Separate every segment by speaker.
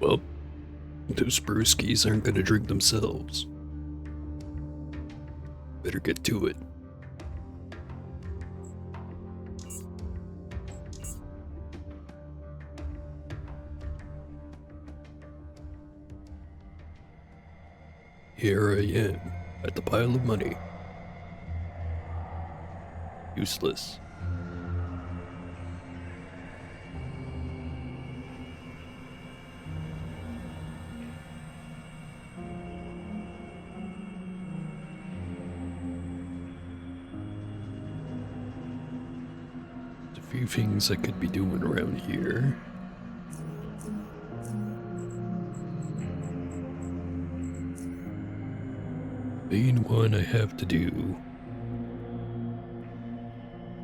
Speaker 1: Well, those brewskis aren't gonna drink themselves. Better get to it. Here I am, at the pile of money. Useless. There's a few things I could be doing around here. Main one I have to do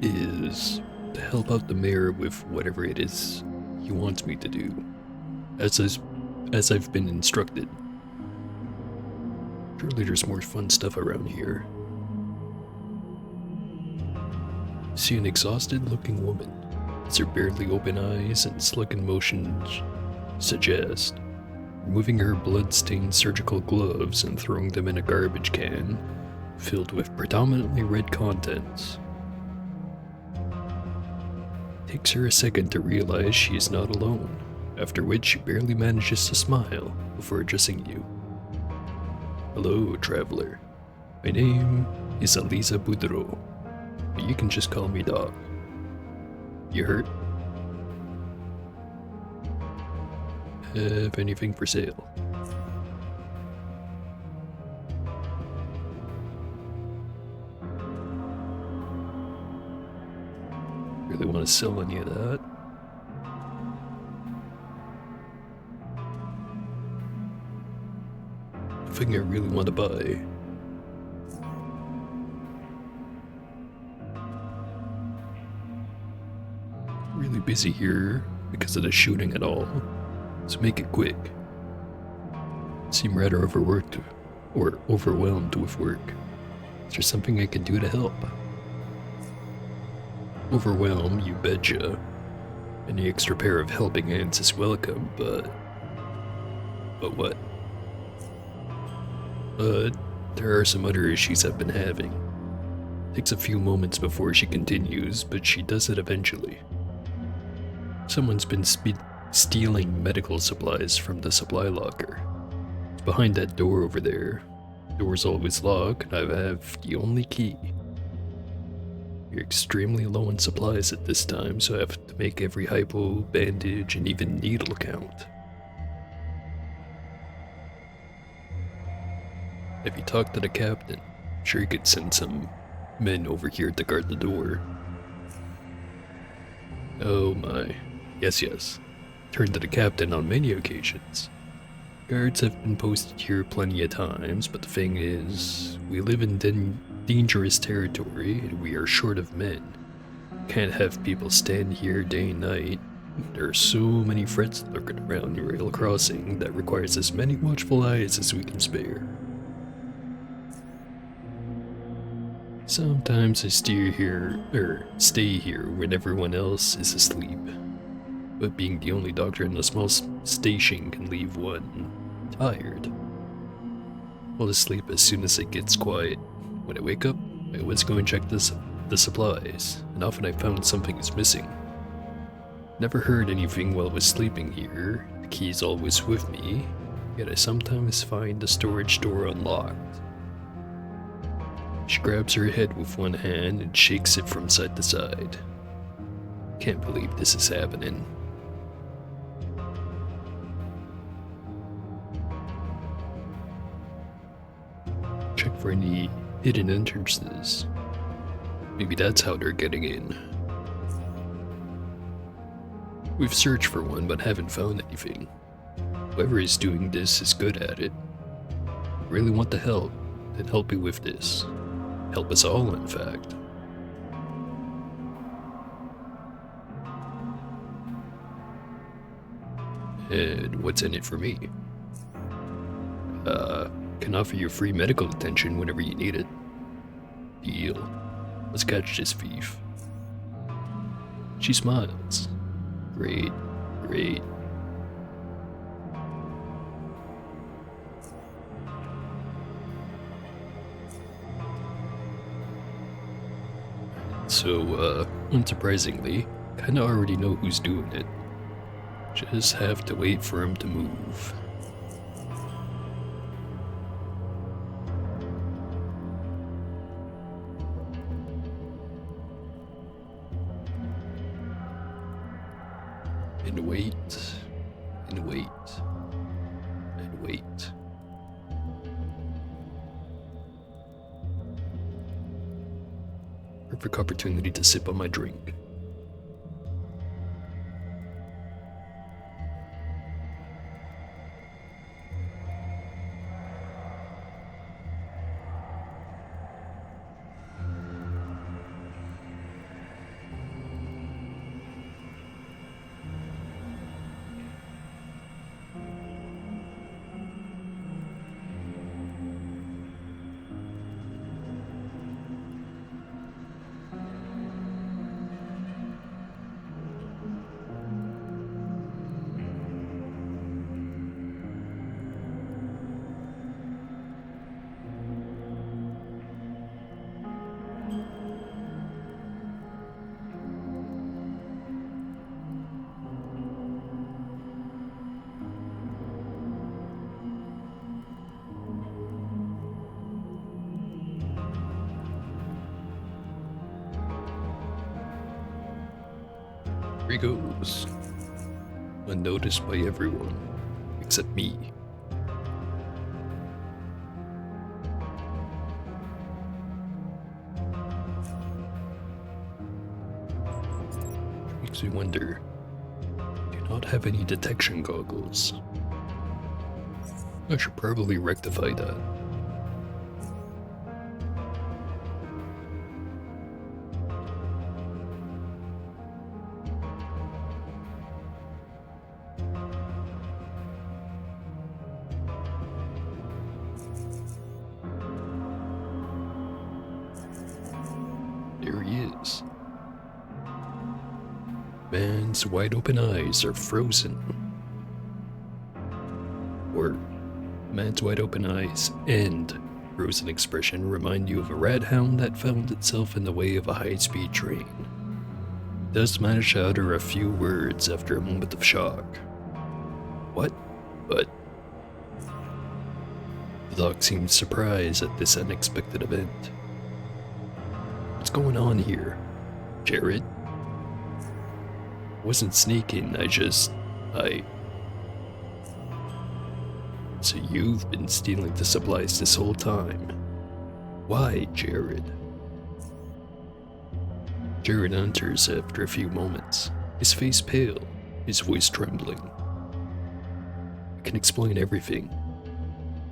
Speaker 1: is to help out the mayor with whatever it is he wants me to do, as I've been instructed. Surely there's more fun stuff around here. See an exhausted-looking woman, as her barely open eyes and slugging motions suggest. Removing her blood-stained surgical gloves and throwing them in a garbage can filled with predominantly red contents. Takes her a second to realize she is not alone, after which she barely manages to smile before addressing you. Hello, traveler. My name is Aliza Boudreau, but you can just call me Doc. You hurt? Have anything for sale? Really want to sell any of that? Nothing I really want to buy. Really busy here because of the shooting and all. So make it quick. Seem rather overworked or overwhelmed with work. Is there something I can do to help? Overwhelm, you betcha. Any extra pair of helping hands is welcome, but what? There are some other issues I've been having. Takes a few moments before she continues, but she does it eventually. Someone's been stealing medical supplies from the supply locker. It's behind that door over there. Door's always locked, and I have the only key. You're extremely low on supplies at this time, so I have to make every hypo, bandage, and even needle count. If you talk to the captain, I'm sure he could send some men over here to guard the door. Oh my. Yes. Turned to the captain on many occasions. Guards have been posted here plenty of times, but the thing is, we live in dangerous territory and we are short of men. Can't have people stand here day and night. There are so many threats lurking around the rail crossing that requires as many watchful eyes as we can spare. Sometimes I stay here when everyone else is asleep. But being the only doctor in a small station can leave one tired. Fall asleep as soon as it gets quiet. When I wake up, I always go and check the supplies, and often I found something is missing. Never heard anything while I was sleeping here. The key's always with me, yet I sometimes find the storage door unlocked. She grabs her head with one hand and shakes it from side to side. Can't believe this is happening. Check for any hidden entrances. Maybe that's how they're getting in. We've searched for one but haven't found anything. Whoever is doing this is good at it. Really want to help, then help you with this. Help us all, in fact. And what's in it for me? Can offer you free medical attention whenever you need it. Deal. Let's catch this thief. She smiles. Great. So, unsurprisingly, kinda already know who's doing it. Just have to wait for him to move. And wait, and wait, and wait. Perfect opportunity to sip on my drink. Here he goes. Unnoticed by everyone, except me. Makes me wonder, do you not have any detection goggles? I should probably rectify that. There he is. Man's wide open eyes are frozen. Or, man's wide open eyes and frozen expression remind you of a red hound that found itself in the way of a high-speed train. Does manage to utter a few words after a moment of shock. What? But the dog seems surprised at this unexpected event. What's going on here, Jared? Wasn't sneaking, So you've been stealing the supplies this whole time. Why, Jared? Jared enters after a few moments, his face pale, his voice trembling. I can explain everything.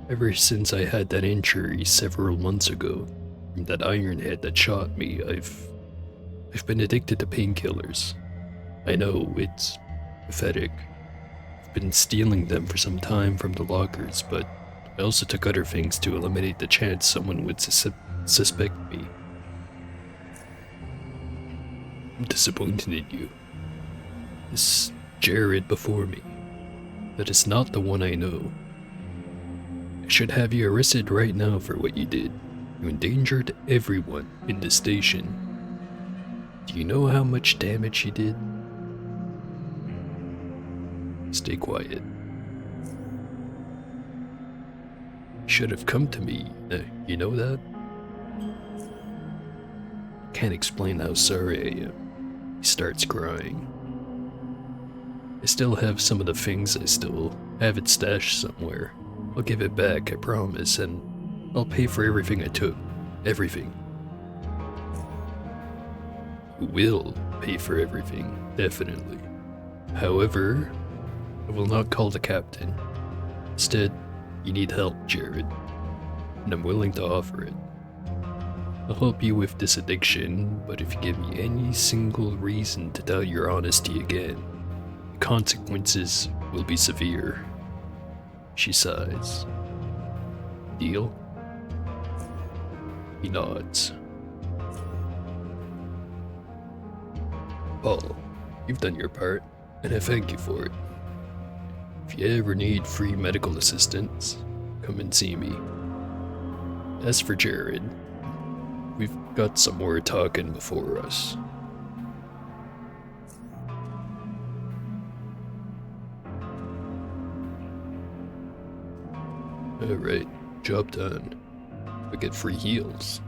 Speaker 1: Ever since I had that injury several months ago, from that ironhead that shot me, I've been addicted to painkillers. I know, it's pathetic. I've been stealing them for some time from the lockers, but I also took other things to eliminate the chance someone would suspect me. I'm disappointed in you. This Jared before me, that is not the one I know. I should have you arrested right now for what you did. You endangered everyone in the station. Do you know how much damage you did? Stay quiet. You should have come to me. You know that? Can't explain how sorry I am. He starts crying. I still have some of the things. I still have it stashed somewhere. I'll give it back, I promise, and I'll pay for everything I took. Everything. You will pay for everything, definitely. However, I will not call the captain. Instead, you need help, Jared, and I'm willing to offer it. I'll help you with this addiction, but if you give me any single reason to doubt your honesty again, the consequences will be severe. She sighs. Deal? He nods. Paul, you've done your part, and I thank you for it. If you ever need free medical assistance, come and see me. As for Jared, we've got some more talking before us. Alright, job done. We get free heals.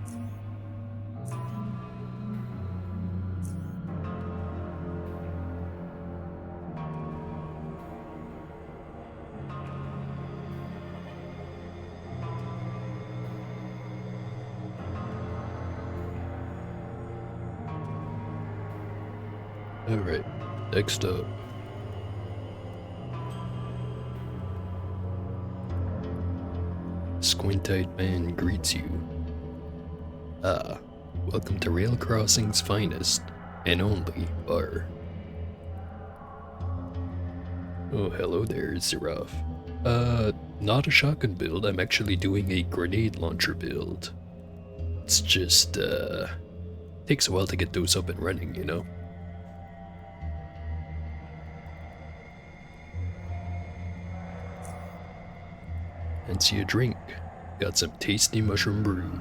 Speaker 1: Alright, next up. Squint-eyed man greets you. Ah, welcome to Rail Crossing's finest and only bar. Oh, hello there, Ziraf. Not a shotgun build, I'm actually doing a grenade launcher build. It's just, takes a while to get those up and running, you know? Fancy a drink. Got some tasty mushroom brew.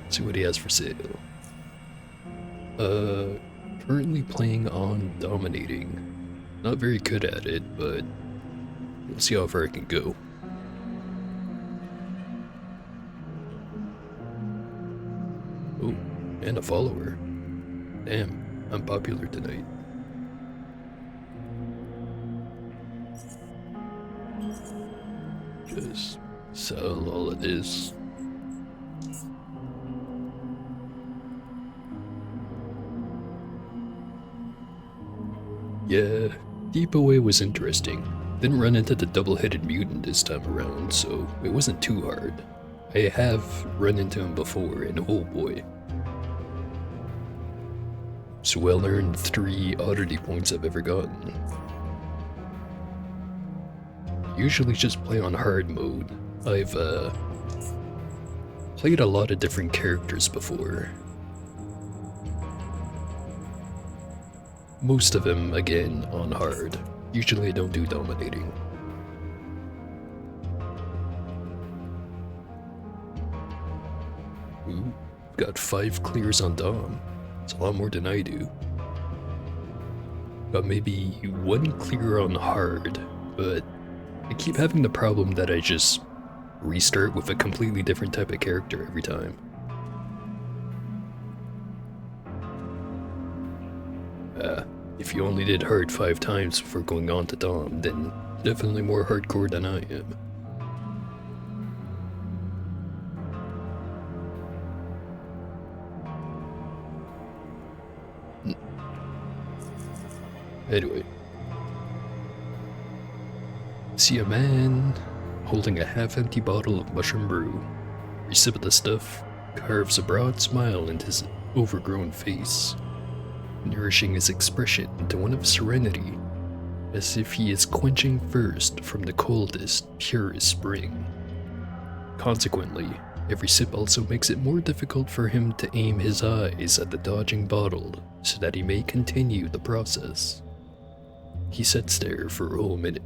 Speaker 1: See what he has for sale. Currently playing on dominating. Not very good at it, but we'll see how far I can go. Oh, and a follower. Damn, I'm popular tonight. Just sell all of this. Yeah, Deep Away was interesting. Didn't run into the double-headed mutant this time around, so it wasn't too hard. I have run into him before, and oh boy. It's well-earned 3 oddity points I've ever gotten. Usually just play on hard mode. I've played a lot of different characters before. Most of them, again, on hard. Usually I don't do dominating. Ooh, got 5 clears on Dom. It's a lot more than I do. Got maybe 1 clear on hard, but I keep having the problem that I just restart with a completely different type of character every time. If you only did hard 5 times before going on to Dom, then definitely more hardcore than I am. Anyway. See a man holding a half-empty bottle of mushroom brew. Every sip of the stuff carves a broad smile into his overgrown face, nourishing his expression into one of serenity, as if he is quenching thirst from the coldest, purest spring. Consequently, every sip also makes it more difficult for him to aim his eyes at the dodging bottle so that he may continue the process. He sits there for a whole minute,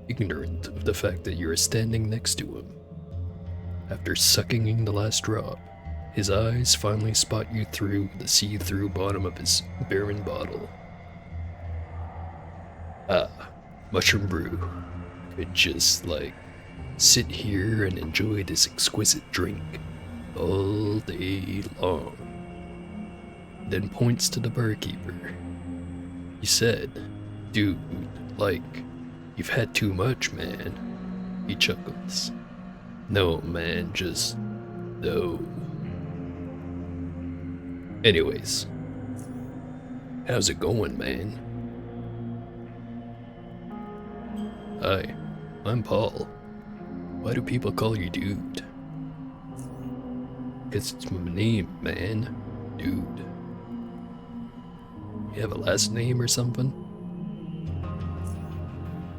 Speaker 1: ignorant of the fact that you are standing next to him. After sucking in the last drop, his eyes finally spot you through the see-through bottom of his barren bottle. Ah, mushroom brew. Could just, sit here and enjoy this exquisite drink all day long. Then points to the barkeeper. He said, "Dude, you've had too much, man." He chuckles. "No, man, just no." Anyways, how's it going, man? Hi, I'm Paul. Why do people call you dude? 'Cause it's my name, man. Dude. You have a last name or something?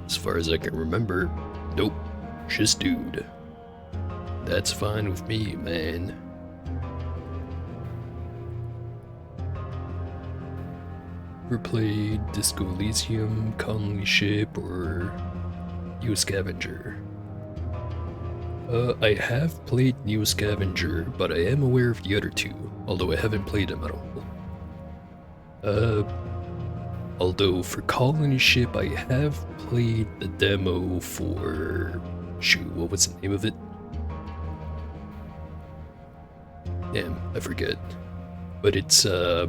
Speaker 1: As far as I can remember, nope, just dude. That's fine with me, man. Ever played Disco Elysium, Colony Ship, or You a Scavenger? I have played Neo Scavenger, but I am aware of the other two, although I haven't played them at all. Although for Colony Ship, I have played the demo for... Shoot, what was the name of it? Damn, I forget. But it's, yeah,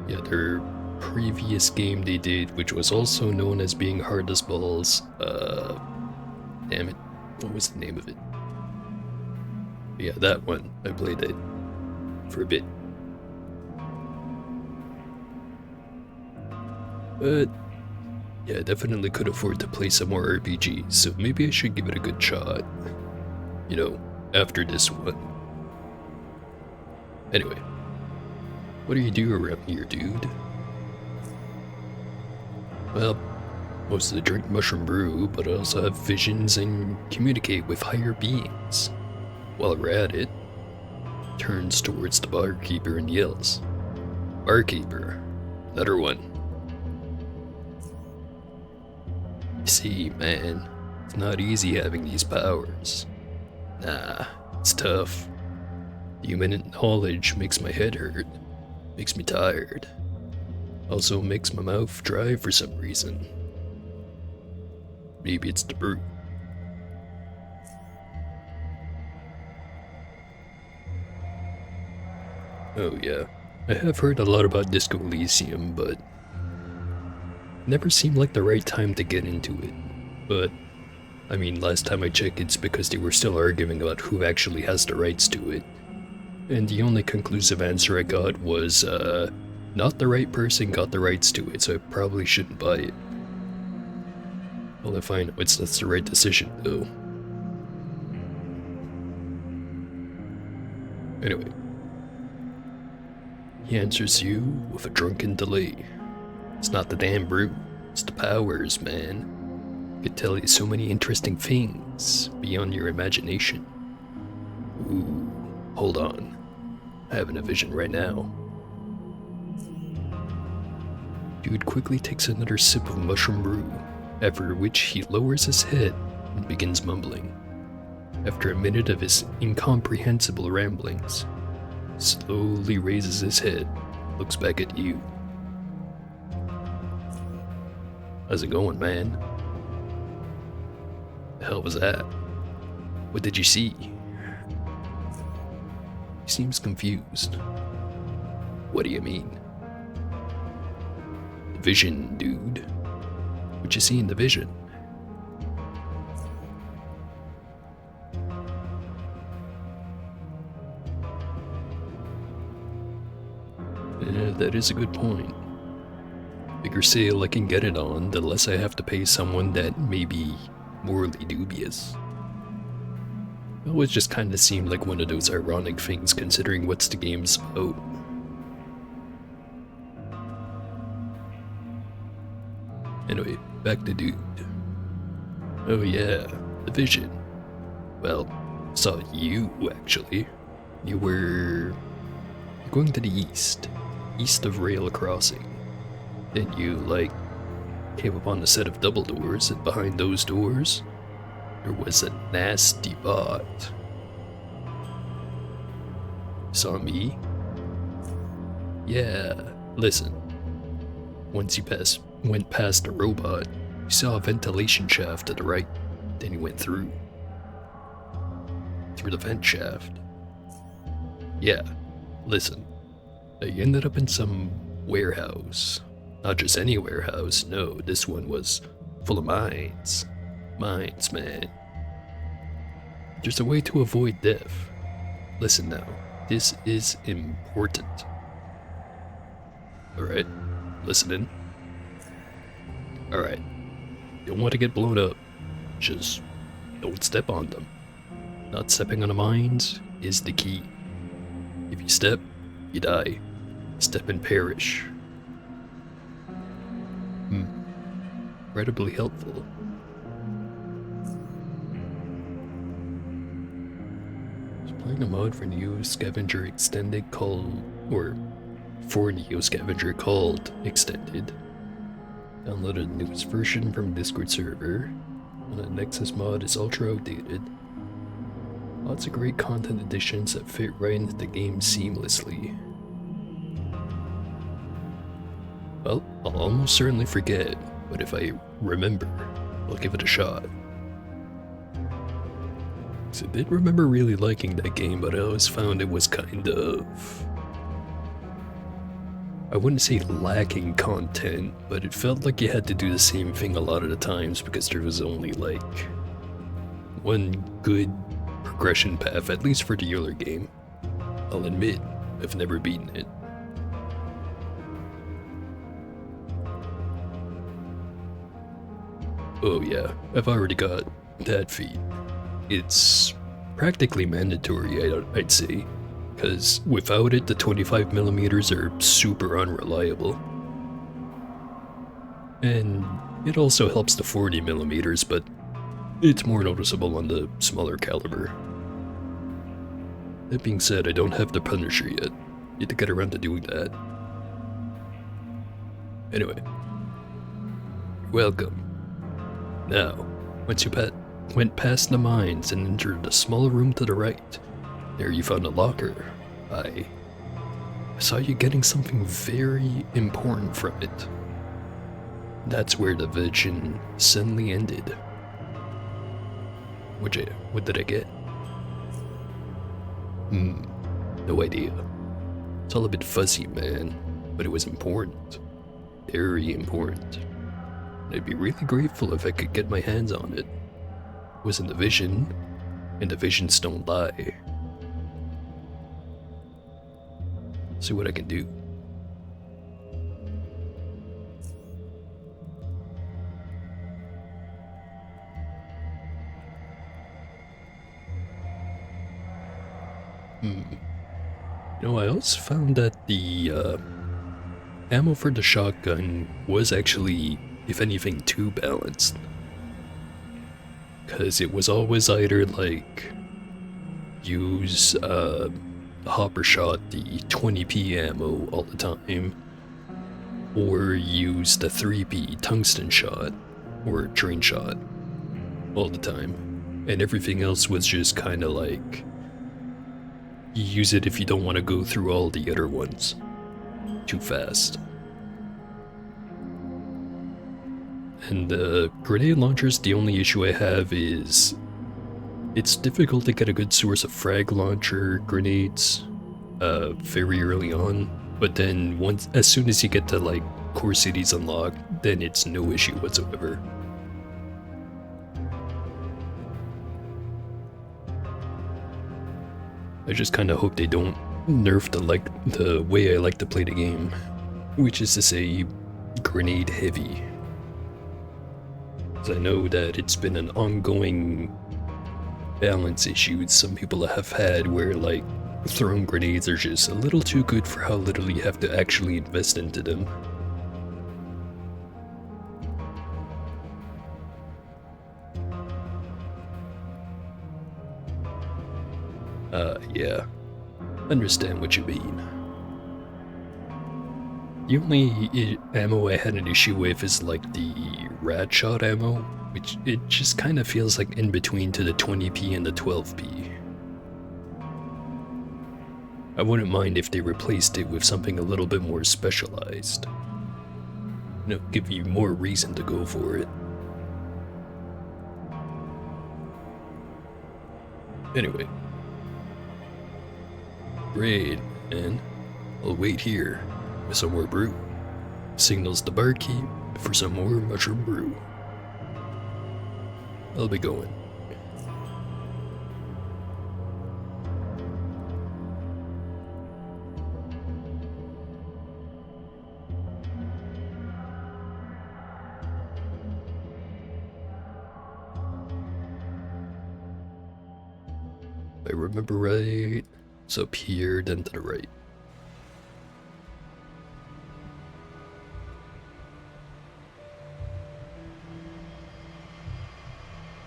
Speaker 1: their previous game they did, which was also known as being hard as balls. Damn it, what was the name of it? Yeah, that one. I played it for a bit. But yeah, I definitely could afford to play some more RPGs, so maybe I should give it a good shot. You know, after this one. Anyway, what do you do around here, dude? Well, mostly drink mushroom brew, but I also have visions and communicate with higher beings. While we're at it, turns towards the barkeeper and yells, "Barkeeper, another one." See, man, it's not easy having these powers. Nah, it's tough. Human knowledge makes my head hurt, makes me tired. Also makes my mouth dry for some reason. Maybe it's the brew. Oh yeah, I have heard a lot about Disco Elysium, but never seemed like the right time to get into it. But, I mean, last time I checked, it's because they were still arguing about who actually has the rights to it. And the only conclusive answer I got was, not the right person got the rights to it, so I probably shouldn't buy it. Well, if I know that's the right decision, though. Anyway. He answers you with a drunken delay. It's not the damn brew, it's the powers, man. Could tell you so many interesting things beyond your imagination. Ooh, hold on. Having a vision right now. Dude quickly takes another sip of mushroom brew, after which he lowers his head and begins mumbling. After a minute of his incomprehensible ramblings, slowly raises his head, looks back at you. How's it going, man? The hell was that? What did you see? He seems confused. What do you mean? The vision, dude. What you see in the vision? Yeah, that is a good point. Bigger sale I can get it on, the less I have to pay someone that may be morally dubious. It always just kinda seemed like one of those ironic things considering what's the game's about. Anyway, back to dude. Oh yeah, the vision. Well, saw you actually. You're going to the east of Rail Crossing. Then you, came upon a set of double doors, and behind those doors, there was a nasty bot. Saw me? Yeah, listen. Once you went past the robot, you saw a ventilation shaft to the right, then you went through the vent shaft. Yeah, listen. I ended up in some warehouse. Not just any warehouse, no, this one was full of mines. Mines, man. There's a way to avoid death. Listen now, this is important. Alright, listening. Alright, don't want to get blown up. Just don't step on them. Not stepping on the mines is the key. If you step, you die. Step and perish. Incredibly helpful. I was playing a mod for Neo Scavenger Extended called Extended. Downloaded the newest version from Discord server. on a Nexus mod is ultra outdated. Lots of great content additions that fit right into the game seamlessly. Well, I'll almost certainly forget, but if I remember, I'll give it a shot. So I did remember really liking that game, but I always found it was kind of... I wouldn't say lacking content, but it felt like you had to do the same thing a lot of the times because there was only like one good progression path, at least for the earlier game. I'll admit, I've never beaten it. Oh yeah, I've already got that feat. It's practically mandatory, I'd say, because without it, the 25mm are super unreliable. And it also helps the 40mm, but it's more noticeable on the smaller caliber. That being said, I don't have the Punisher yet. Need to get around to doing that. Anyway, welcome. Now, once you went past the mines and entered a small room to the right, there you found a locker. I saw you getting something very important from it. That's where the vision suddenly ended. What did I get? No idea. It's all a bit fuzzy, man, but it was important. Very important. I'd be really grateful if I could get my hands on it. It was in the vision, and the visions don't lie. See what I can do. You know, I also found that the ammo for the shotgun was actually, if anything, too balanced. Because it was always either like use hopper shot, the 20p ammo all the time, or use the 3p tungsten shot or train shot all the time, and everything else was just kind of like you use it if you don't want to go through all the other ones too fast. And the grenade launchers, the only issue I have is it's difficult to get a good source of frag launcher grenades very early on, but then as soon as you get to like core cities unlocked, then it's no issue whatsoever. I just kind of hope they don't nerf the way I like to play the game, which is to say grenade heavy. I know that it's been an ongoing balance issue some people have had where like throwing grenades are just a little too good for how little you have to actually invest into them. Yeah, understand what you mean. The only ammo I had an issue with is like the rat shot ammo, which it just kind of feels like in between to the 20p and the 12p. I wouldn't mind if they replaced it with something a little bit more specialized. You know, give you more reason to go for it. Anyway. Great, man. I'll wait here with some more brew. Signals the barkeep for some more mushroom brew. I'll be going. If I remember right, it's up here, then to the right.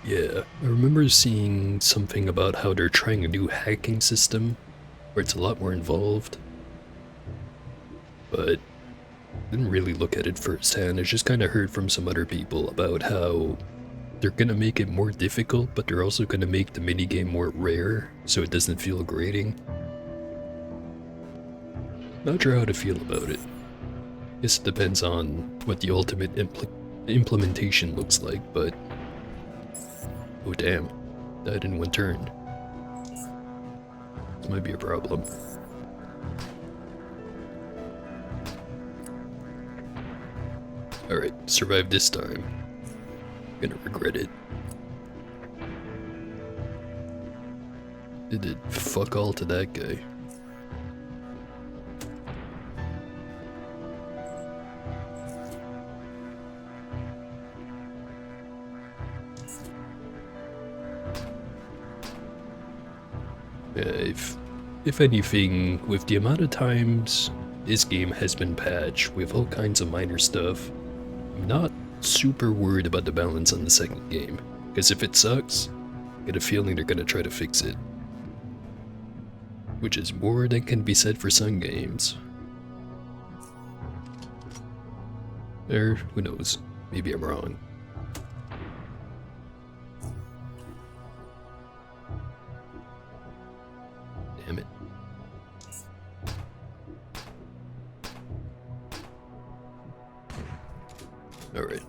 Speaker 1: Yeah, I remember seeing something about how they're trying a new hacking system, where it's a lot more involved. But I didn't really look at it firsthand, I just kinda heard from some other people about how they're gonna make it more difficult, but they're also gonna make the minigame more rare, so it doesn't feel grating. Not sure how to feel about it. Guess it depends on what the ultimate implementation looks like, but... Oh damn, died in one turn. This might be a problem. Alright, survived this time. Gonna regret it. It did fuck all to that guy. If anything, with the amount of times this game has been patched with all kinds of minor stuff, I'm not super worried about the balance on the second game, because if it sucks, I get a feeling they're gonna try to fix it. Which is more than can be said for some games. Or, who knows, maybe I'm wrong. Damn it. Alright.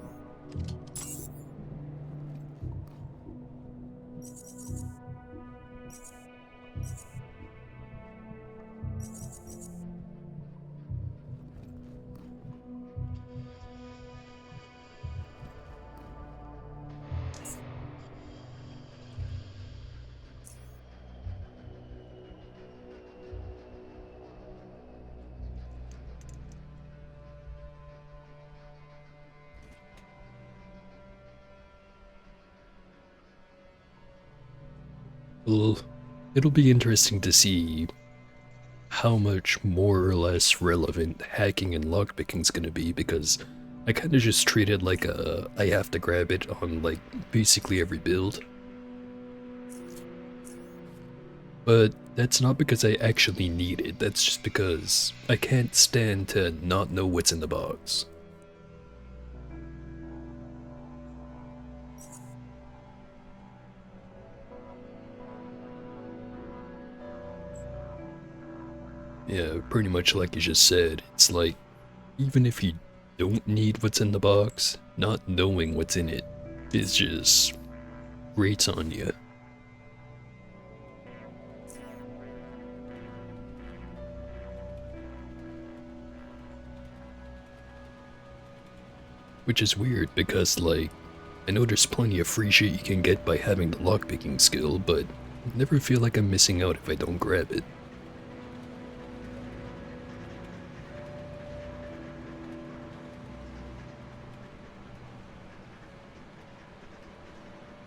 Speaker 1: Well, it'll be interesting to see how much more or less relevant hacking and lockpicking is gonna be, because I kinda just treat it like I have to grab it on like basically every build. But that's not because I actually need it, that's just because I can't stand to not know what's in the box. Yeah, pretty much like you just said, it's like, even if you don't need what's in the box, not knowing what's in it is just grates on you. Which is weird because, like, I know there's plenty of free shit you can get by having the lockpicking skill, but I never feel like I'm missing out if I don't grab it.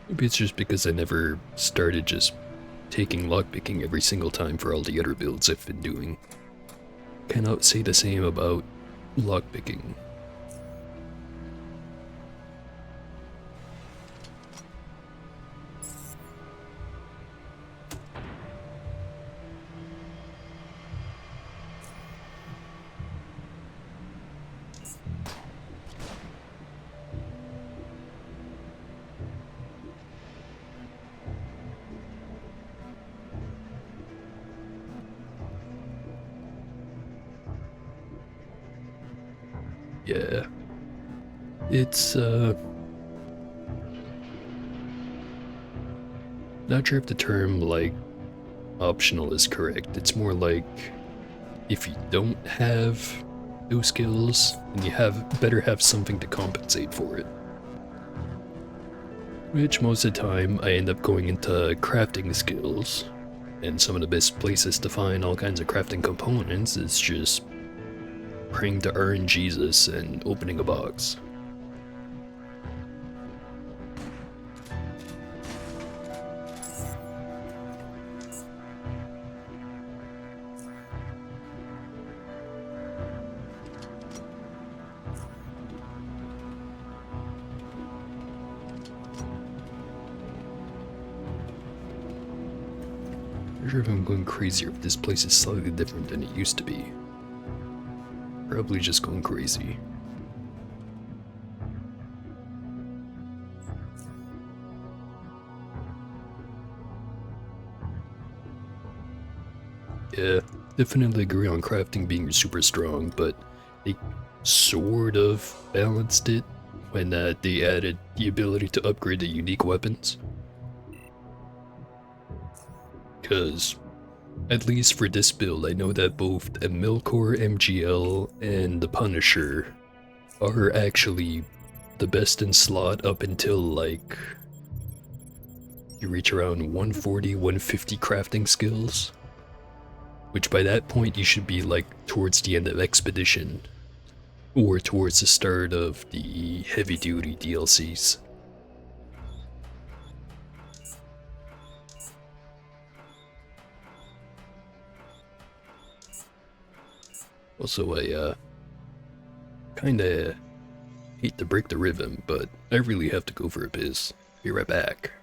Speaker 1: Maybe it's just because I never started just taking lockpicking every single time for all the other builds I've been doing. Cannot say the same about lockpicking. Yeah. It's, not sure if the term, like, optional is correct. It's more like, if you don't have those skills, then you better have something to compensate for it. Which most of the time, I end up going into crafting skills. And some of the best places to find all kinds of crafting components is just praying to RNGesus and opening a box. I'm sure if I'm going crazy or if this place is slightly different than it used to be. Probably just going crazy. Yeah, definitely agree on crafting being super strong, but they sort of balanced it when they added the ability to upgrade the unique weapons. Because, at least for this build, I know that both a Milkor MGL and the Punisher are actually the best in slot up until like you reach around 140, 150 crafting skills. Which by that point you should be like towards the end of Expedition or towards the start of the heavy duty DLCs. Also, I kinda hate to break the rhythm, but I really have to go for a piss. Be right back.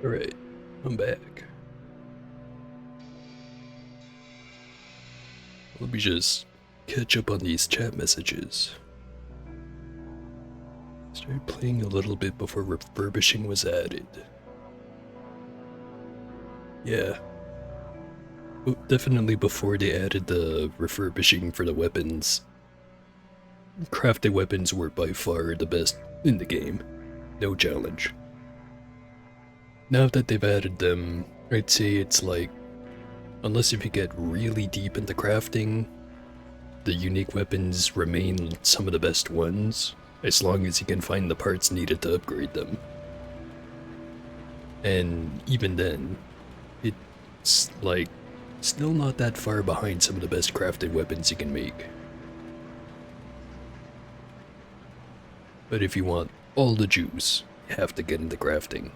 Speaker 1: Alright, I'm back. Let me just catch up on these chat messages. Started playing a little bit before refurbishing was added. Yeah. Oh, definitely before they added the refurbishing for the weapons. Crafted weapons were by far the best in the game. No challenge. Now that they've added them, I'd say it's like, unless if you get really deep into crafting, the unique weapons remain some of the best ones, as long as you can find the parts needed to upgrade them. And even then, it's like, still not that far behind some of the best crafted weapons you can make. But if you want all the juice, you have to get into crafting.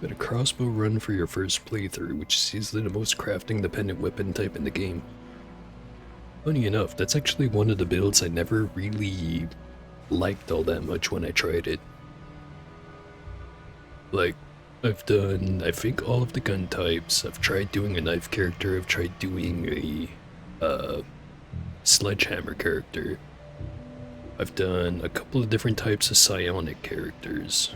Speaker 1: Got a crossbow run for your first playthrough, which is easily the most crafting dependent weapon type in the game. Funny enough, that's actually one of the builds I never really liked all that much when I tried it. Like, I've done, I think, all of the gun types. I've tried doing a knife character, I've tried doing a sledgehammer character. I've done a couple of different types of psionic characters.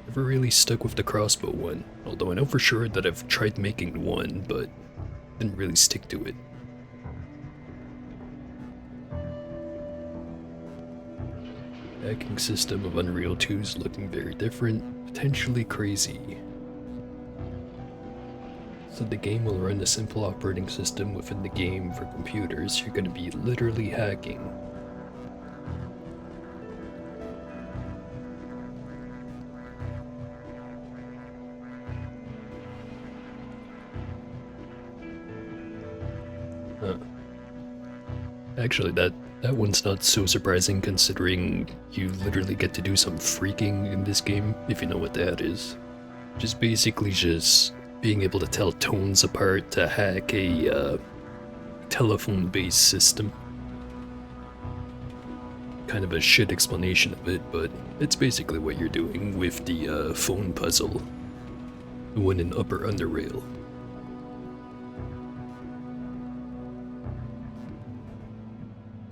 Speaker 1: Never really stuck with the crossbow one, although I know for sure that I've tried making one, but didn't really stick to it. Hacking system of Unreal 2 is looking very different, potentially crazy. So the game will run a simple operating system within the game for computers. You're going to be literally hacking. Actually, that one's not so surprising considering you literally get to do some freaking in this game, if you know what that is. Just basically just being able to tell tones apart to hack a telephone-based system. Kind of a shit explanation of it, but it's basically what you're doing with the phone puzzle. The one in Upper Underrail.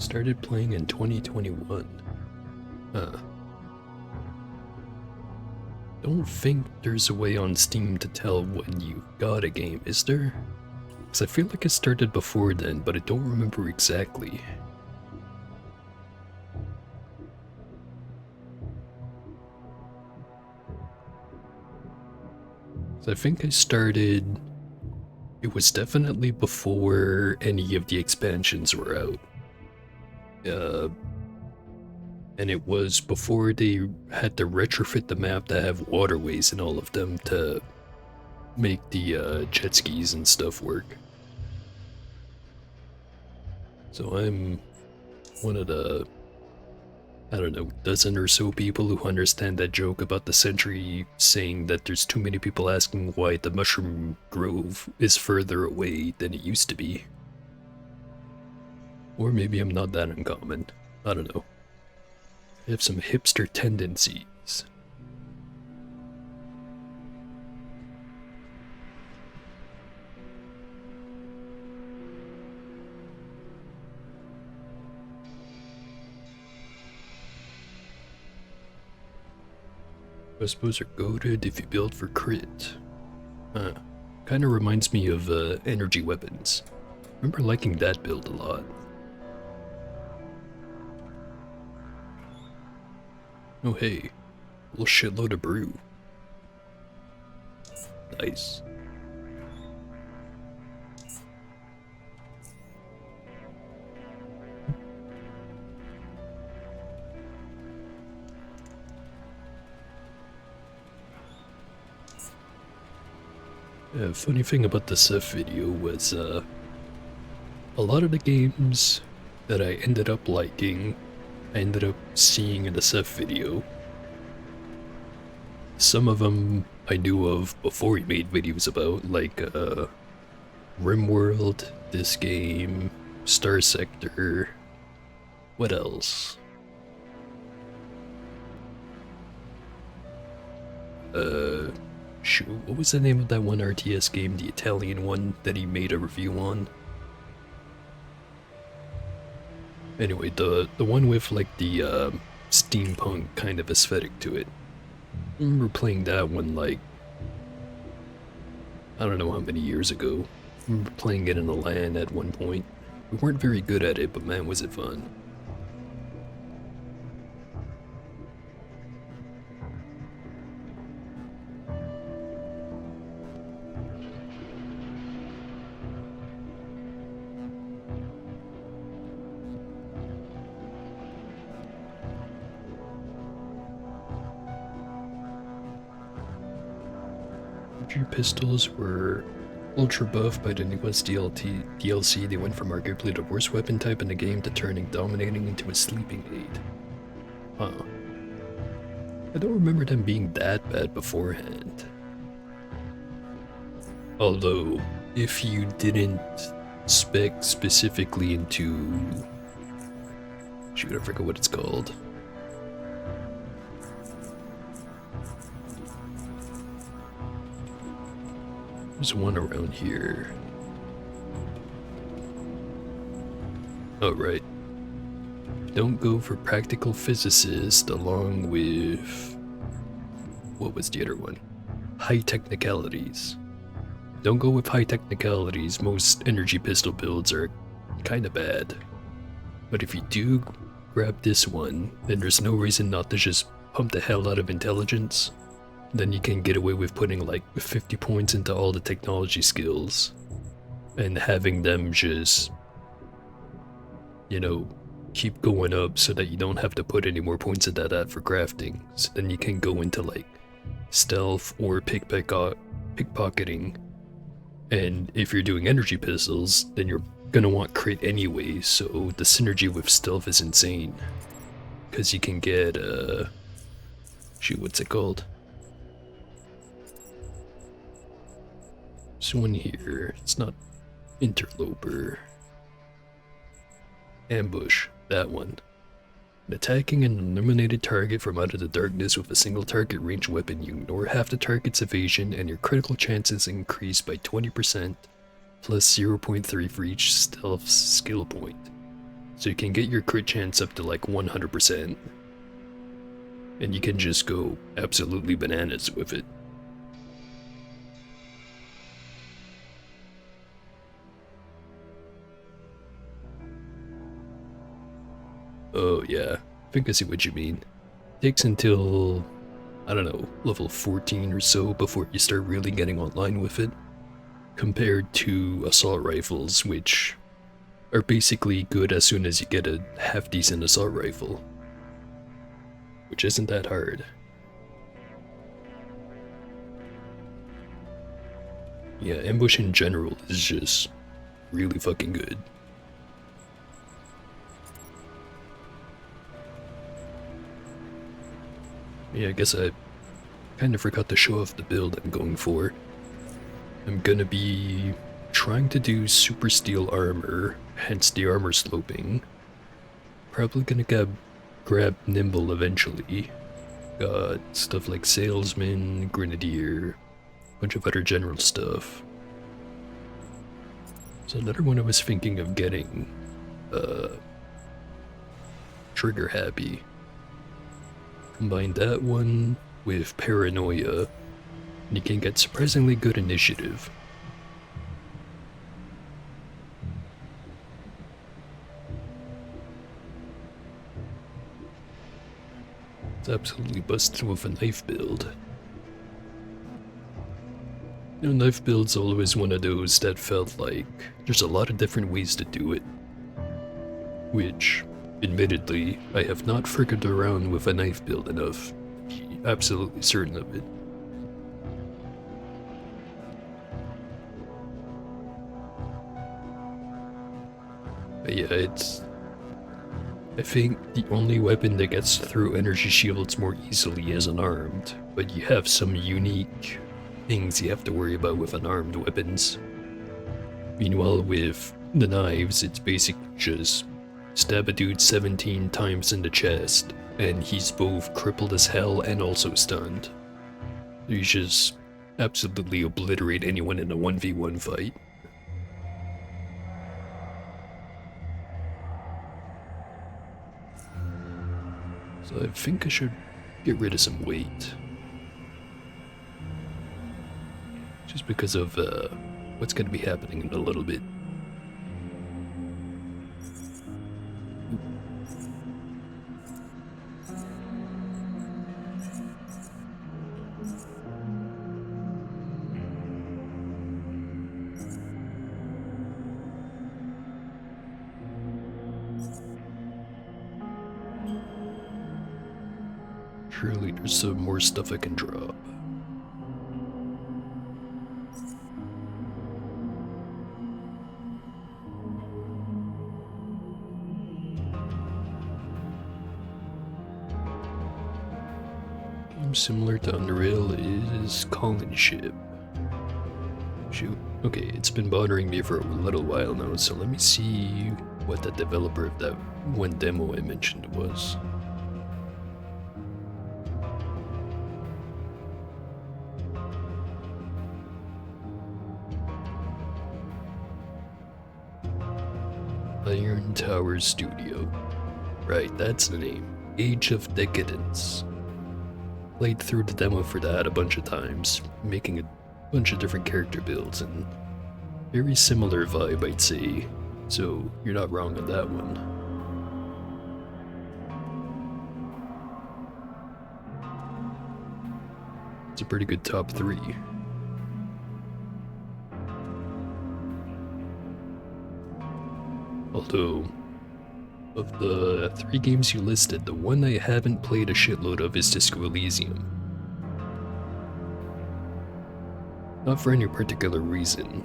Speaker 1: Started playing in 2021. Don't think there's a way on Steam to tell when you got a game, is there? Because I feel like I started before then, but I don't remember exactly. So I think I started... It was definitely before any of the expansions were out. And it was before they had to retrofit the map to have waterways in all of them to make the jet skis and stuff work. So I'm one of the, I don't know, dozen or so people who understand that joke about the Sentry saying that there's too many people asking why the Mushroom Grove is further away than it used to be. Or maybe I'm not that uncommon. I don't know. I have some hipster tendencies. I suppose are goated if you build for crit. Kinda reminds me of energy weapons. I remember liking that build a lot. Oh hey, a little shitload of brew. Nice. Yeah, funny thing about the Seth video was, a lot of the games that I ended up liking, I ended up seeing in the Seth video. Some of them I knew of before he made videos about, like, RimWorld, this game, Star Sector, what else? Shoot, what was the name of that one RTS game, the Italian one that he made a review on? Anyway, the one with like the steampunk kind of aesthetic to it. I remember playing that one like, I don't know how many years ago. I remember playing it in a LAN at one point. We weren't very good at it, but man was it fun. Energy pistols were ultra buffed by the newest DLC. They went from arguably the worst weapon type in the game to turning dominating into a sleeping aid. Huh. I don't remember them being that bad beforehand. Although, if you didn't spec specifically into... Shoot, I forget what it's called. There's one around here. Oh, right. Don't go for practical physicist along with... What was the other one? High technicalities. Don't go with high technicalities. Most energy pistol builds are kinda bad. But if you do grab this one, then there's no reason not to just pump the hell out of intelligence. Then you can get away with putting like 50 points into all the technology skills and having them just, you know, keep going up so that you don't have to put any more points into that for crafting. So then you can go into like stealth or pickpocketing. And if you're doing energy pistols, then you're gonna want crit anyway, so the synergy with stealth is insane. Because you can get, shoot, what's it called? This one here, it's not interloper. Ambush, that one. Attacking an eliminated target from out of the darkness with a single target range weapon, you ignore half the target's evasion and your critical chances increase by 20%, plus 0.3 for each stealth skill point. So you can get your crit chance up to like 100%. And you can just go absolutely bananas with it. Oh yeah, I think I see what you mean. Takes until, I don't know, level 14 or so before you start really getting online with it. Compared to assault rifles, which are basically good as soon as you get a half-decent assault rifle. Which isn't that hard. Yeah, ambush in general is just really fucking good. Yeah, I guess I kind of forgot to show off the build I'm going for. I'm gonna be trying to do super steel armor, hence the armor sloping. Probably gonna grab nimble eventually. Got stuff like salesman, grenadier, bunch of other general stuff. So another one I was thinking of getting, trigger happy. Combine that one with paranoia, and you can get surprisingly good initiative. It's absolutely busted with a knife build. You know, knife build's always one of those that felt like there's a lot of different ways to do it. Which, admittedly, I have not figured around with a knife build enough to be absolutely certain of it. But yeah, I think the only weapon that gets through energy shields more easily is unarmed, but you have some unique things you have to worry about with unarmed weapons. Meanwhile, with the knives, it's basically just stab a dude 17 times in the chest, and he's both crippled as hell and also stunned. You just absolutely obliterate anyone in a 1v1 fight. So I think I should get rid of some weight. Just because of what's going to be happening in a little bit. Surely there's some more stuff I can drop. Game similar to Underrail is Calling Ship. Shoot. Okay, it's been bothering me for a little while now, so let me see what the developer of that one demo I mentioned was. Iron Tower Studio. Right, that's the name. Age of Decadence. Played through the demo for that a bunch of times, making a bunch of different character builds, and very similar vibe, I'd say. So you're not wrong on that one. It's a pretty good top 3. Although, of the 3 games you listed, the one I haven't played a shitload of is Disco Elysium. Not for any particular reason.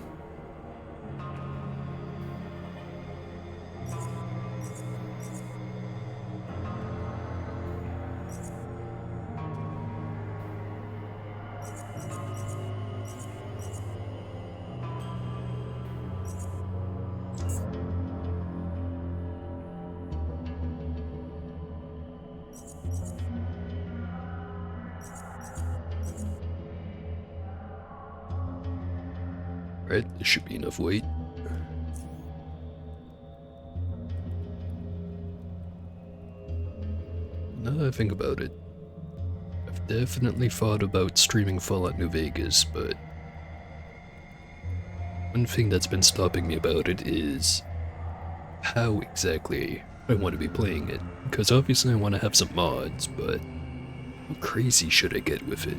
Speaker 1: Right, this should be enough weight. Now that I think about it, I've definitely thought about streaming Fallout New Vegas, but one thing that's been stopping me about it is how exactly I want to be playing it. Because obviously I want to have some mods, but how crazy should I get with it?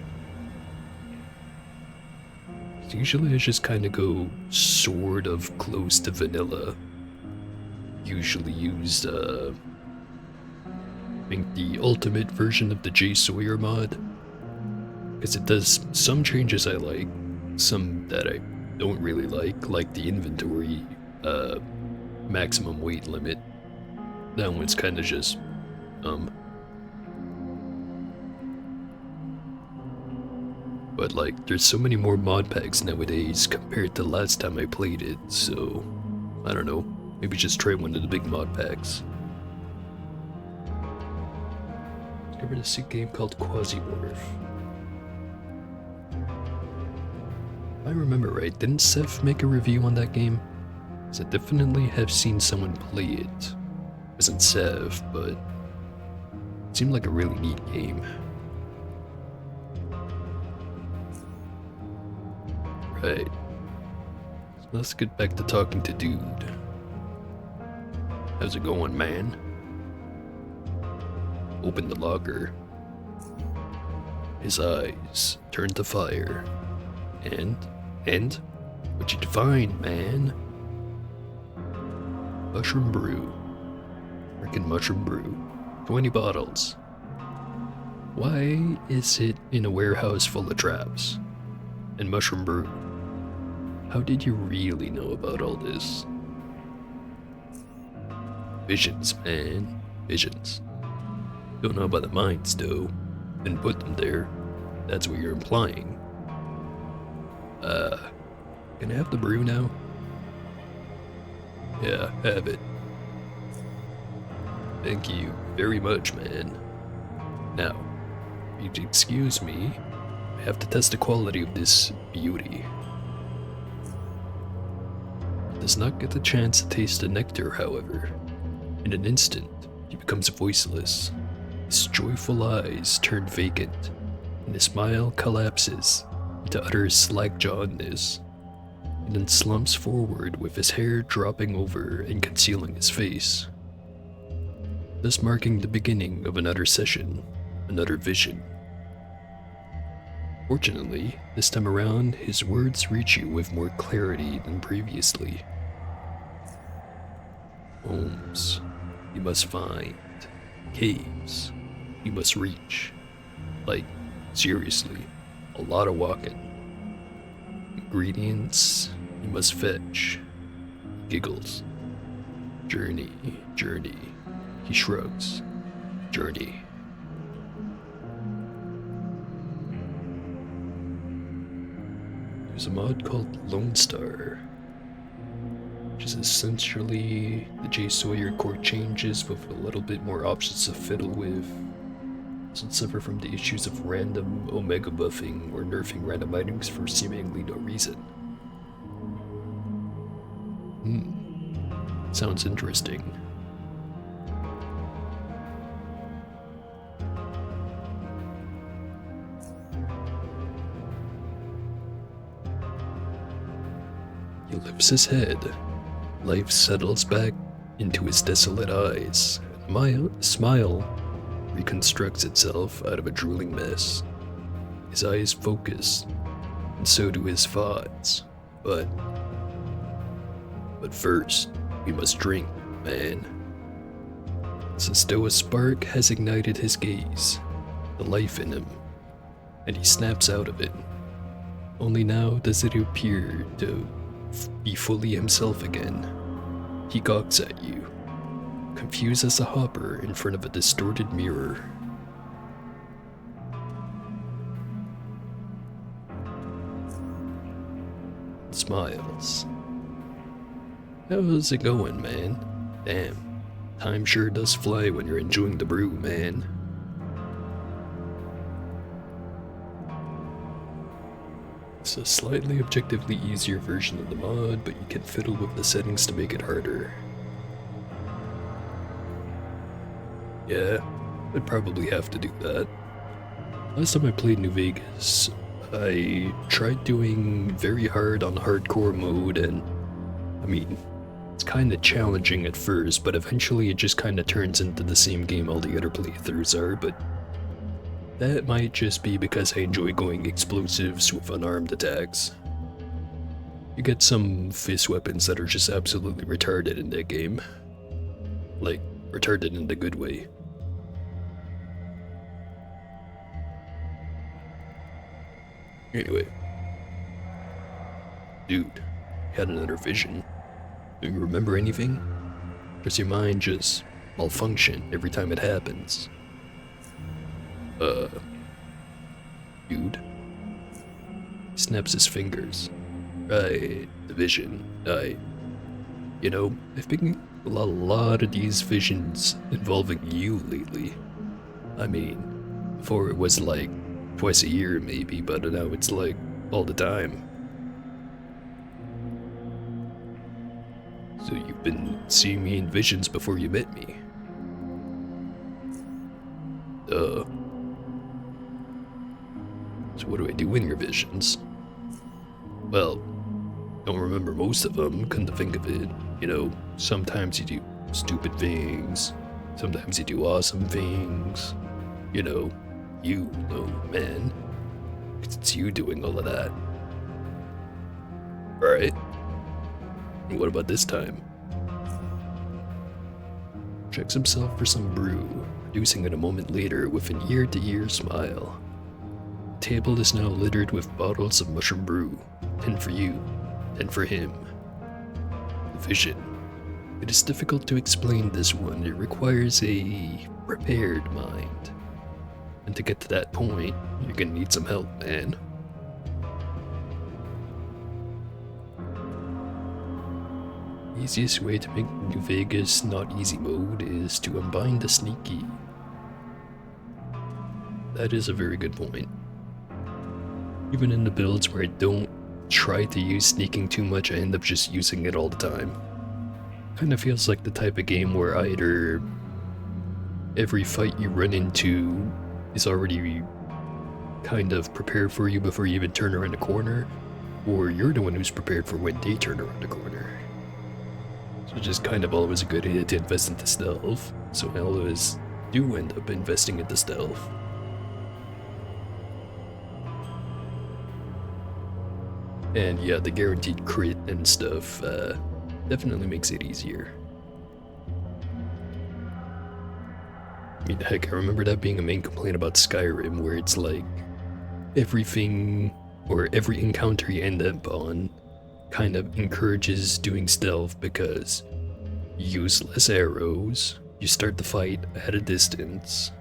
Speaker 1: Usually I just kind of go sort of close to vanilla. Usually use, I think the ultimate version of the J Sawyer mod. Because it does some changes I like, some that I don't really like the inventory, maximum weight limit. That one's kind of just, But like, there's so many more mod packs nowadays compared to last time I played it, so I don't know, maybe just try one of the big mod packs. Discovered a sick game called Quasi-Morph. If I remember right, didn't Seth make a review on that game? Because I definitely have seen someone play it. It wasn't Seth, but it seemed like a really neat game. Right. So let's get back to talking to Dude. How's it going, man? Open the locker. His eyes turn to fire. And? What'd you find, man? Mushroom brew. Frickin' mushroom brew. 20 bottles. Why is it in a warehouse full of traps? And mushroom brew. How did you really know about all this? Visions, man. Visions. Don't know about the minds, though. Didn't put them there. That's what you're implying. Can I have the brew now? Yeah, have it. Thank you very much, man. Now, if you'd excuse me, I have to test the quality of this beauty. He does not get the chance to taste the nectar, however. In an instant, he becomes voiceless. His joyful eyes turn vacant, and his smile collapses into utter slack-jawedness. And then slumps forward with his hair dropping over and concealing his face, thus marking the beginning of another session, another vision. Fortunately, this time around, his words reach you with more clarity than previously. Homes you must find, caves you must reach. Like, seriously, a lot of walking. Ingredients you must fetch. Giggles. Journey, journey. He shrugs. Journey. There's a mod called Lone Star, which is essentially the J. Sawyer chord changes with a little bit more options to fiddle with. Doesn't suffer from the issues of random omega buffing or nerfing random items for seemingly no reason. Sounds interesting. He lifts his head. Life settles back into his desolate eyes. My smile reconstructs itself out of a drooling mess. His eyes focus, and so do his thoughts. But first, we must drink, man. It's as though a spark has ignited his gaze, the life in him, and he snaps out of it. Only now does it appear to be fully himself again. He gawks at you, confused as a hopper in front of a distorted mirror. Smiles. How's it going, man? Damn, time sure does fly when you're enjoying the brew, man. It's a slightly objectively easier version of the mod, but you can fiddle with the settings to make it harder. Yeah, I'd probably have to do that. Last time I played New Vegas, I tried doing very hard on hardcore mode, and I mean, it's kinda challenging at first, but eventually it just kinda turns into the same game all the other playthroughs are, but that might just be because I enjoy going explosives with unarmed attacks. You get some fist weapons that are just absolutely retarded in that game. Like, retarded in the good way. Anyway. Dude, you had another vision. Do you remember anything? Does your mind just malfunction every time it happens? Dude. He snaps his fingers. Right, the vision. You know, I've been a lot of these visions involving you lately. I mean, before it was like twice a year maybe, but now it's like all the time. So you've been seeing me in visions before you met me? So what do I do in your visions? Well, don't remember most of them, come to think of it. You know, sometimes you do stupid things, sometimes you do awesome things. You know, man. 'Cause it's you doing all of that. Right? And what about this time? Checks himself for some brew, producing it a moment later with an ear-to-ear smile. The table is now littered with bottles of mushroom brew, 10 for you, 10 for him. The vision. It is difficult to explain this one, it requires a prepared mind. And to get to that point, you're gonna need some help, man. The easiest way to make New Vegas not easy mode is to unbind the sneaky. That is a very good point. Even in the builds where I don't try to use sneaking too much, I end up just using it all the time. Kinda feels like the type of game where either every fight you run into is already kind of prepared for you before you even turn around the corner, or you're the one who's prepared for when they turn around the corner. So it's just kind of always a good idea to invest into stealth, so I always do end up investing into stealth. And yeah, the guaranteed crit and stuff definitely makes it easier. I mean, heck, I remember that being a main complaint about Skyrim, where it's like everything or every encounter you end up on kind of encourages doing stealth because you use less arrows, you start the fight at a distance,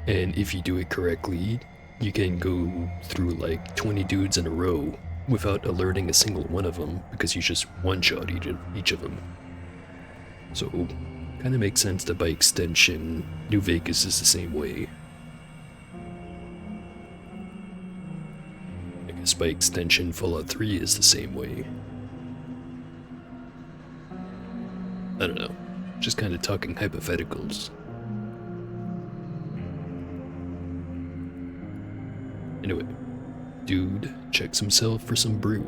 Speaker 1: and if you do it correctly, you can go through like 20 dudes in a row without alerting a single one of them because you just one-shot each of them. So, kind of makes sense that by extension, New Vegas is the same way. I guess by extension, Fallout 3 is the same way. I don't know, just kind of talking hypotheticals. Anyway, dude checks himself for some brew,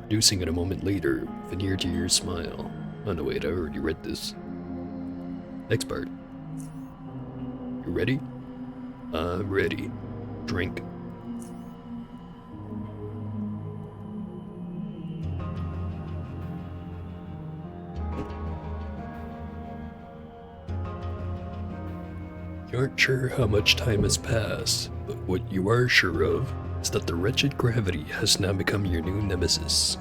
Speaker 1: producing it a moment later with an ear-to-ear smile. Oh no wait, I already read this. Next part. You ready? I'm ready. Drink. You aren't sure how much time has passed, but what you are sure of is that the wretched gravity has now become your new nemesis.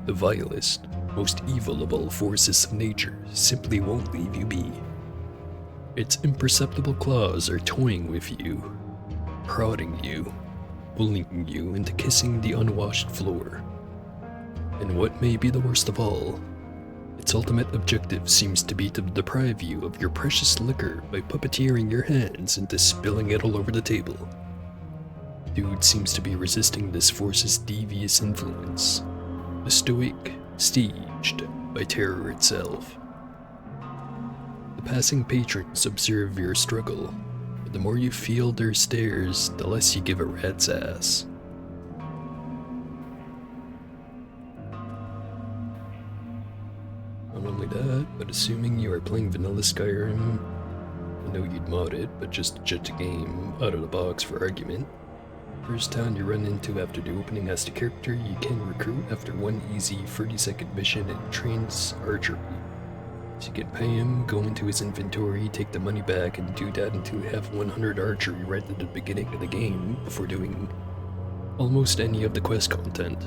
Speaker 1: The vilest, most evil of all forces of nature simply won't leave you be. Its imperceptible claws are toying with you, prodding you, bullying you into kissing the unwashed floor. And what may be the worst of all, its ultimate objective seems to be to deprive you of your precious liquor by puppeteering your hands into spilling it all over the table. Dude seems to be resisting this force's devious influence, a stoic, staged by terror itself. The passing patrons observe your struggle, but the more you feel their stares, the less you give a rat's ass. Not only that, but assuming you are playing vanilla Skyrim, I know you'd mod it, but just to judge the game out of the box for argument, first town you run into after the opening has the character you can recruit after one easy 30-second mission and trains archery. So you can pay him, go into his inventory, take the money back, and do that until you have 100 archery right at the beginning of the game before doing almost any of the quest content.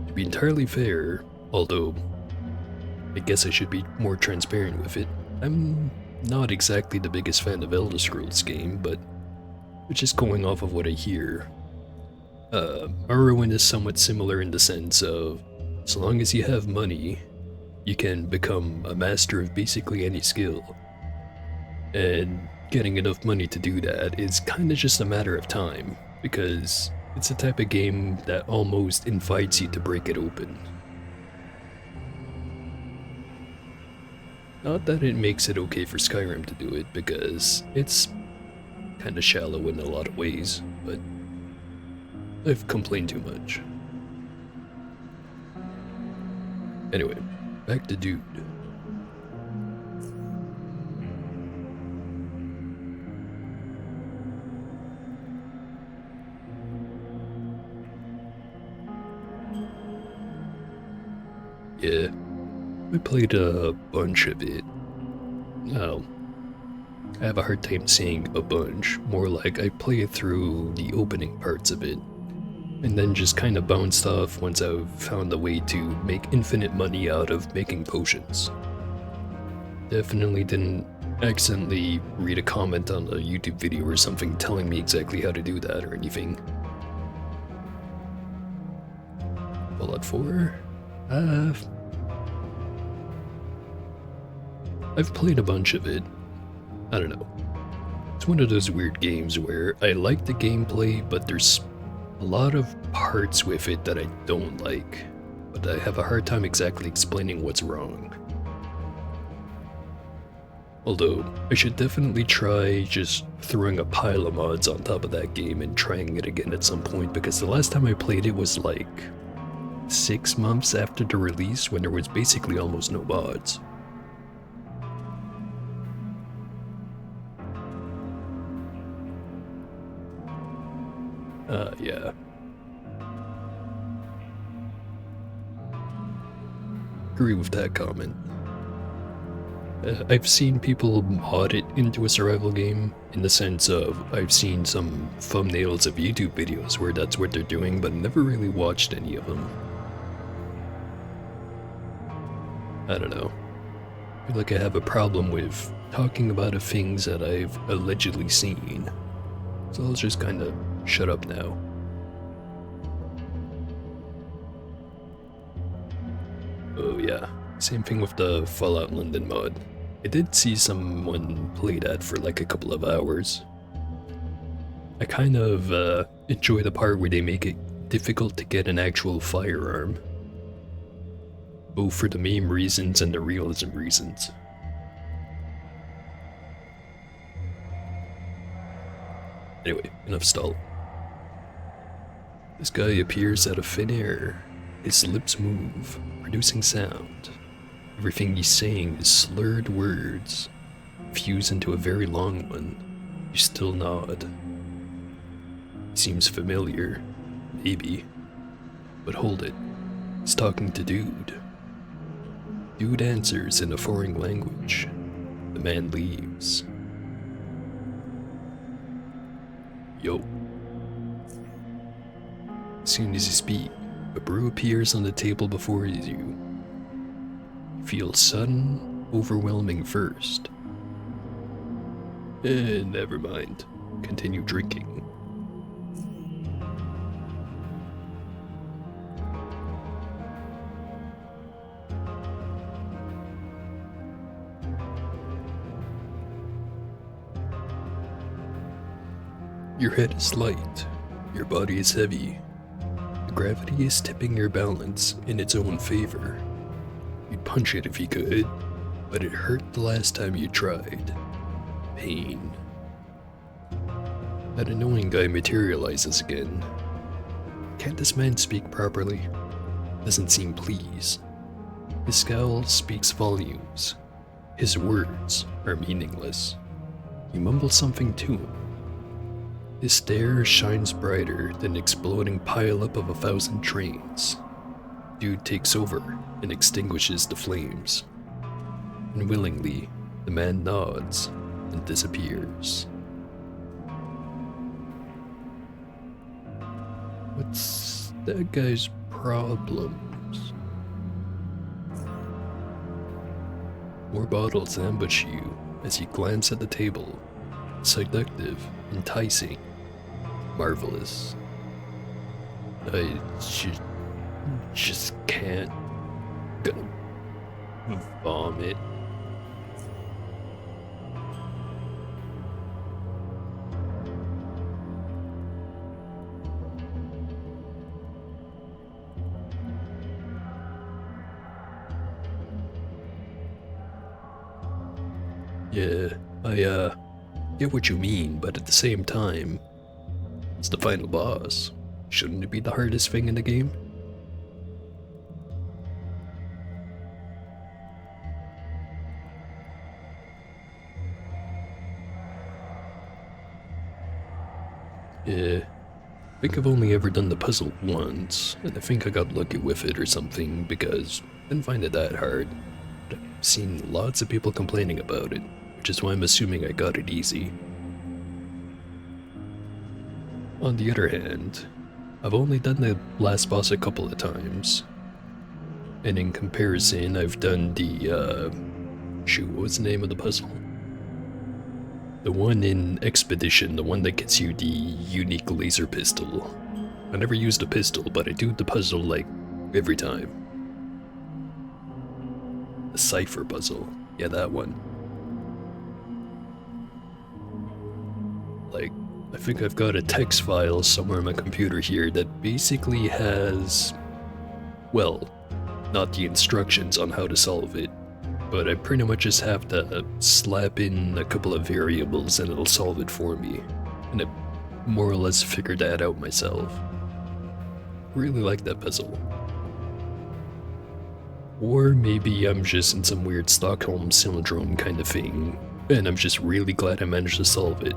Speaker 1: To be entirely fair, although I guess I should be more transparent with it, I'm not exactly the biggest fan of Elder Scrolls game, but just going off of what I hear, Morrowind is somewhat similar in the sense of, as long as you have money, you can become a master of basically any skill. And getting enough money to do that is kinda just a matter of time, because it's the type of game that almost invites you to break it open. Not that it makes it okay for Skyrim to do it, because it's kinda shallow in a lot of ways, but I've complained too much. Anyway, back to Dude. Yeah, I played a bunch of it. Now, I have a hard time saying a bunch, more like I played through the opening parts of it, and then just kind of bounced off once I've found a way to make infinite money out of making potions. Definitely didn't accidentally read a comment on a YouTube video or something telling me exactly how to do that or anything. Fallout 4? I've played a bunch of it. I don't know. It's one of those weird games where I like the gameplay, but there's a lot of parts with it that I don't like, but I have a hard time exactly explaining what's wrong. Although, I should definitely try just throwing a pile of mods on top of that game and trying it again at some point, because the last time I played it was like 6 months after the release when there was basically almost no mods. Yeah. Agree with that comment. I've seen people mod it into a survival game, in the sense of I've seen some thumbnails of YouTube videos where that's what they're doing, but never really watched any of them. I don't know. I feel like I have a problem with talking about the things that I've allegedly seen, so I'll just kinda shut up now. Oh yeah, same thing with the Fallout London mod. I did see someone play that for like a couple of hours. I kind of enjoy the part where they make it difficult to get an actual firearm, both for the meme reasons and the realism reasons. Anyway, enough stall. This guy appears out of thin air. His lips move, producing sound. Everything he's saying is slurred words, fuse into a very long one. You still nod. He seems familiar, maybe. But hold it, he's talking to Dude. Dude answers in a foreign language. The man leaves. Yo. As soon as you speak, a brew appears on the table before you. Feel sudden, overwhelming thirst. Never mind. Continue drinking. Your head is light. Your body is heavy. The gravity is tipping your balance in its own favor. You'd punch it if you could, but it hurt the last time you tried. Pain. That annoying guy materializes again. Can't this man speak properly? Doesn't seem pleased. His scowl speaks volumes. His words are meaningless. You mumble something to him. His stare shines brighter than an exploding pileup of 1,000 trains. Dude takes over and extinguishes the flames. Unwillingly, the man nods and disappears. What's that guy's problems? More bottles ambush you as you glance at the table. Seductive, enticing, marvelous. I just can't. Gonna vomit. Yeah, I get what you mean, but at the same time, it's the final boss. Shouldn't it be the hardest thing in the game? Yeah, I think I've only ever done the puzzle once, and I think I got lucky with it or something because I didn't find it that hard. But I've seen lots of people complaining about it, which is why I'm assuming I got it easy. On the other hand, I've only done the last boss a couple of times. And in comparison, I've done the, shoot, what was the name of the puzzle? The one in Expedition, the one that gets you the unique laser pistol. I never used a pistol, but I do the puzzle, like, every time. The cipher puzzle. Yeah, that one. Like, I think I've got a text file somewhere on my computer here that basically has, well, not the instructions on how to solve it, but I pretty much just have to slap in a couple of variables and it'll solve it for me. And I more or less figured that out myself. Really like that puzzle. Or maybe I'm just in some weird Stockholm Syndrome kind of thing, and I'm just really glad I managed to solve it.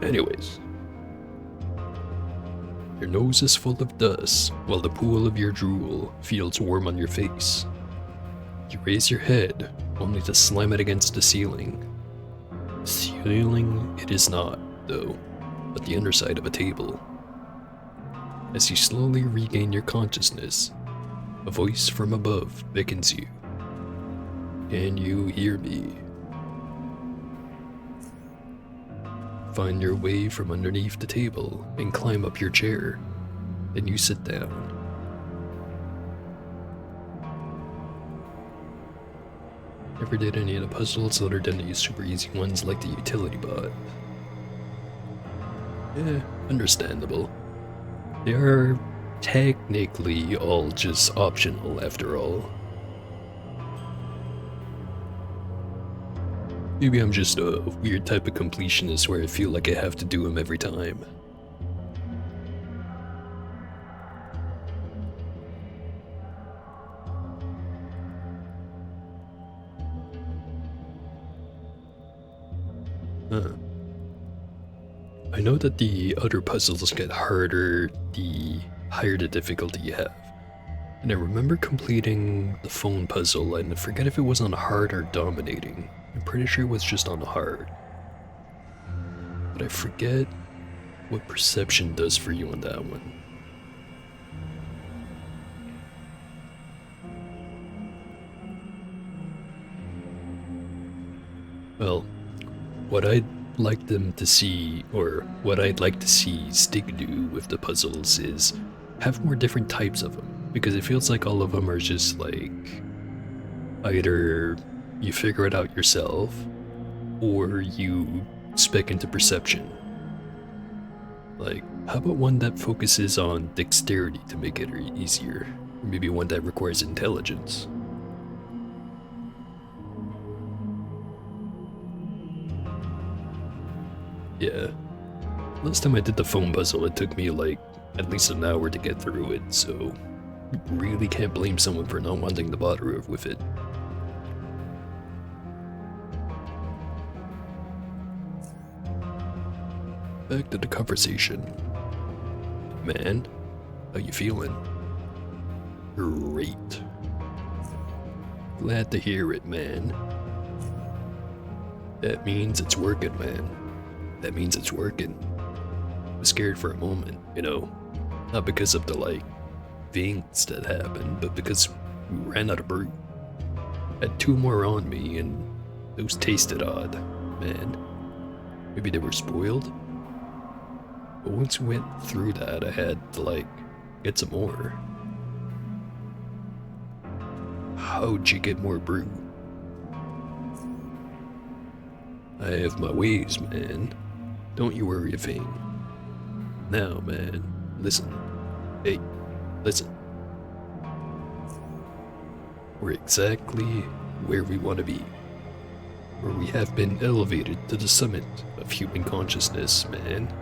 Speaker 1: Anyways. Your nose is full of dust, while the pool of your drool feels warm on your face. You raise your head, only to slam it against the ceiling. Ceiling it is not, though, but the underside of a table. As you slowly regain your consciousness, a voice from above beckons you. Can you hear me? Find your way from underneath the table and climb up your chair. Then you sit down. Never did any of the puzzles other than the super easy ones like the utility bot. Understandable. They are technically all just optional after all. Maybe I'm just a weird type of completionist where I feel like I have to do them every time. I know that the other puzzles get harder the higher the difficulty you have. And I remember completing the phone puzzle, and I forget if it was on hard or dominating. I'm pretty sure it was just on hard. But I forget what perception does for you on that one. Well, what I'd like them to see, or what I'd like to see Stig do with the puzzles is have more different types of them. Because it feels like all of them are just like, either you figure it out yourself, or you spec into perception. Like, how about one that focuses on dexterity to make it easier? Or maybe one that requires intelligence. Yeah. Last time I did the phone puzzle, it took me like at least an hour to get through it, so really can't blame someone for not wanting to bother with it. Back to the conversation. Man, how you feeling? Great. Glad to hear it, man. That means it's working, man. That means it's working. I was scared for a moment, you know, not because of the things that happened, but because we ran out of brew. Had 2 more on me, and those tasted odd, man. Maybe they were spoiled? But once we went through that, I had to get some more. How'd you get more brew? I have my ways, man. Don't you worry a thing. Now, man, listen. Hey, listen. We're exactly where we want to be. Where we have been elevated to the summit of human consciousness, man.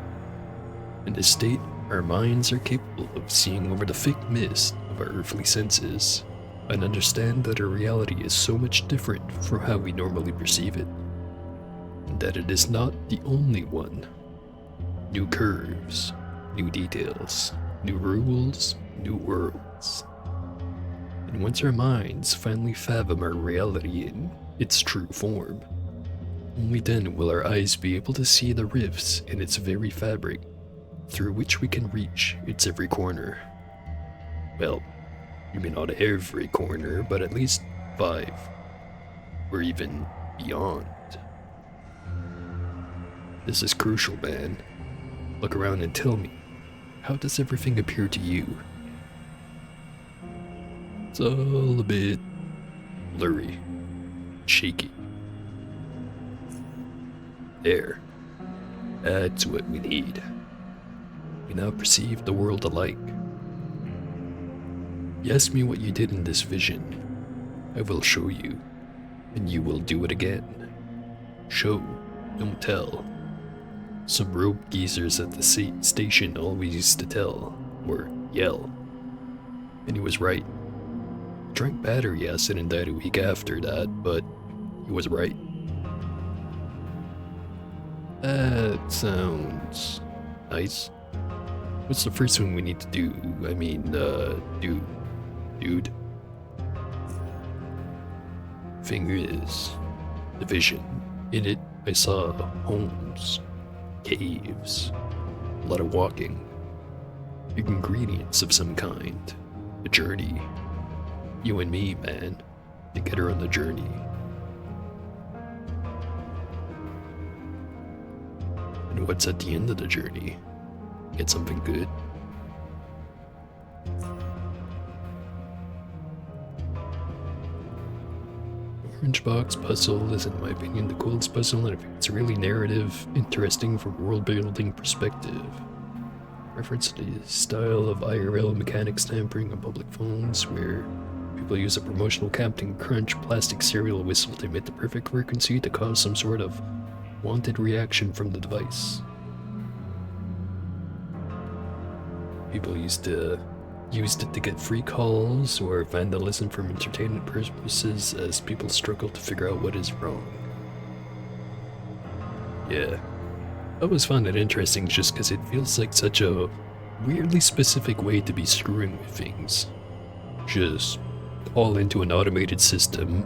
Speaker 1: In this state, our minds are capable of seeing over the thick mist of our earthly senses, and understand that our reality is so much different from how we normally perceive it. And that it is not the only one. New curves, new details, new rules, new worlds. And once our minds finally fathom our reality in its true form, only then will our eyes be able to see the rifts in its very fabric, through which we can reach its every corner. Well, maybe not every corner, but at least 5, or even beyond. This is crucial, man. Look around and tell me, how does everything appear to you? It's all a bit blurry, shaky. There. That's what we need. We now perceive the world alike. You ask me what you did in this vision. I will show you, and you will do it again. Show, don't tell. Some rope geezers at the station always used to tell, or yell. And he was right. Drank battery acid and died a week after that, but he was right. That sounds nice. What's the first thing we need to do? I mean, dude. Thing is, the vision. In it, I saw homes, caves, a lot of walking, big ingredients of some kind, a journey. You and me, man, together on the journey. And what's at the end of the journey? Get something good? Orange Box puzzle is, in my opinion, the coolest puzzle, and it's really narrative, interesting from a world-building perspective. Reference to the style of IRL mechanics tampering on public phones, where people use a promotional Captain Crunch plastic cereal whistle to emit the perfect frequency to cause some sort of wanted reaction from the device. People used it to get free calls or vandalism from entertainment purposes as people struggle to figure out what is wrong. Yeah, I always found it interesting just because it feels like such a weirdly specific way to be screwing with things. Just call into an automated system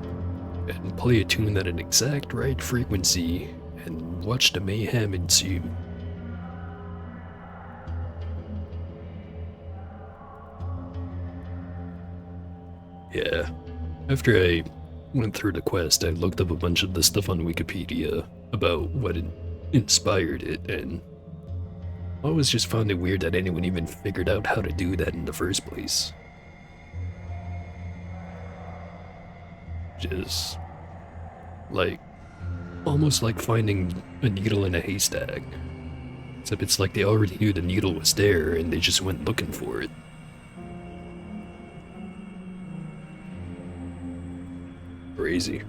Speaker 1: and play a tune at an exact right frequency and watch the mayhem ensue. Yeah. After I went through the quest, I looked up a bunch of the stuff on Wikipedia about what inspired it, and I always just found it weird that anyone even figured out how to do that in the first place. Just like almost like finding a needle in a haystack. Except it's like they already knew the needle was there and they just went looking for it. Crazy.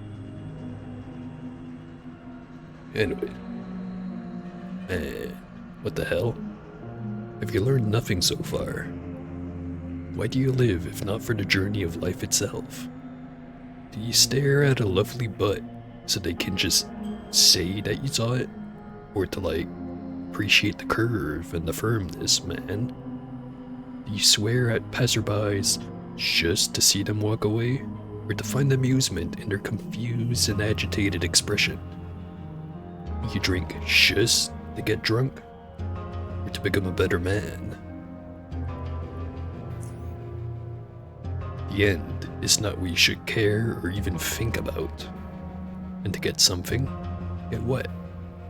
Speaker 1: Anyway. Man, what the hell? Have you learned nothing so far? Why do you live if not for the journey of life itself? Do you stare at a lovely butt so they can just say that you saw it? Or to like, appreciate the curve and the firmness, man? Do you swear at passerbys just to see them walk away? Or to find amusement in their confused and agitated expression? Do you drink just to get drunk? Or to become a better man? The end is not what you should care or even think about. And to get something, get what?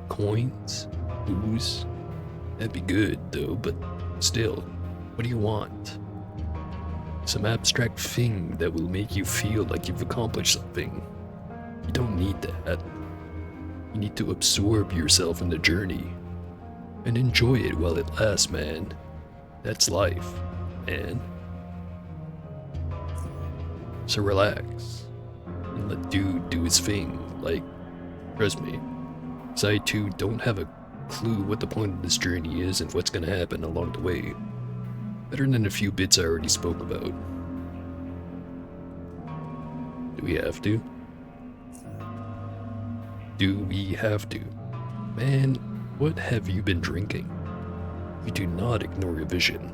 Speaker 1: Coins? Booze? That'd be good though, but still, what do you want? Some abstract thing that will make you feel like you've accomplished something. You don't need that. You need to absorb yourself in the journey and enjoy it while it lasts, man. That's life, man. So relax and let dude do his thing. Like, trust me, 'cause I too don't have a clue what the point of this journey is and what's gonna happen along the way. Better than a few bits I already spoke about. Do we have to? Do we have to? Man, what have you been drinking? You do not ignore your vision.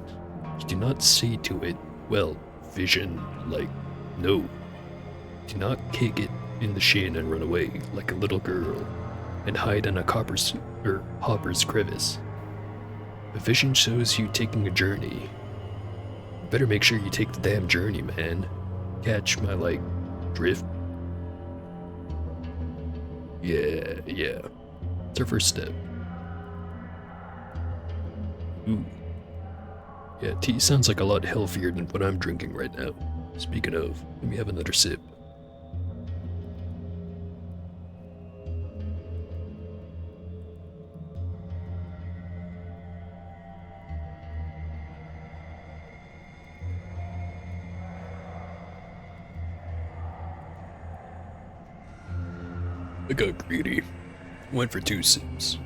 Speaker 1: You do not say to it, well, vision, like, no. Do not kick it in the shin and run away like a little girl and hide in a hopper's crevice. A vision shows you taking a journey. Better make sure you take the damn journey, man. Catch my, like, drift? Yeah. It's our first step. Ooh. Yeah, tea sounds like a lot healthier than what I'm drinking right now. Speaking of, let me have another sip. I got greedy. Went for 2 sips.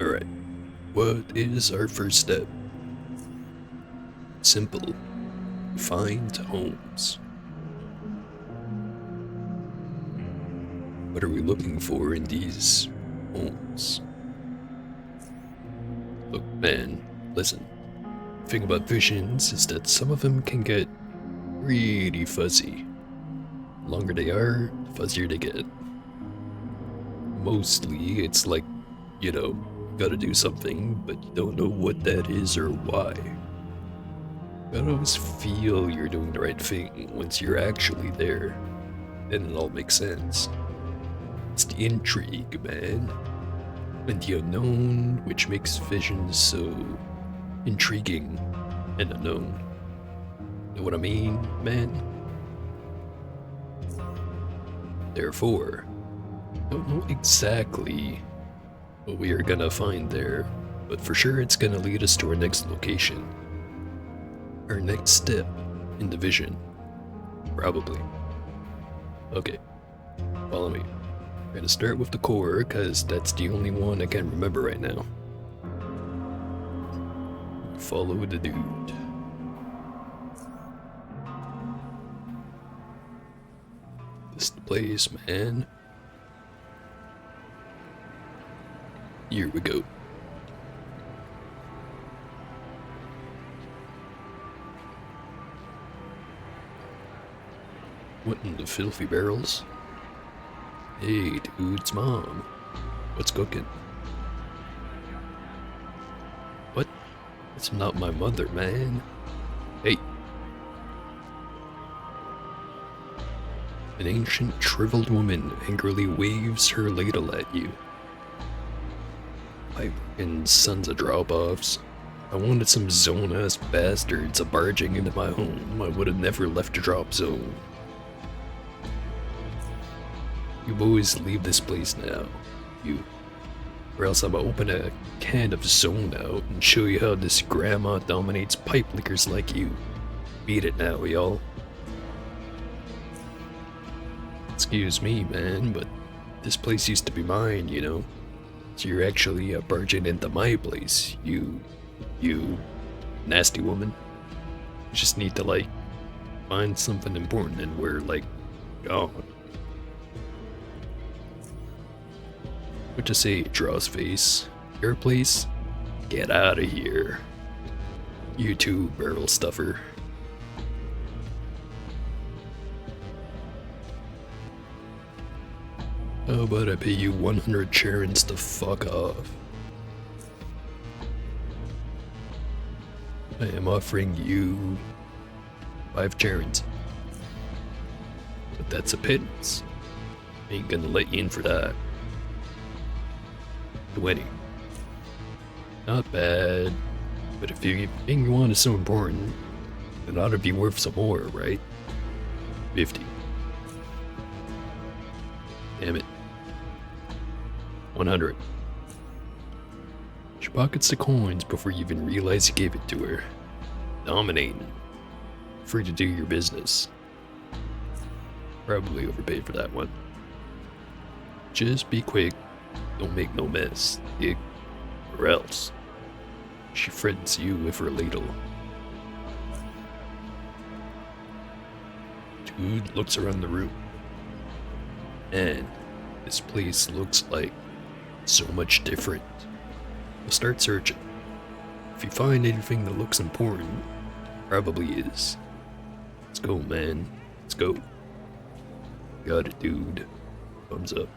Speaker 1: Alright, what is our first step? Simple. Find homes. What are we looking for in these homes? Look, man, listen. The thing about visions is that some of them can get really fuzzy. The longer they are, the fuzzier they get. Mostly, it's like, you gotta do something, but you don't know what that is or why. You gotta always feel you're doing the right thing once you're actually there. Then it all makes sense. It's the intrigue, man. And the unknown, which makes visions so intriguing and unknown. Know what I mean, man? Therefore, don't know exactly what we are gonna find there, but for sure it's gonna lead us to our next location. Our next step in the vision. Probably. Okay, follow me. We're gonna start with the core, because that's the only one I can remember right now. Follow the dude. This is the place, man. Here we go. What in the filthy barrels? Hey, dude's mom. What's cooking? What? It's not my mother, man. Hey. An ancient, shriveled woman angrily waves her ladle at you. And sons of drop-offs. I wanted some zone-ass bastards a barging into my home. I would have never left a drop zone. You boys leave this place now. You. Or else I'ma open a can of zone out and show you how this grandma dominates pipe lickers like you. Beat it now, y'all. Excuse me, man, but this place used to be mine, you know? So you're actually barging into my place, you nasty woman. You just need to, like, find something important and we're, like, gone. What you say, Draw's face? Your place? Get out of here. You too, barrel stuffer. How about I pay you 100 charons to fuck off? I am offering you 5 charons. But that's a pittance. Ain't gonna let you in for that. 20. Not bad. But if you think one is so important, it ought to be worth some more, right? 50. Damn it. 100. She pockets the coins before you even realize you gave it to her. Dominating. Free to do your business. Probably overpaid for that one. Just be quick. Don't make no mess, dig. Or else. She threatens you with her ladle. Dude looks around the room. And this place looks like so much different. We'll start searching. If you find anything that looks important, probably is. Let's go, man. Let's go. Got it, dude. Thumbs up.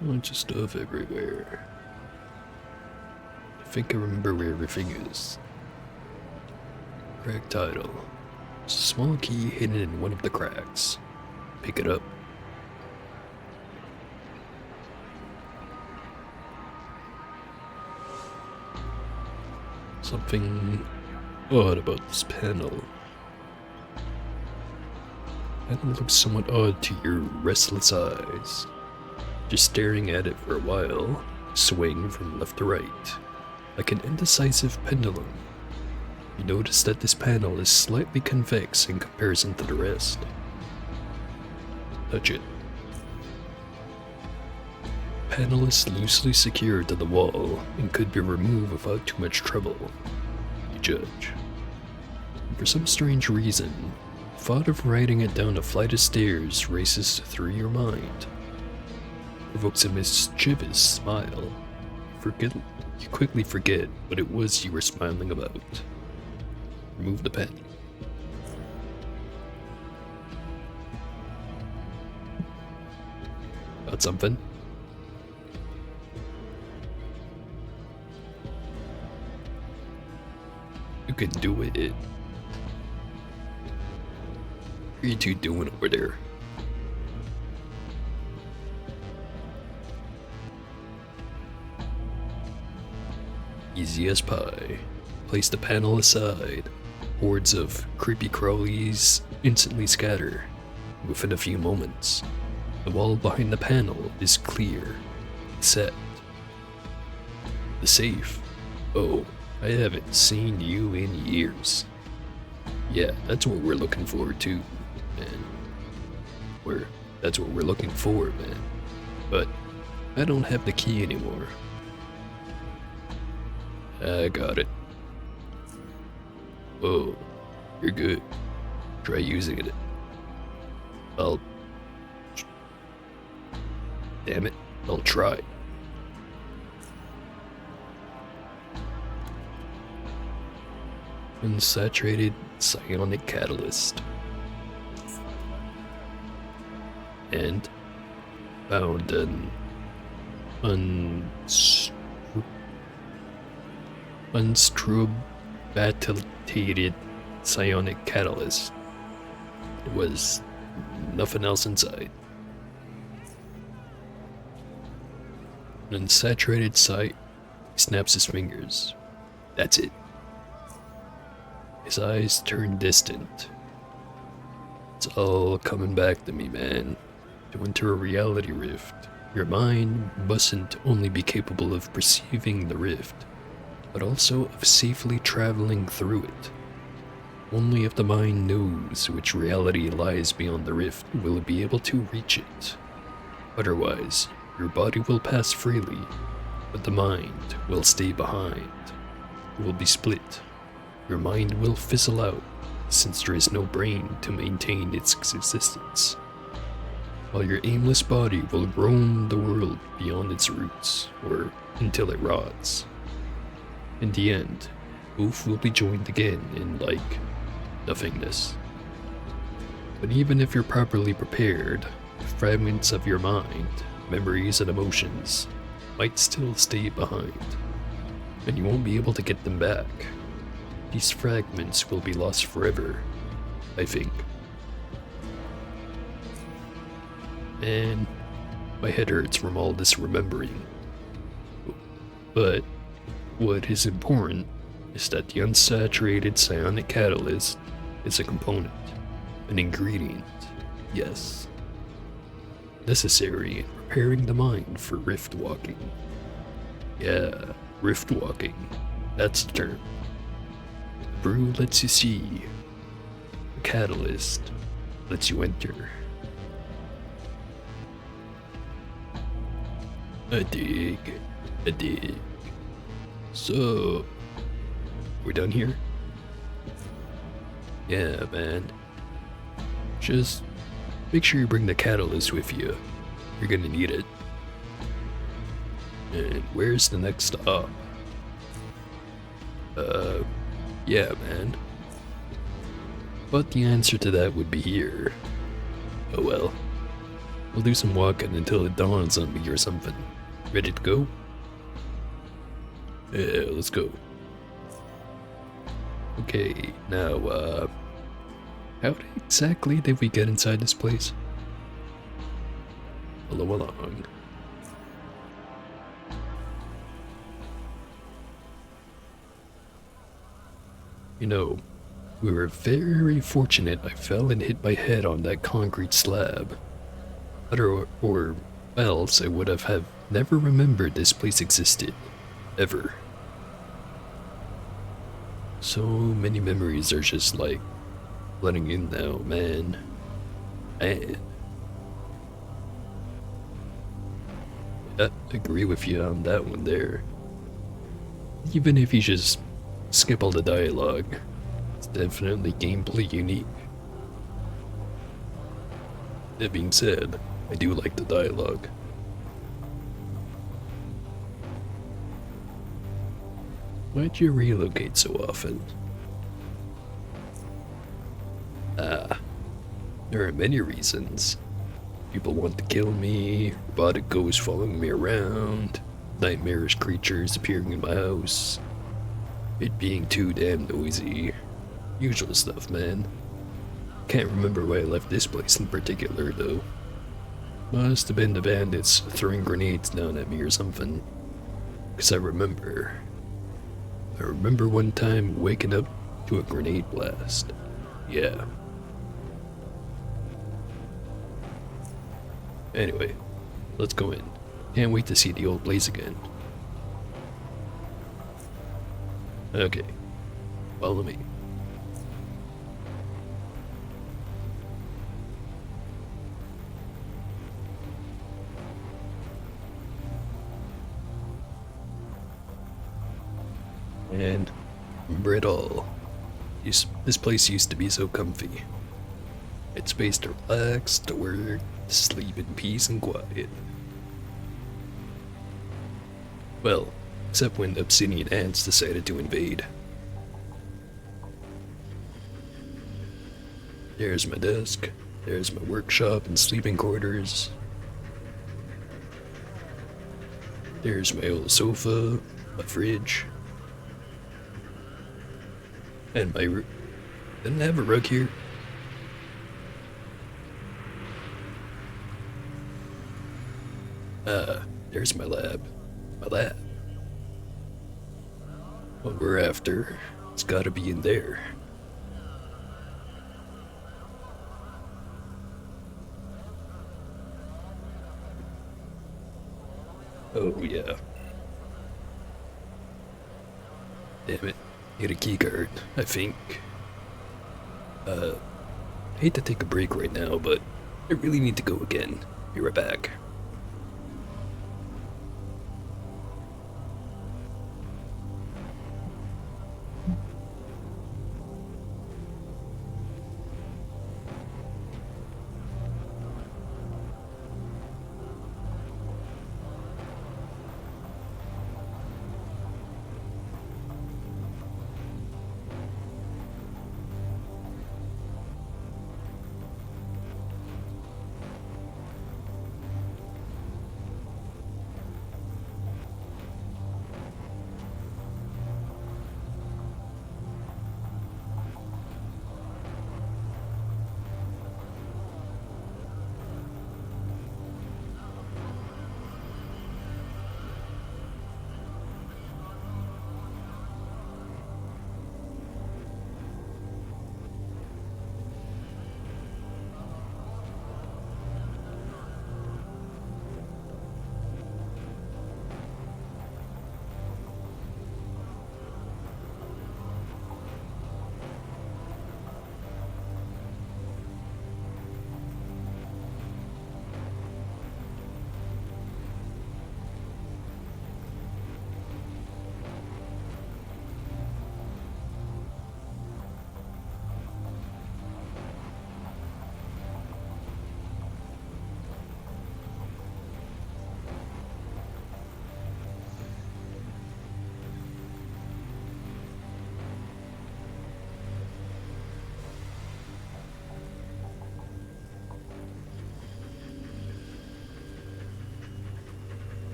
Speaker 1: Bunch of stuff everywhere. I think I remember where everything is. Crack title. There's a small key hidden in one of the cracks. Pick it up. Something odd about this panel. panel looks somewhat odd to your restless eyes. Just staring at it for a while, swaying from left to right, like an indecisive pendulum. You notice that this panel is slightly convex in comparison to the rest. Touch it. The panel is loosely secured to the wall and could be removed without too much trouble, you judge. And for some strange reason, the thought of riding it down a flight of stairs races through your mind. Provokes a mischievous smile. You quickly forget what it was you were smiling about. Remove the pen. Got something? You can do it. What are you two doing over there? Easy as pie. Place the panel aside. Hordes of creepy crawlies instantly scatter. Within a few moments, the wall behind the panel is clear, except the safe. Oh, I haven't seen you in years. Yeah, that's what we're looking for too, man. That's what we're looking for, man. But I don't have the key anymore. I got it. Oh, you're good. Try using it. Damn it, I'll try. Unsaturated psionic catalyst. And found an unstrobatilated psionic catalyst. There was nothing else inside. An unsaturated site. He snaps his fingers. That's it. His eyes turn distant. It's all coming back to me, man. To enter a reality rift, your mind mustn't only be capable of perceiving the rift, but also of safely traveling through it. Only if the mind knows which reality lies beyond the rift will it be able to reach it. Otherwise, your body will pass freely, but the mind will stay behind. It will be split. Your mind will fizzle out, since there is no brain to maintain its existence, while your aimless body will roam the world beyond its roots, or until it rots. In the end, both will be joined again in, nothingness. But even if you're properly prepared, fragments of your mind, memories and emotions, might still stay behind, and you won't be able to get them back. These fragments will be lost forever, I think. And my head hurts from all this remembering. But what is important is that the unsaturated psionic catalyst is a component, an ingredient, yes, necessary in preparing the mind for rift walking. Yeah, rift walking, that's the term. The brew lets you see, the catalyst lets you enter. I dig. So, we're done here? Yeah, man. Just make sure you bring the catalyst with you. You're gonna need it. And where's the next stop? Yeah, man. But the answer to that would be here. Oh well. We'll do some walking until it dawns on me or something. Ready to go? Yeah, let's go. Okay, now, how exactly did we get inside this place? Follow along. You know, We were very fortunate I fell and hit my head on that concrete slab. Or else I would have never remembered this place existed. Ever. So many memories are just like flooding in now, man. Man. I agree with you on that one there. Even if you just skip all the dialogue, it's definitely gameplay unique. That being said, I do like the dialogue. Why'd you relocate so often? Ah, there are many reasons. People want to kill me, robotic ghosts following me around, nightmarish creatures appearing in my house, it being too damn noisy. Usual stuff, man. Can't remember why I left this place in particular, though. Must have been the bandits throwing grenades down at me or something. 'Cause I remember one time waking up to a grenade blast. Yeah. Anyway, let's go in. Can't wait to see the old place again. Okay, follow me. And remember it all. This place used to be so comfy. It's space to relax, to work, to sleep in peace and quiet. Well, except when obsidian ants decided to invade. There's my desk, there's my workshop and sleeping quarters. There's my old sofa, my fridge. And didn't I have a rug here? There's my lab. My lab. What we're after, it's gotta be in there. Oh yeah. Damn it. Need a keycard, I think. I hate to take a break right now, but I really need to go again. Be right back.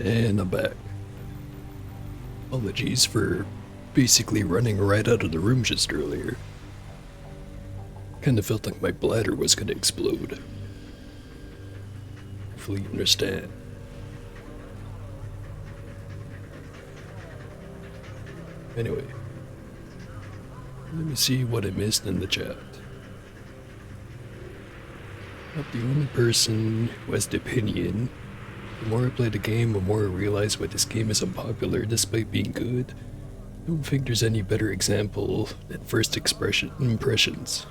Speaker 1: And I'm back. Apologies for basically running right out of the room just earlier. Kinda felt like my bladder was gonna explode. Hopefully you understand. Anyway, let me see what I missed in the chat. Not the only person who has the opinion. The more I play the game, the more I realize why this game is unpopular despite being good. I don't think there's any better example than first impressions.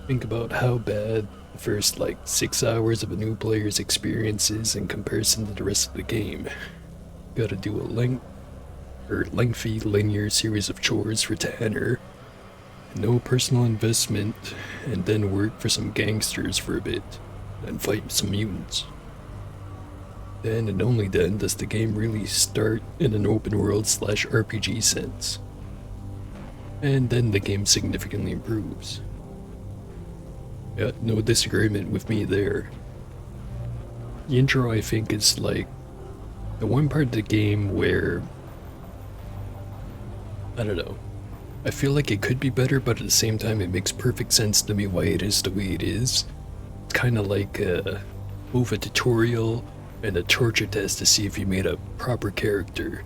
Speaker 1: Think about how bad the first 6 hours of a new player's experience is in comparison to the rest of the game. Gotta do a lengthy linear series of chores for Tanner, no personal investment, and then work for some gangsters for a bit, and fight some mutants. Then and only then does the game really start in an open world / RPG sense. And then the game significantly improves. Yeah, no disagreement with me there. The intro, I think, is the one part of the game where, I don't know, I feel like it could be better, but at the same time it makes perfect sense to me why it is the way it is. It's kind of like both a tutorial and a torture test to see if you made a proper character.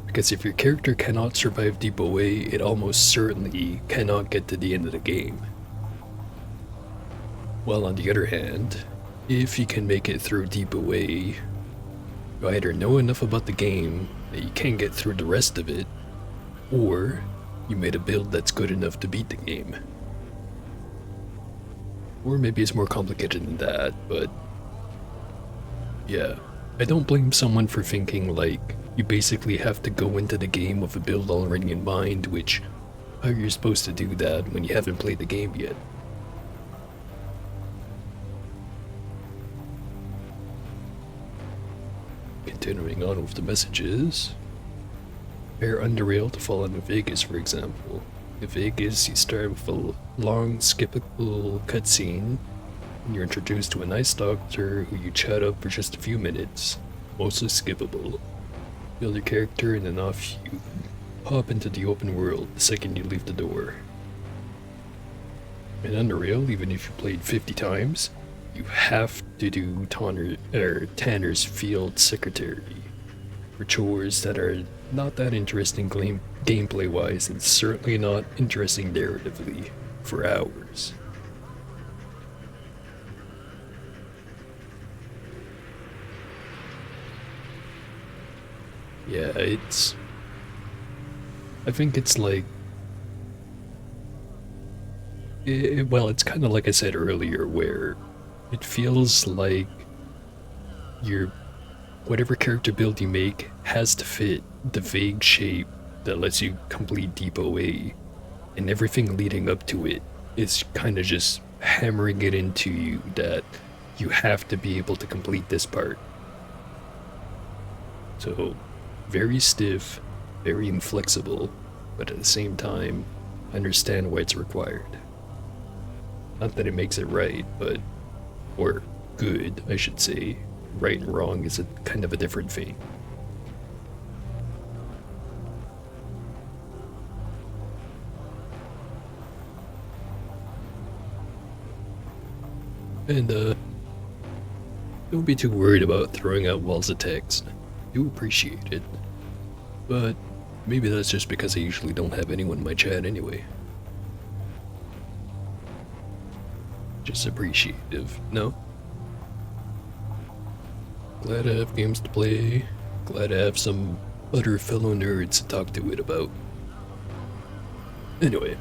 Speaker 1: Because if your character cannot survive Deep Away, it almost certainly cannot get to the end of the game. While on the other hand, if you can make it through Deep Away, you either know enough about the game that you can get through the rest of it, or you made a build that's good enough to beat the game. Or maybe it's more complicated than that, but yeah, I don't blame someone for thinking you basically have to go into the game with a build already in mind, which, how are you supposed to do that when you haven't played the game yet? Continuing on with the messages. Compare Underrail to Fallout New Vegas, for example. In Vegas, you start with a long, skippable cutscene, and you're introduced to a nice doctor who you chat up for just a few minutes, mostly skippable. Build your character, and then off you hop into the open world the second you leave the door. In Underrail, even if you played 50 times, you have to do Tanner's field secretary for chores that are not that interesting gameplay wise, and certainly not interesting narratively for hours. Yeah, I think it's it's kind of like I said earlier, where it feels like whatever character build you make has to fit the vague shape that lets you complete Deep Away, and everything leading up to it is kind of just hammering it into you that you have to be able to complete this part. So, very stiff, very inflexible, but at the same time, understand why it's required. Not that it makes it right, or good, I should say. Right and wrong is a kind of a different thing. And don't be too worried about throwing out walls of text. I do appreciate it, but maybe that's just because I usually don't have anyone in my chat anyway. Just appreciative, no? Glad I have games to play. Glad I have some other fellow nerds to talk to it about. Anyway,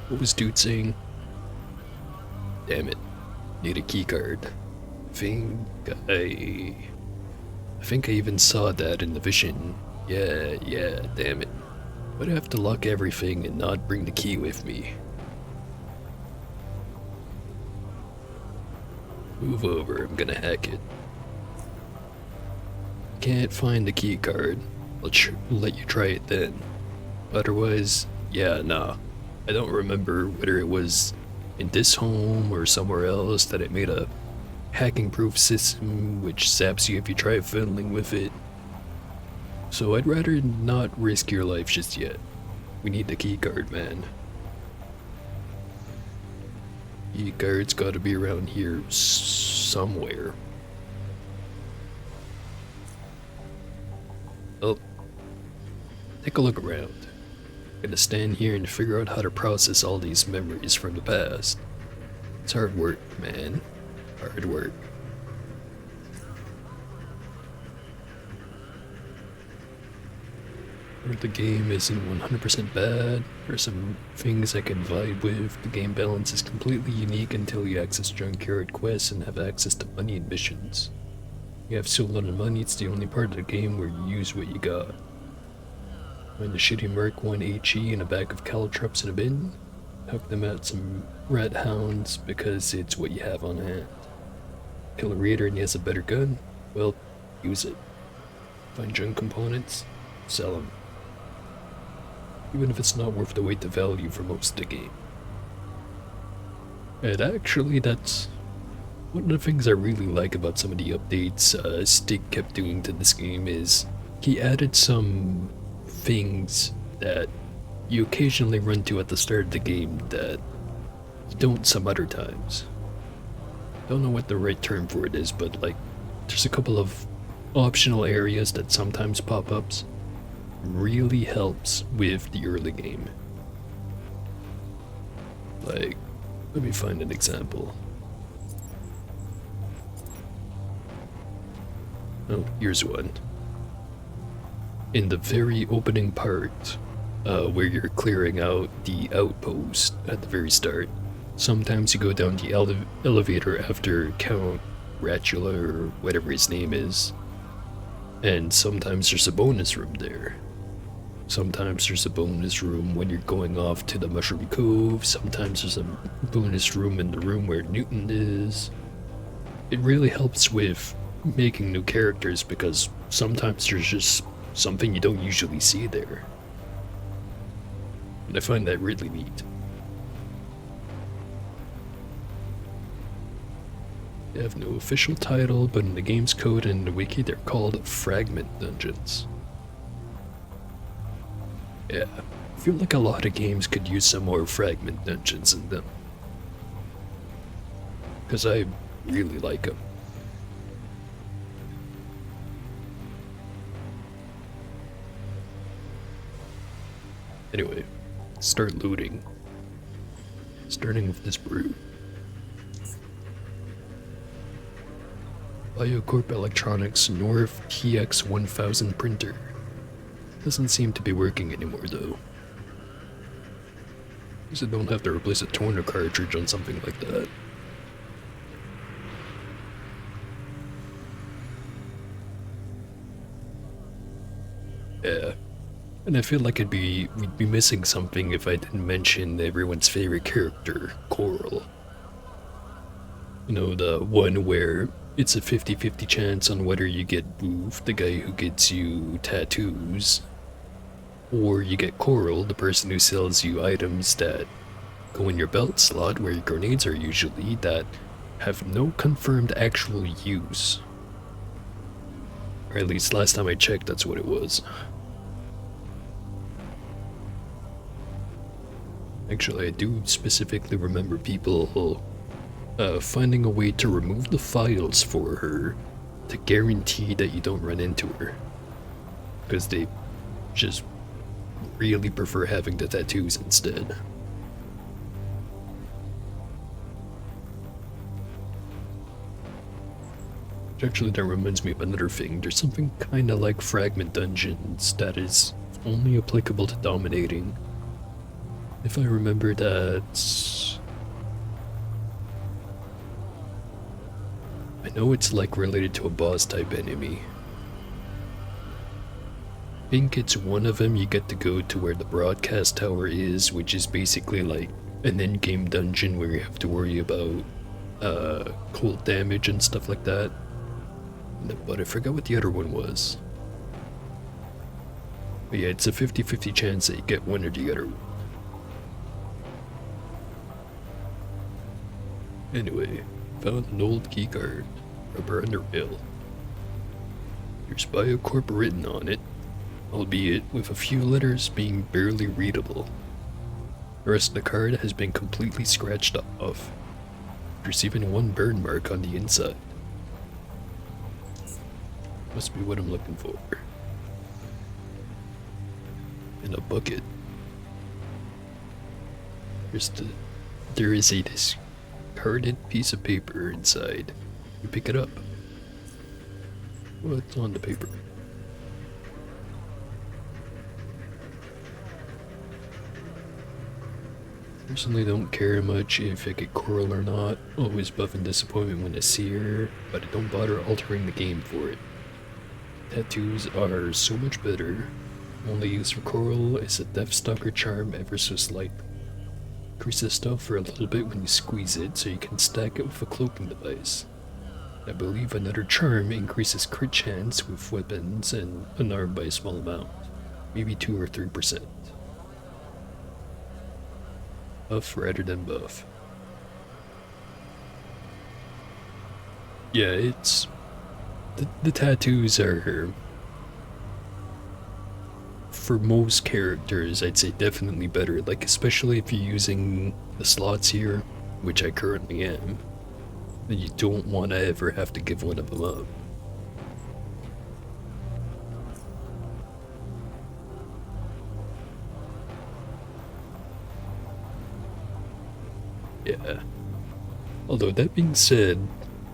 Speaker 1: what was dude saying? Damn it. Need a keycard. I think I even saw that in the vision. Yeah, damn it. Why'd I have to lock everything and not bring the key with me? Move over, I'm gonna hack it. Can't find the key card. I'll let you try it then. Otherwise, yeah, nah. I don't remember whether it was in this home or somewhere else that it made a hacking proof system which zaps you if you try fiddling with it. So I'd rather not risk your life just yet. We need the keycard, man. Keycard's gotta be around here somewhere. Oh. Take a look around. Gonna stand here and figure out how to process all these memories from the past. It's hard work, man. Hard work. The game isn't 100% bad. There's some things I can vibe with. The game balance is completely unique until you access junkyard quests and have access to money and missions. You have so little money, it's the only part of the game where you use what you got. Find a shitty Merc 1 HE and a bag of caltrops in a bin. Hook them at some rat hounds because it's what you have on hand. Kill a raider and he has a better gun? Well, use it. Find junk components? Sell them. Even if it's not worth the weight of value for most of the game. And actually, that's one of the things I really like about some of the updates Stig kept doing to this game is he added some things that you occasionally run to at the start of the game that you don't some other times. Don't know what the right term for it is, but like there's a couple of optional areas that sometimes pop ups. Really helps with the early game. Like, let me find an example. Oh, here's one. In the very opening part, where you're clearing out the outpost at the very start, sometimes you go down the elevator after Count Ratula or whatever his name is, and sometimes there's a bonus room there. Sometimes there's a bonus room when you're going off to the Mushroom Cove. Sometimes there's a bonus room in the room where Newton is. It really helps with making new characters because sometimes there's just something you don't usually see there. And I find that really neat. They have no official title, but in the game's code and in the wiki they're called fragment dungeons. Yeah, I feel like a lot of games could use some more fragment dungeons in them. Because I really like them. Anyway, start looting. Starting with this brew. Biocorp Electronics North TX1000 printer. Doesn't seem to be working anymore though. Guess I don't have to replace a toner cartridge on something like that. Yeah. And I feel like we'd be missing something if I didn't mention everyone's favorite character, Coral. You know, the one where it's a 50-50 chance on whether you get Booth, the guy who gets you tattoos, or you get Coral, the person who sells you items that go in your belt slot where your grenades are usually, that have no confirmed actual use. Or at least last time I checked, that's what it was. Actually, I do specifically remember people finding a way to remove the files for her to guarantee that you don't run into her. Because they just really prefer having the tattoos instead. Which actually that reminds me of another thing. There's something kinda like fragment dungeons that is only applicable to dominating. If I remember that... I know it's like related to a boss type enemy. I think it's one of them. You get to go to where the broadcast tower is, which is basically like an in-game dungeon where you have to worry about cold damage and stuff like that. But I forgot what the other one was. But yeah, it's a 50-50 chance that you get one or the other. Anyway, if found an old keycard from our Underrail. There's Biocorp written on it, albeit with a few letters being barely readable. The rest of the card has been completely scratched off, receiving one burn mark on the inside. Must be what I'm looking for. In a bucket. There is a discarded piece of paper inside. You pick it up. What's on the paper? Personally don't care much if I get coral or not. Always buff in disappointment when I see her, but I don't bother altering the game for it. Tattoos are so much better. Only use for coral is a Deathstalker charm ever so slight. Increases stuff for a little bit when you squeeze it, so you can stack it with a cloaking device. I believe another charm increases crit chance with weapons and unarmed by a small amount, maybe 2 or 3%. Buff rather than buff. Yeah, it's... The tattoos are... For most characters, I'd say definitely better, like especially if you're using the slots here, which I currently am. Then you don't want to ever have to give one of them up. Yeah. Although that being said,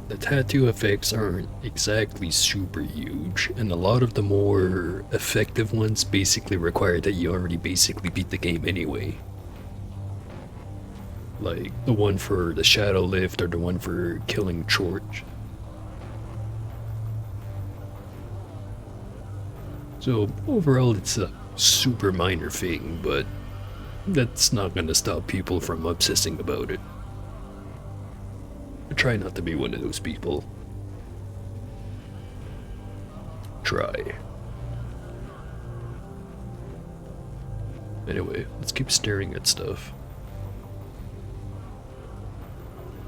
Speaker 1: the tattoo effects aren't exactly super huge, and a lot of the more effective ones basically require that you already basically beat the game anyway. Like the one for the Shadow Lift or the one for killing Chorch. So overall it's a super minor thing, but that's not gonna stop people from obsessing about it. I try not to be one of those people. Try. Anyway, let's keep staring at stuff.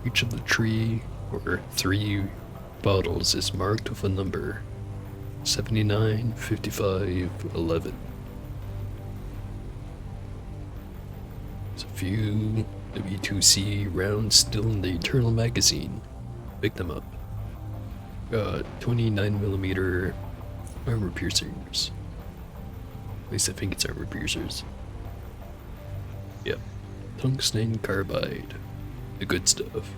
Speaker 1: Each of the 3 bottles is marked with a number. 79, 55, 11. There's a few W2C rounds still in the Eternal magazine. Pick them up. Got 29mm armor piercers. At least I think it's armor piercers. Yep. Tungsten carbide. The good stuff.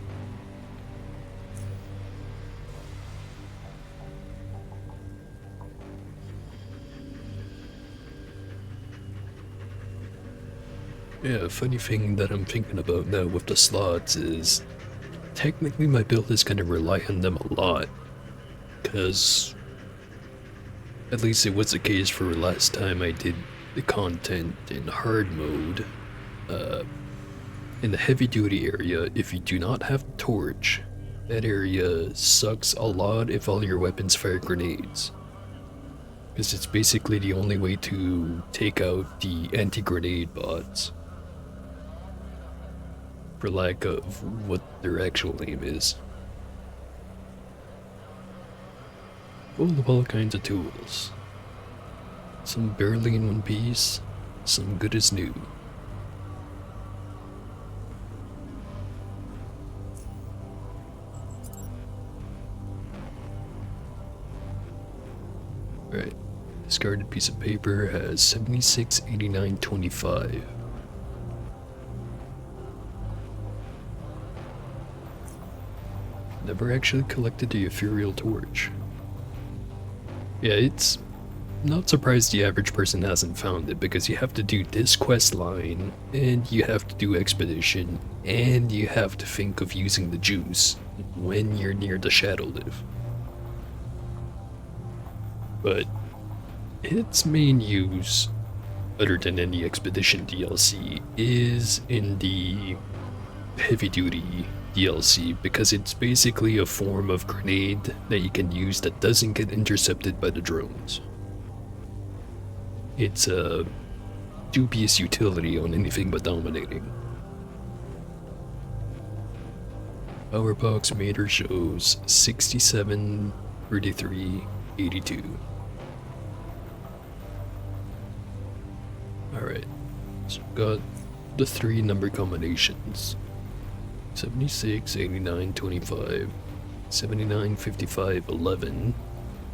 Speaker 1: Yeah, a funny thing that I'm thinking about now with the slots is technically my build is going to rely on them a lot, because at least it was the case for last time I did the content in hard mode. In the heavy duty area, if you do not have the torch, that area sucks a lot if all your weapons fire grenades. Because it's basically the only way to take out the anti-grenade bots. For lack of what their actual name is. Full of all kinds of tools. Some barely in one piece, some good as new. Alright, discarded piece of paper has 76, 89, 25. Never actually collected the ethereal torch. Yeah, it's not surprised the average person hasn't found it, because you have to do this quest line, and you have to do expedition, and you have to think of using the juice when you're near the Shadow Lift. But its main use, other than any expedition DLC, is in the heavy duty DLC, because it's basically a form of grenade that you can use that doesn't get intercepted by the drones. It's a dubious utility on anything but dominating. Power box meter shows 67, 33, 82. Alright, so we've got the three number combinations. 76, 89, 25, 79, 55, 11,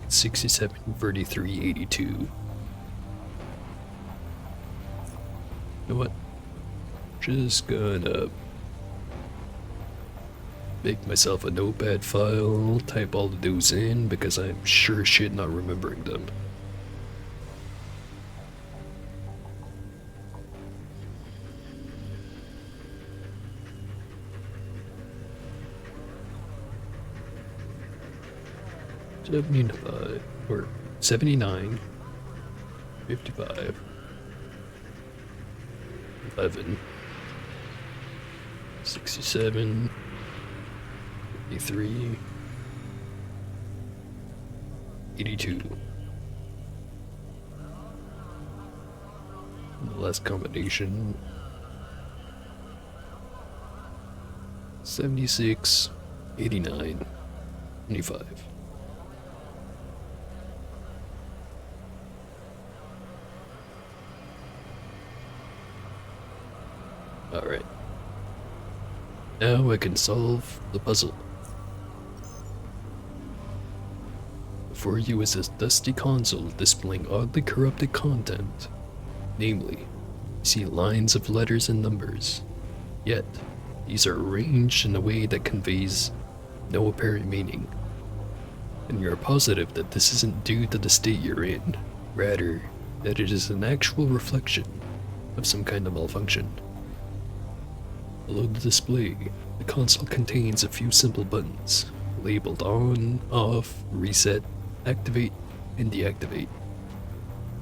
Speaker 1: 67, 33, 82. You know what? Just gonna make myself a notepad file, type all of those in because I'm sure as shit not remembering them. Or 79, 55, 11, 67, 53, 82. And the last combination 76, 89, 25. Alright. Now I can solve the puzzle. Before you is a dusty console displaying oddly corrupted content. Namely, you see lines of letters and numbers. Yet, these are arranged in a way that conveys no apparent meaning. And you're positive that this isn't due to the state you're in, rather, that it is an actual reflection of some kind of malfunction. Below the display, the console contains a few simple buttons, labeled on, off, reset, activate, and deactivate.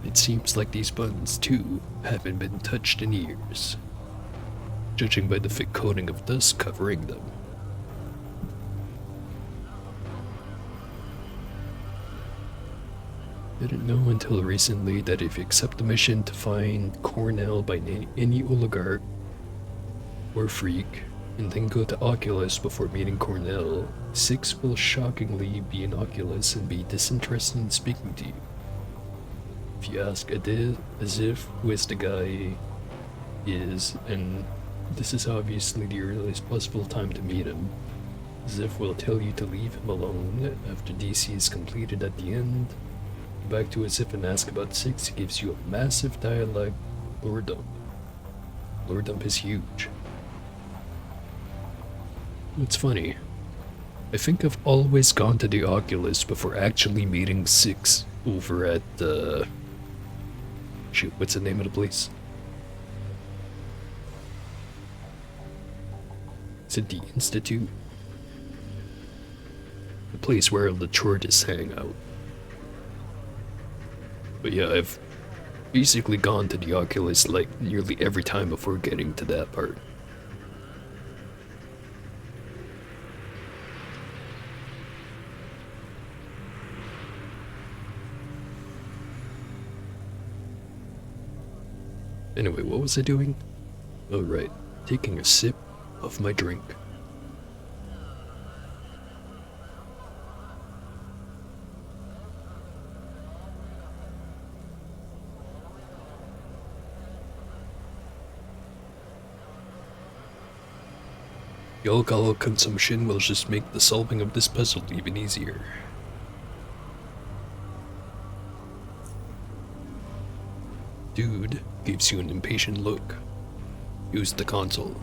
Speaker 1: It seems like these buttons, too, haven't been touched in years, judging by the thick coating of dust covering them. Didn't know until recently that if you accept the mission to find Cornell by any oligarch or freak, and then go to Oculus before meeting Cornell, 6 will shockingly be in Oculus and be disinterested in speaking to you. If you ask as if who is the guy is, and this is obviously the earliest possible time to meet him, as if will tell you to leave him alone after DC is completed at the end. Back to as if and ask about 6 gives you a massive dialogue lore dump. Lore dump is huge. It's funny. I think I've always gone to the Oculus before actually meeting 6 over at shoot, what's the name of the place? Is it the Institute? The place where the Chordists hang out. But yeah, I've basically gone to the Oculus like nearly every time before getting to that part. Anyway, what was I doing? Oh right, taking a sip of my drink. The alcohol consumption will just make the solving of this puzzle even easier. Dude gives you an impatient look. Use the console.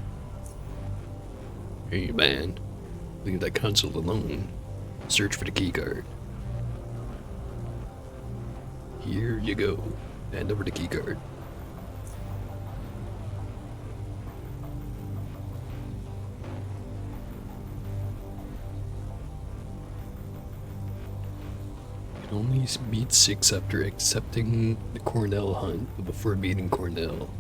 Speaker 1: Hey man, leave that console alone. Search for the keycard. Here you go. Hand over the keycard. You can only meet 6 after accepting the Cornell hunt, but before meeting Cornell.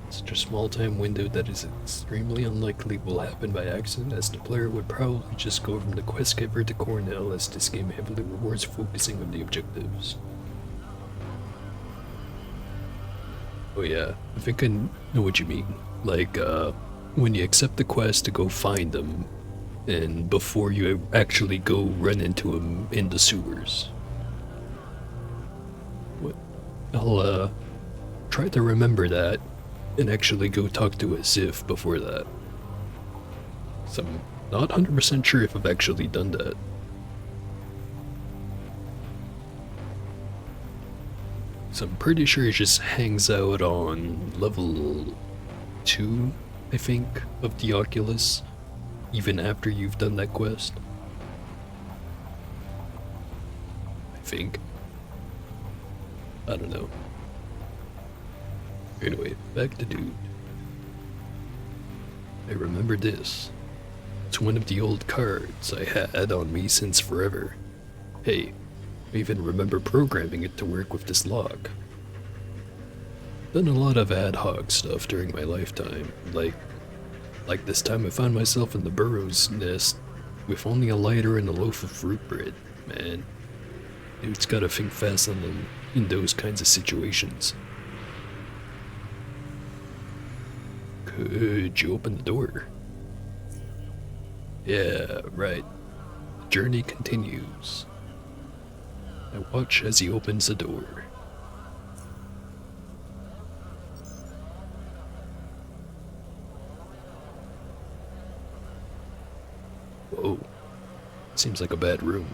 Speaker 1: Such a small time window that is extremely unlikely will happen by accident, as the player would probably just go from the quest giver to Cornell, as this game heavily rewards focusing on the objectives. Oh yeah, I think I know what you mean. Like, when you accept the quest to go find them, and before you actually go run into him in the sewers. What? I'll try to remember that and actually go talk to a Sif before that. So I'm not 100% sure if I've actually done that. So I'm pretty sure he just hangs out on level 2, I think, of the Oculus, even after you've done that quest. I think. I don't know. Anyway, back to Dude. I remember this. It's one of the old cards I had on me since forever. Hey, I even remember programming it to work with this lock. Done a lot of ad hoc stuff during my lifetime, like this time I found myself in the burrow's nest with only a lighter and a loaf of fruit bread. Man, dude's gotta think fast on them in those kinds of situations. Could you open the door? Yeah, right. The journey continues. I watch as he opens the door. Whoa. Seems like a bad room.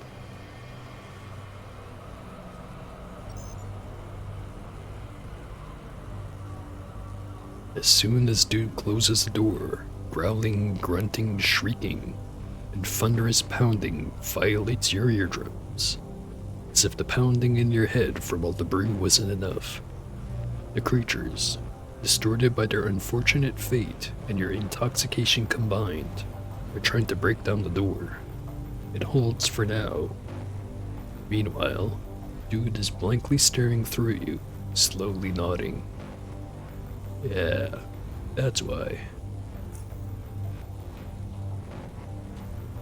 Speaker 1: As soon as Dude closes the door, growling, grunting, shrieking, and thunderous pounding violates your eardrums. As if the pounding in your head from all the brew wasn't enough. The creatures, distorted by their unfortunate fate and your intoxication combined, are trying to break down the door. It holds for now. Meanwhile, Dude is blankly staring through you, slowly nodding. Yeah, that's why.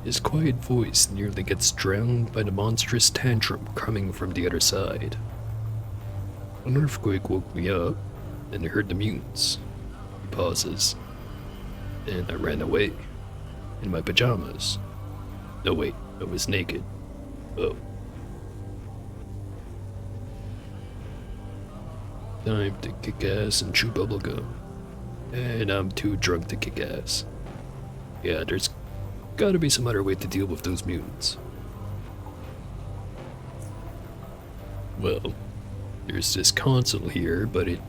Speaker 1: His quiet voice nearly gets drowned by the monstrous tantrum coming from the other side. An earthquake woke me up, and I heard the mutants. He pauses. Then I ran away. In my pajamas. No wait, I was naked. Oh. Time to kick ass and chew bubblegum. And I'm too drunk to kick ass. Yeah, there's gotta be some other way to deal with those mutants. Well, there's this console here, but it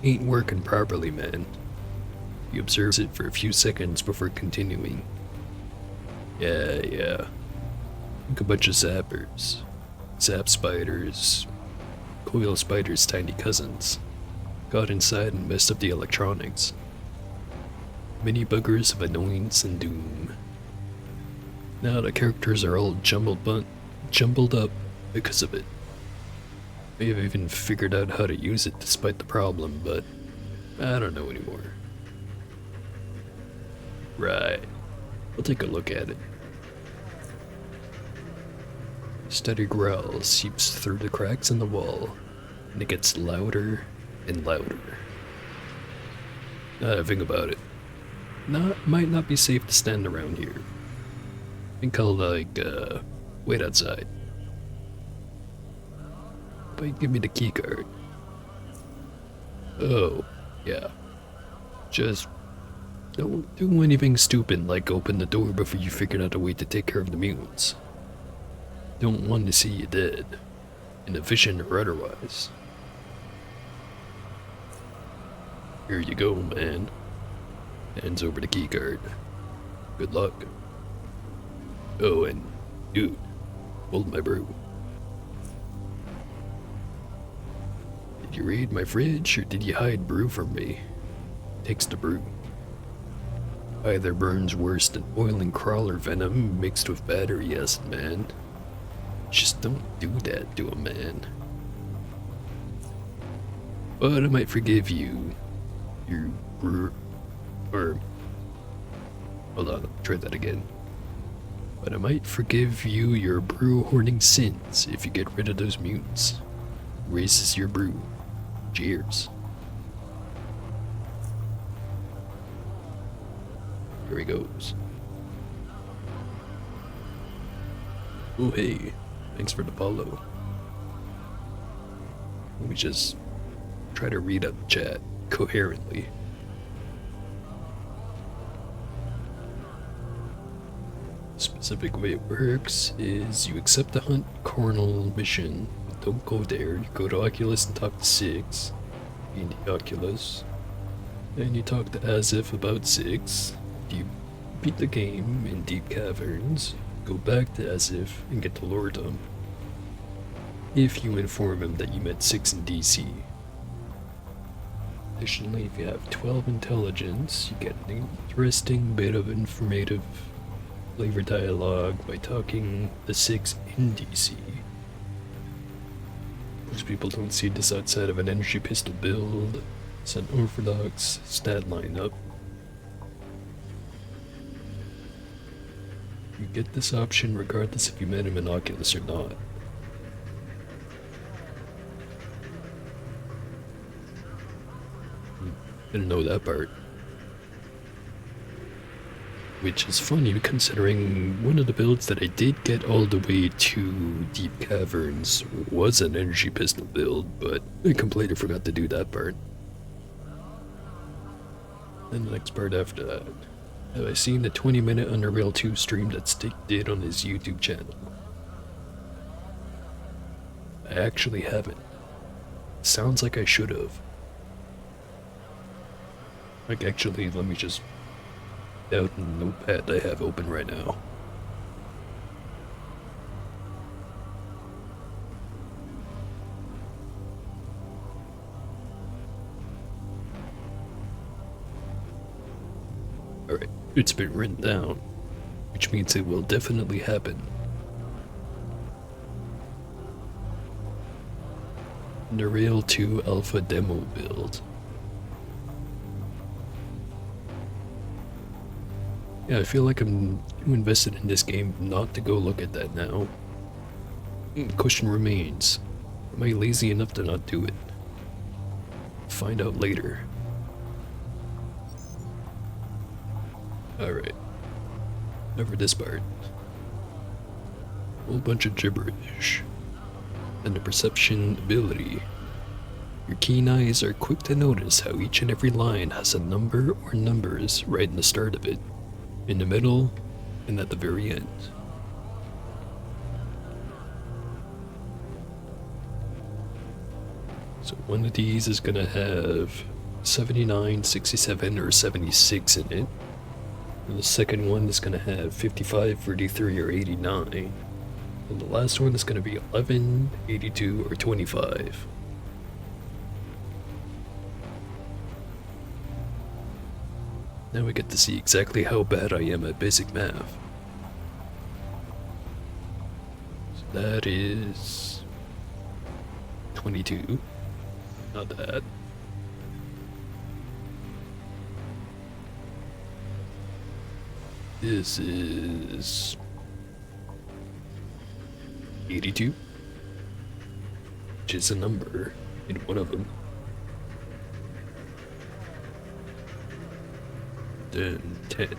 Speaker 1: ain't working properly, man. He observes it for a few seconds before continuing. Yeah. Like a bunch of zappers. Zap spiders. Coil spiders' tiny cousins. Got inside and messed up the electronics. Many buggers of annoyance and doom. Now the characters are all jumbled up because of it. May have even figured out how to use it despite the problem, but I don't know anymore. Right. We'll take a look at it. Steady growl seeps through the cracks in the wall, and it gets louder and louder. Think about it. Might not be safe to stand around here. I think I'll wait outside. But give me the key card. Oh, yeah. Just don't do anything stupid like open the door before you figured out a way to take care of the mutants. Don't want to see you dead, in a vision or otherwise. Here you go, man. Hands over the keycard. Good luck. Oh, and dude, hold my brew. Did you raid my fridge or did you hide brew from me? Takes the brew. Either burns worse than boiling crawler venom mixed with battery acid, man. Just don't do that to a man. But I might forgive you. You brew. Or. Hold on, I'll try that again. But I might forgive you your brew hoarding sins if you get rid of those mutants. Raises your brew. Cheers. Here he goes. Oh hey, thanks for the follow. Let me just try to read up chat coherently. Specific way it works is you accept the Hunt Cornell mission. Don't go there. You go to Oculus and talk to Six in the Oculus. Then you talk to As If about Six. You beat the game in Deep Caverns. Go back to As If and get the lore dump. If you inform him that you met Six in DC. Additionally, if you have 12 intelligence, you get an interesting bit of informative flavor dialogue by talking the Six in DC. Most people don't see this outside of an energy pistol build. It's an orthodox stat lineup. You get this option regardless if you met him in Oculus or not. Didn't know that part. Which is funny considering one of the builds that I did get all the way to Deep Caverns was an energy pistol build, but I completely forgot to do that part. And the next part after that. Have I seen the 20-minute Underrail 2 stream that Stick did on his YouTube channel? I actually haven't. Sounds like I should have. Like actually, let me just out in the notepad I have open right now. Alright, it's been written down, which means it will definitely happen. Underrail 2 Alpha Demo build. Yeah, I feel like I'm too invested in this game not to go look at that now. The question remains, am I lazy enough to not do it? Find out later. Alright. Over this part. Whole bunch of gibberish. And the perception ability. Your keen eyes are quick to notice how each and every line has a number or numbers right in the start of it, in the middle, and at the very end. So one of these is gonna have 79, 67, or 76 in it. And the second one is gonna have 55, 33, or 89. And the last one is gonna be 11, 82, or 25. Now we get to see exactly how bad I am at basic math. So that is 22. Not that. This is 82, which is a number in one of them. Then 10.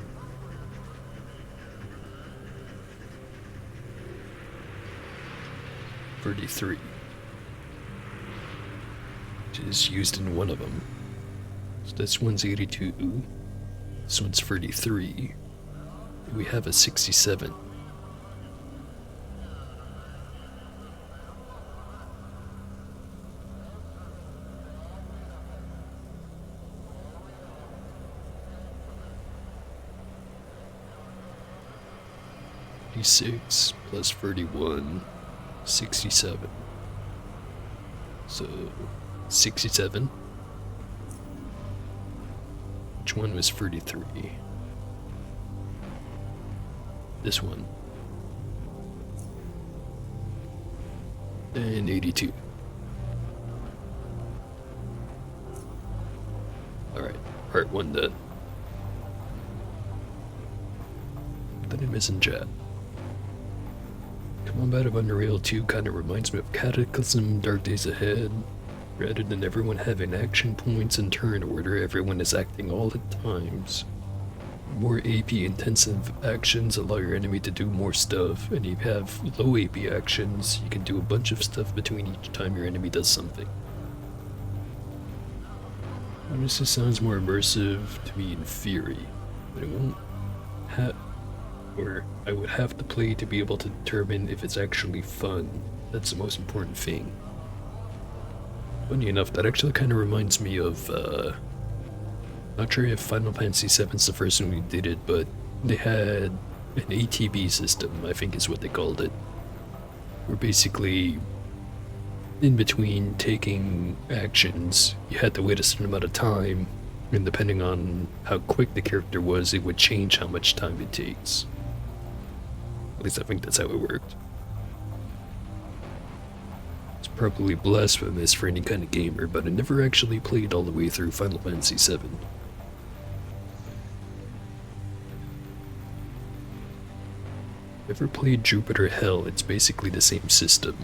Speaker 1: $33, which is used in one of them. So this one's 82, this one's 33. We have a 67. Six plus 31, 67. So 67. Which one was 33? This one. And 82. Alright, part one done. Then I'm missing chat. Combat of Underrail 2 kinda reminds me of Cataclysm Dark Days Ahead. Rather than everyone having action points in turn order, everyone is acting all at times. more AP intensive actions allow your enemy to do more stuff, and if you have low AP actions, you can do a bunch of stuff between each time your enemy does something. Honestly, sounds more immersive to me in theory, but it won't have, or I would have to play to be able to determine if it's actually fun. That's the most important thing. Funny enough, that actually kind of reminds me of, not sure if Final Fantasy VII's the first one who did it, but they had an ATB system, I think is what they called it. Where basically, in between taking actions, you had to wait a certain amount of time, and depending on how quick the character was, it would change how much time it takes. At least I think that's how it worked. It's probably blasphemous for any kind of gamer, but I never actually played all the way through Final Fantasy VII. Ever played Jupiter Hell? It's basically the same system.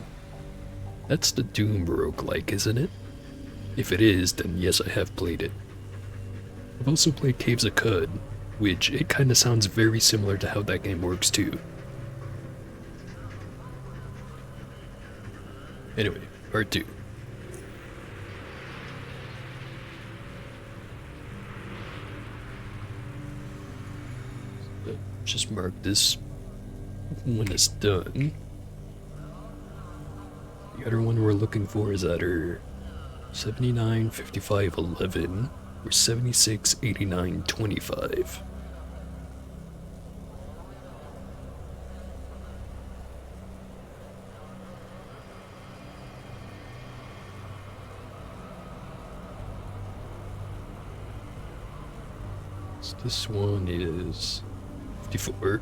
Speaker 1: That's the Doom roguelike, isn't it? If it is, then yes, I have played it. I've also played Caves of Cud, which it kinda sounds very similar to how that game works too. Anyway, part 2. Just mark this when it's done. The other one we're looking for is either 79, 55, 11 or 76, 89, 25. So this one is 54.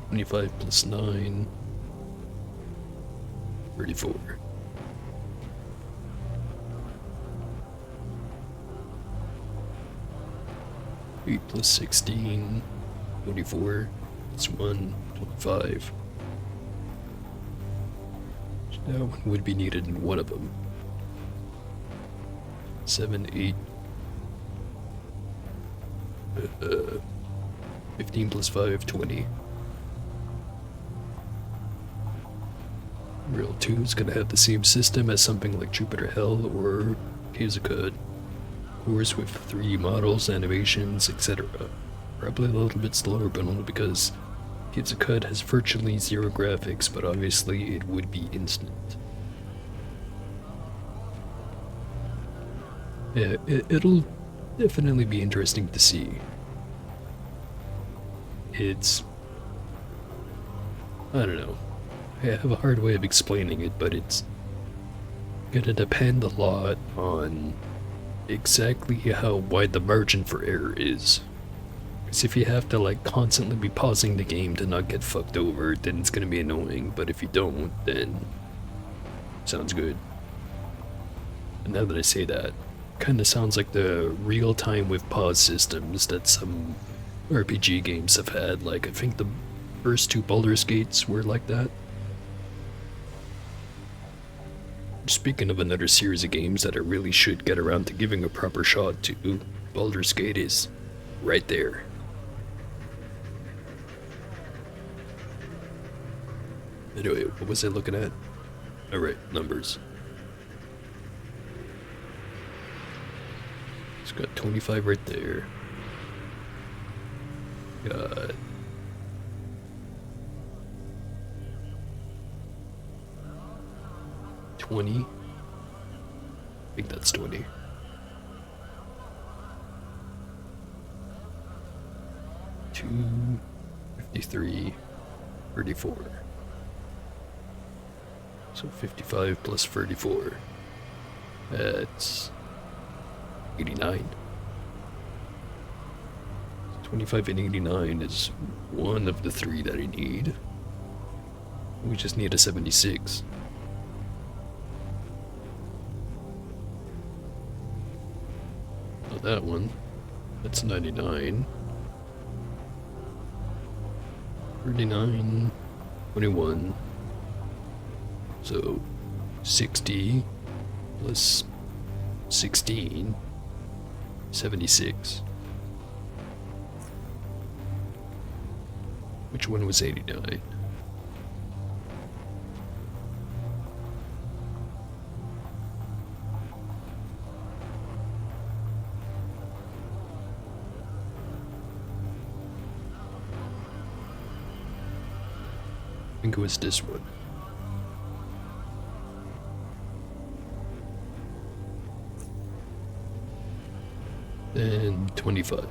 Speaker 1: 25 plus 9, 34. Eight plus 16, 24. Plus 1, 25. So that one would be needed in one of them. 7, 8. 15 plus 5, 20. Real 2 is going to have the same system as something like Jupiter Hell or Caves of Cud. Of course, with 3 models, animations, etc. Probably a little bit slower, but only because Caves of Cud has virtually 0 graphics, but obviously it would be instant. Yeah, it'll definitely be interesting to see. It's... I don't know. I have a hard way of explaining it, but it's gonna depend a lot on exactly how wide the margin for error is. Because if you have to like constantly be pausing the game to not get fucked over, then it's gonna be annoying, but if you don't, then sounds good. And now that I say that, kinda sounds like the real time with pause systems that some RPG games have had. Like I think the first 2 Baldur's Gates were like that. Speaking of another series of games that I really should get around to giving a proper shot to, Baldur's Gate is right there. Anyway, what was I looking at? Alright, numbers. It's got 25 right there. Got 20. I think that's 20. Two, 53, 34. So 55 plus 34. That's 89. 25 and 89 is one of the 3 that I need. We just need a 76. That one, that's 99, 39, 21, so 60 plus 16 76. Which one was 89? I think it was this one. And 25.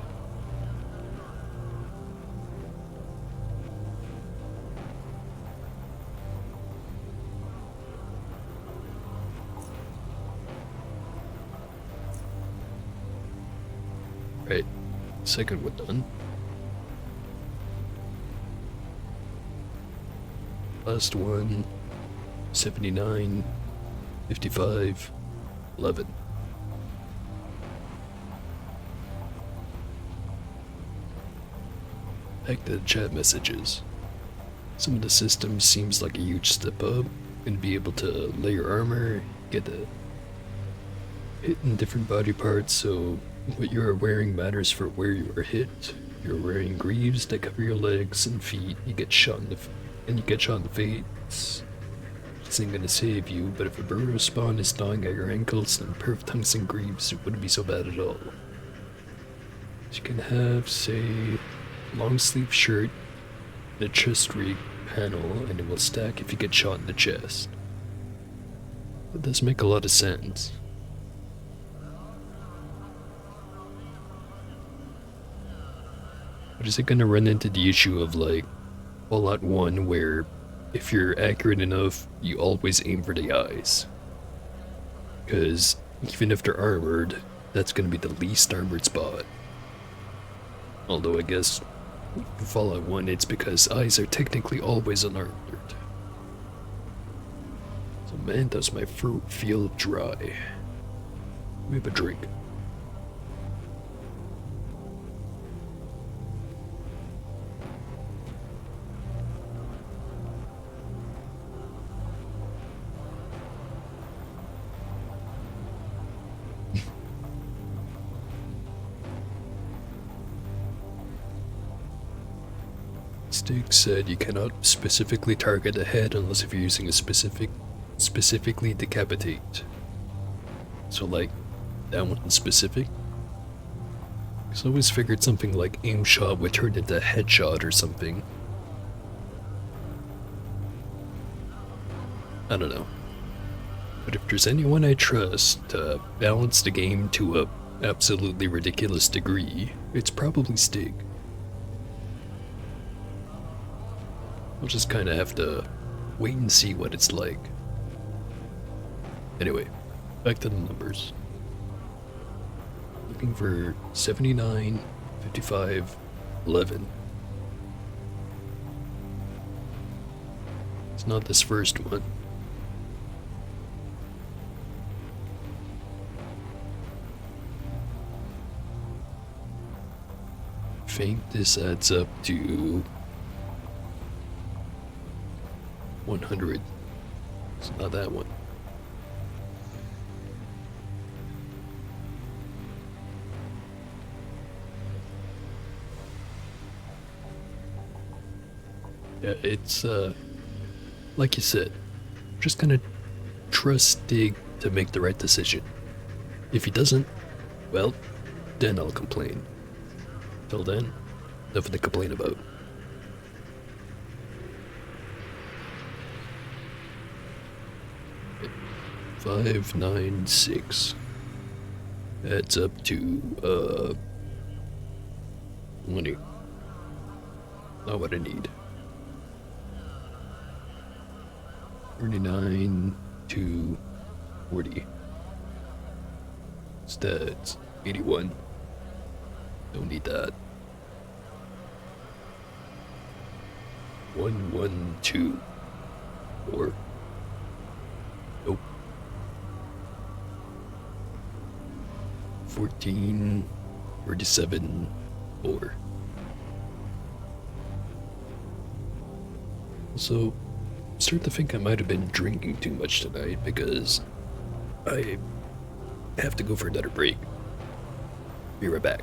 Speaker 1: Right, second one done. Last one, 79, 55, 11. Back to the chat messages. Some of the systems seems like a huge step up, and be able to layer armor, get the hit in different body parts, so what you are wearing matters for where you are hit. You're wearing greaves that cover your legs and feet, you get shot in the face. This ain't gonna save you, but if a burrow spawn is gnawing at your ankles, then perf tungsten greaves wouldn't be so bad at all. So you can have, say, long sleeve shirt, and a chest rig panel, and it will stack if you get shot in the chest. That does make a lot of sense. But is it gonna run into the issue of like Fallout 1 where if you're accurate enough, you always aim for the eyes? Because even if they're armored, that's gonna be the least armored spot. Although I guess in Fallout 1 it's because eyes are technically always unarmored. So man, does my fruit feel dry. Let me have a drink. Stig said you cannot specifically target the head unless if you're using a specifically decapitate. So like, that one specific? Cause I always figured something like aim shot would turn into headshot or something. I don't know. But if there's anyone I trust to balance the game to a absolutely ridiculous degree, it's probably Stig. I'll just kinda have to wait and see what it's like. Anyway, back to the numbers. Looking for 79, 55, 11. It's not this first one. I think this adds up to 100. It's not that one. Yeah, it's like you said, just gonna trust Stig to make the right decision. If he doesn't, well, then I'll complain. Till then, nothing to complain about. 596 adds up to 20. Not what I need. 39 to 40. Stats 81. Don't need that. 112 4. Nope. 14 47 4. Also, I'm starting to think I might have been drinking too much tonight because I have to go for another break. Be right back.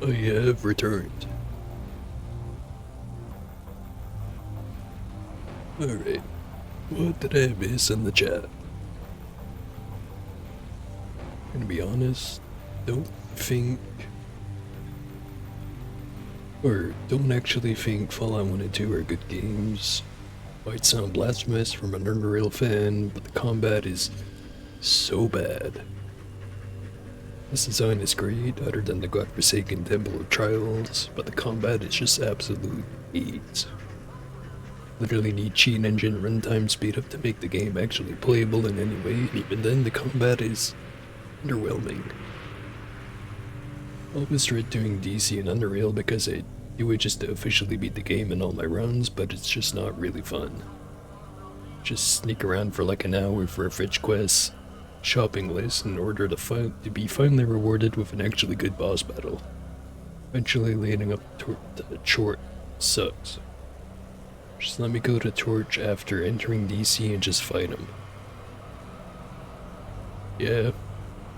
Speaker 1: I have returned. Alright, what did I miss in the chat? Gonna be honest, don't actually think Fallout 1 and 2 are good games. Might sound blasphemous from an Underrail fan, but the combat is so bad. This design is great, other than the godforsaken Temple of Trials, but the combat is just absolute AIDS. Literally need cheat engine runtime speed up to make the game actually playable in any way, and even then the combat is underwhelming. I always dread doing DC and Underrail because I do it just to officially beat the game in all my runs, but it's just not really fun. Just sneak around for like an hour for a fetch quest, shopping list in order to be finally rewarded with an actually good boss battle. Eventually leading up to the Torch sucks. Just let me go to Torch after entering DC and just fight him. Yeah,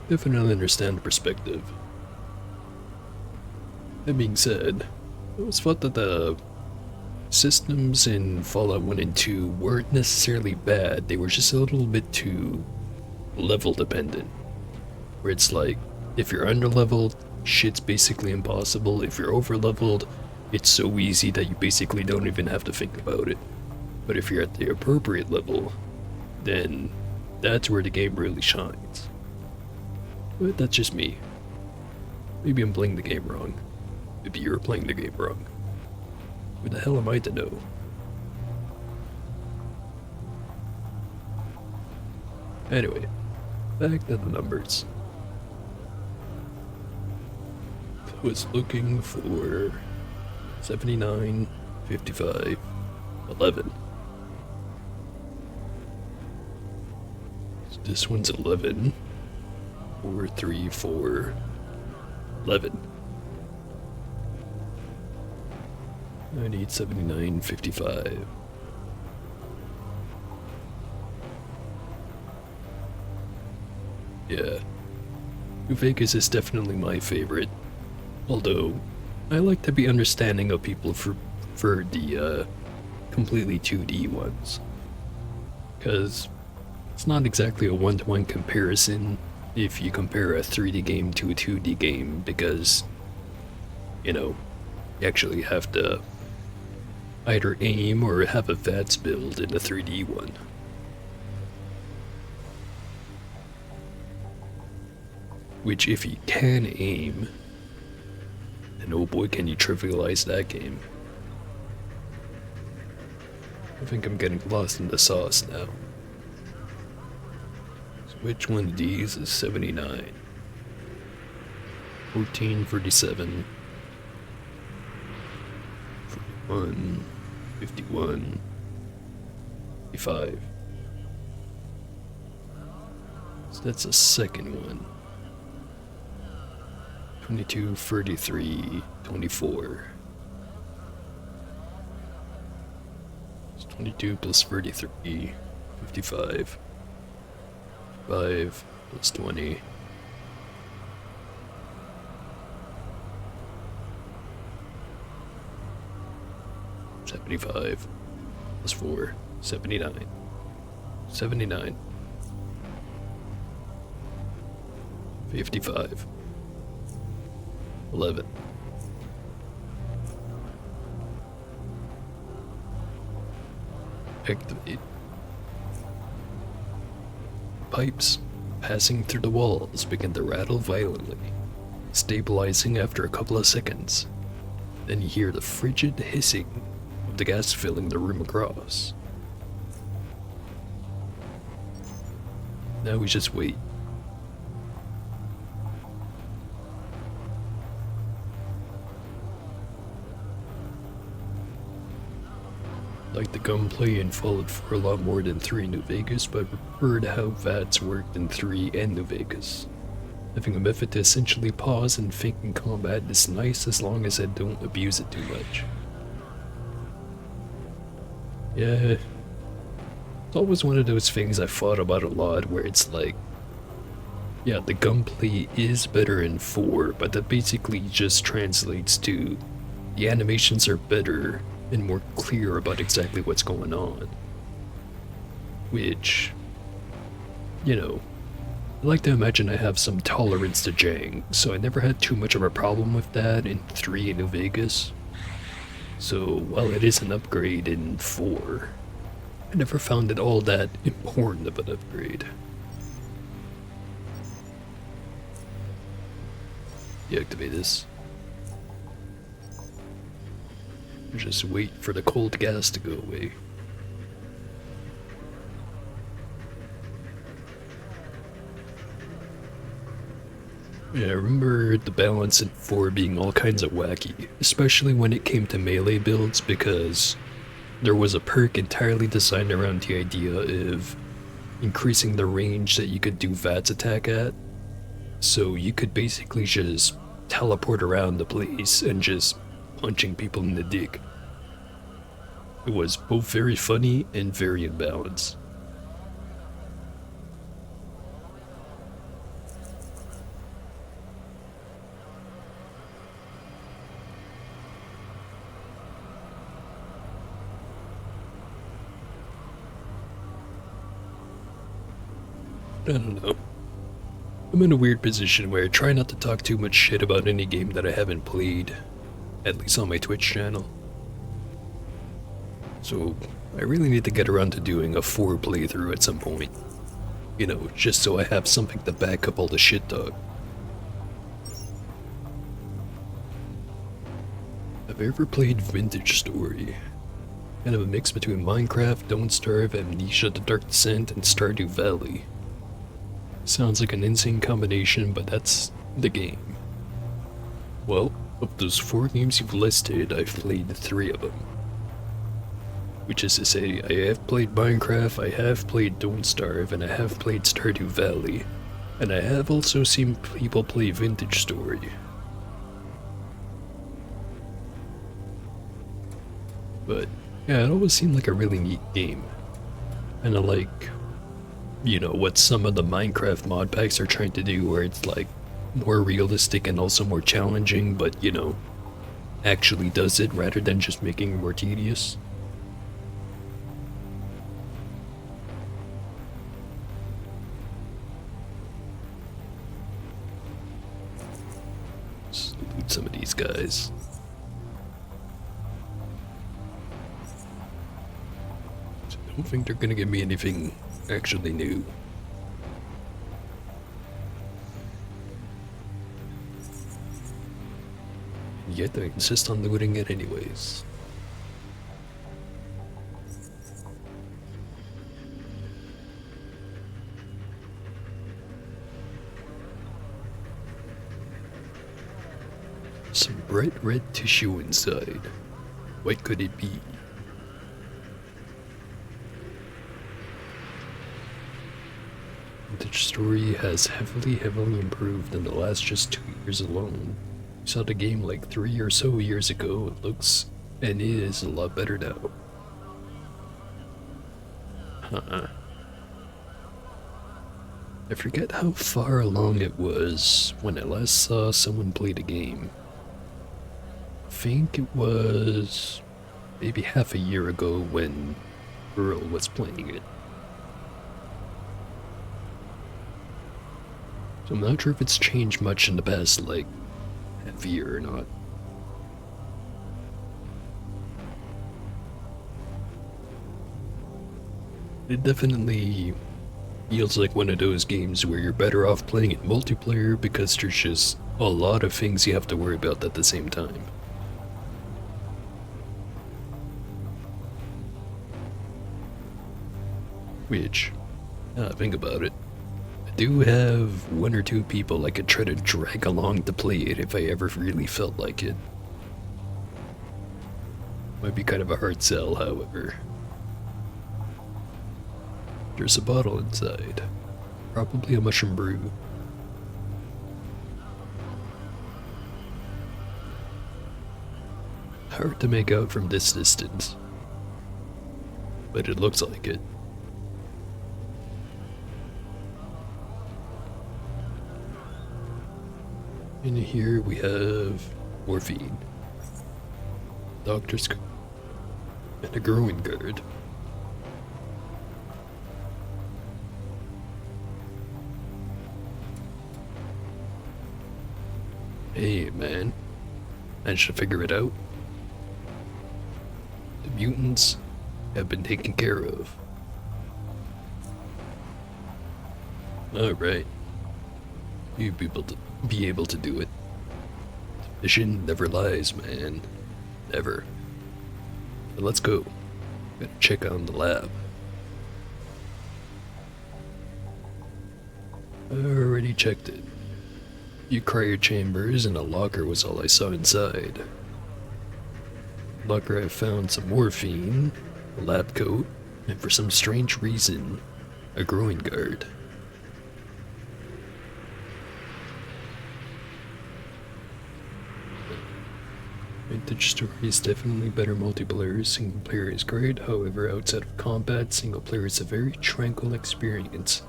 Speaker 1: definitely understand the perspective. That being said, I always thought that the systems in Fallout 1 and 2 weren't necessarily bad, they were just a little bit too level dependent. Where it's like, if you're underleveled, shit's basically impossible. If you're overleveled, it's so easy that you basically don't even have to think about it. But if you're at the appropriate level, then that's where the game really shines. But that's just me. Maybe I'm playing the game wrong. Maybe you're playing the game wrong. Who the hell am I to know? Anyway, back to the numbers. I was looking for 79, 55, 11. So this one's 11. 4, 3, 4, 11. I need 79, 55. Yeah. New Vegas is definitely my favorite. Although, I like to be understanding of people for the completely 2D ones. Because it's not exactly a one-to-one comparison if you compare a 3D game to a 2D game, because, you know, you actually have to either aim or have a VATS build in a 3D one. Which, if you can aim, and oh boy can you trivialize that game. I think I'm getting lost in the sauce now. So which one of these is 79? 1447. 41. 51. 55. So that's a second one. 22, 33, 24. It's 22 plus 33, 55. 5 plus 20. 75 plus 4, 79. 79. 55. 11. Activate. Pipes passing through the walls begin to rattle violently, stabilizing after a couple of seconds. Then you hear the frigid hissing of the gas filling the room across. Now we just wait. Like the gunplay in Fallout 4 a lot more than 3 in New Vegas, but I preferred how VATS worked in 3 and New Vegas. Having a method to essentially pause and think in combat is nice as long as I don't abuse it too much. Yeah, it's always one of those things I thought about a lot where it's like, yeah, the gunplay is better in 4, but that basically just translates to the animations are better and more clear about exactly what's going on. Which, you know, I like to imagine I have some tolerance to Jang, so I never had too much of a problem with that in 3 in New Vegas. So while it is an upgrade in 4, I never found it all that important of an upgrade. Deactivate this. Just wait for the cold gas to go away. Yeah, I remember the balance in 4 being all kinds of wacky, especially when it came to melee builds, because there was a perk entirely designed around the idea of increasing the range that you could do VATS attack at. So you could basically just teleport around the place and just punching people in the dick. It was both very funny and very imbalanced. I don't know. I'm in a weird position where I try not to talk too much shit about any game that I haven't played, at least on my Twitch channel. So, I really need to get around to doing a 4 playthrough at some point. You know, just so I have something to back up all the shit talk. Have you ever played Vintage Story? Kind of a mix between Minecraft, Don't Starve, Amnesia, The Dark Descent, and Stardew Valley. Sounds like an insane combination, but that's the game. Well, of those 4 games you've listed, I've played 3 of them. Which is to say, I have played Minecraft, I have played Don't Starve, and I have played Stardew Valley. And I have also seen people play Vintage Story. But, yeah, it always seemed like a really neat game. Kinda like, you know, what some of the Minecraft mod packs are trying to do, where it's like more realistic and also more challenging, but, you know, actually does it rather than just making it more tedious. Let's loot some of these guys. I don't think they're gonna give me anything actually new. Yet I insist on looting it anyways. Some bright red tissue inside. What could it be? Vintage Story has heavily improved in the last just 2 years alone. We saw the game like 3 or so years ago. It looks and is a lot better now. I forget how far along it was when I last saw someone play the game. I think it was maybe half a year ago when Earl was playing it. So I'm not sure if it's changed much in the past, like, half year or not. It definitely feels like one of those games where you're better off playing it multiplayer because there's just a lot of things you have to worry about at the same time. Which, think about it. I do have 1 or 2 people I could try to drag along to play it if I ever really felt like it. Might be kind of a hard sell, however. There's a bottle inside. Probably a mushroom brew. Hard to make out from this distance, but it looks like it. In here we have morphine, doctor's coat, and a growing guard. Hey man, managed to figure it out. The mutants have been taken care of. Alright. You people to be able to do it. The mission never lies, man. Never. But let's go. Gotta check on the lab. I already checked it. A few cryo chambers and a locker was all I saw inside. Locker I found some morphine, a lab coat, and for some strange reason, a growing guard. Vintage Story is definitely better multiplayer. Single player is great, however, outside of combat, single player is a very tranquil experience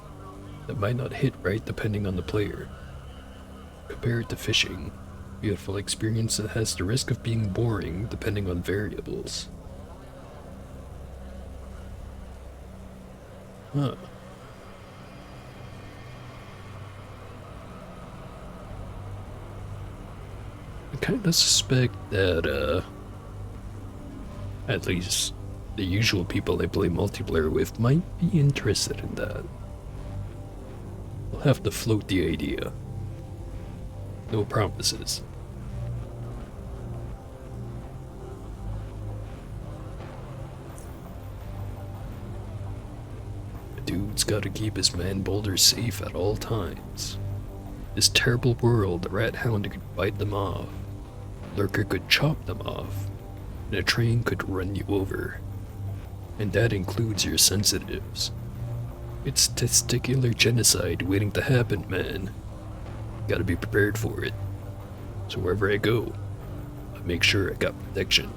Speaker 1: that might not hit right depending on the player. Compare it to fishing, beautiful experience that has the risk of being boring depending on variables. Huh. kinda suspect that, at least the usual people I play multiplayer with might be interested in that. I'll have to float the idea. No promises. A dude's gotta keep his man boulders safe at all times. This terrible world, a rat hound could bite them off, a lurker could chop them off, and a train could run you over. And that includes your sensitives. It's testicular genocide waiting to happen, man. Gotta be prepared for it. So wherever I go, I make sure I got protection.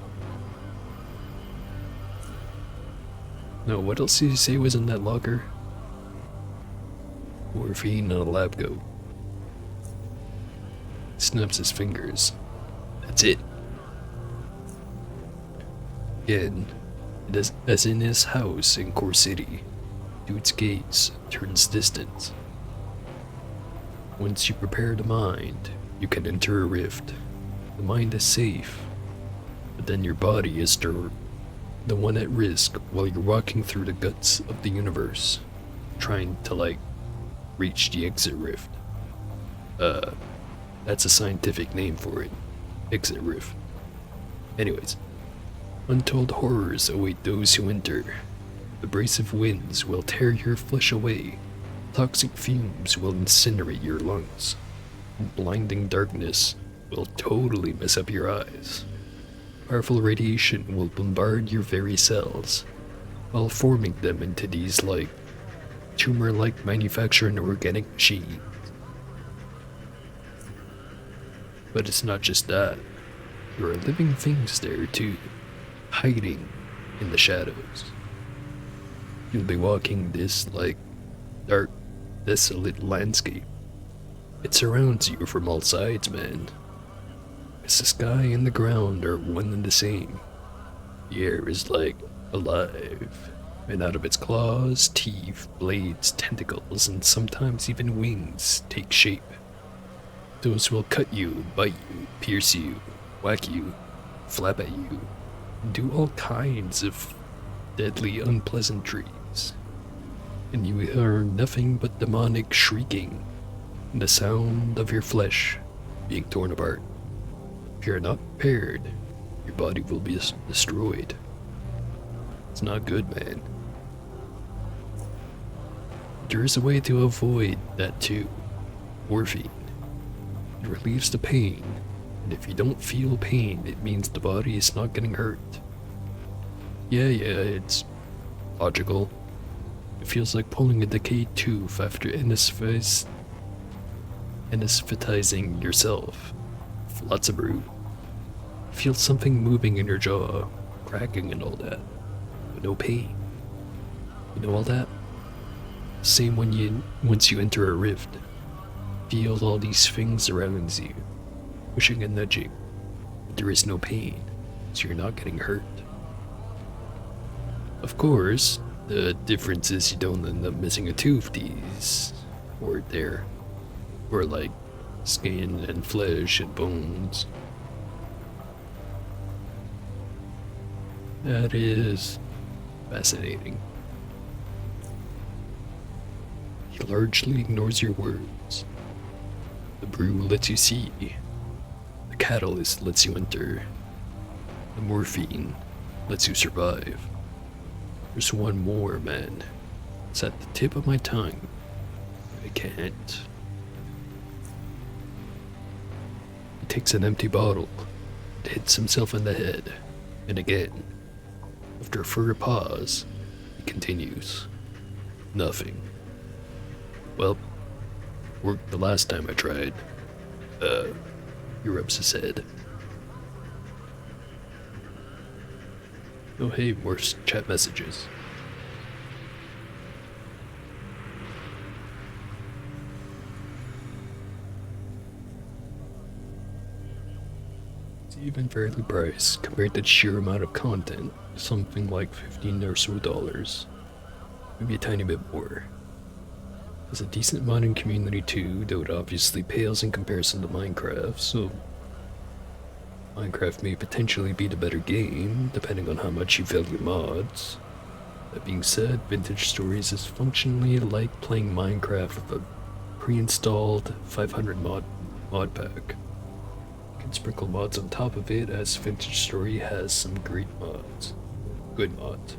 Speaker 1: No, what else did you say was in that locker? Morphine and a lab coat. Snaps his fingers. That's it. Again, as in his house in Core City, dude's gaze turns distant. Once you prepare the mind, you can enter a rift. The mind is safe, but then your body is the one at risk while you're walking through the guts of the universe, trying to, reach the exit rift. That's a scientific name for it. Exit rift. Anyways, untold horrors await those who enter. Abrasive winds will tear your flesh away. Toxic fumes will incinerate your lungs. Blinding darkness will totally mess up your eyes. Powerful radiation will bombard your very cells, while forming them into these, tumor-like manufacturing organic machines. But it's not just that. There are living things there too, hiding in the shadows. You'll be walking this, dark, desolate landscape. It surrounds you from all sides, man. As the sky and the ground are one and the same. The air is, alive. And out of its claws, teeth, blades, tentacles, and sometimes even wings take shape. Those will cut you, bite you, pierce you, whack you, flap at you, and do all kinds of deadly unpleasantries. And you hear nothing but demonic shrieking and the sound of your flesh being torn apart. If you're not prepared, your body will be destroyed. It's not good, man. There is a way to avoid that too. Morphine. It relieves the pain, and if you don't feel pain, it means the body is not getting hurt. Yeah, it's logical. It feels like pulling a decayed tooth after anesthetizing yourself. Lots of brew. Feel something moving in your jaw, cracking and all that, but no pain. You know all that? Same once you enter a rift. Feel all these things around you, pushing and nudging. But there is no pain, so you're not getting hurt. Of course, the difference is you don't end up missing a tooth these or there, or skin and flesh and bones. That is fascinating. He largely ignores your words. The brew lets you see. The catalyst lets you enter. The morphine lets you survive. There's one more, man. It's at the tip of my tongue. I can't. He takes an empty bottle and hits himself in the head. And again. After a further pause, he continues. Nothing. Well, worked the last time I tried. He rubs his head. Oh hey, more chat messages. It's even fairly priced compared to the sheer amount of content. Something like $15 or so. Maybe a tiny bit more. There's a decent modding community too, though it obviously pales in comparison to Minecraft, so Minecraft may potentially be the better game, depending on how much you value mods. That being said, Vintage Stories is functionally like playing Minecraft with a pre-installed 500 mod pack. You can sprinkle mods on top of it, as Vintage Story has some great mods. Good mods.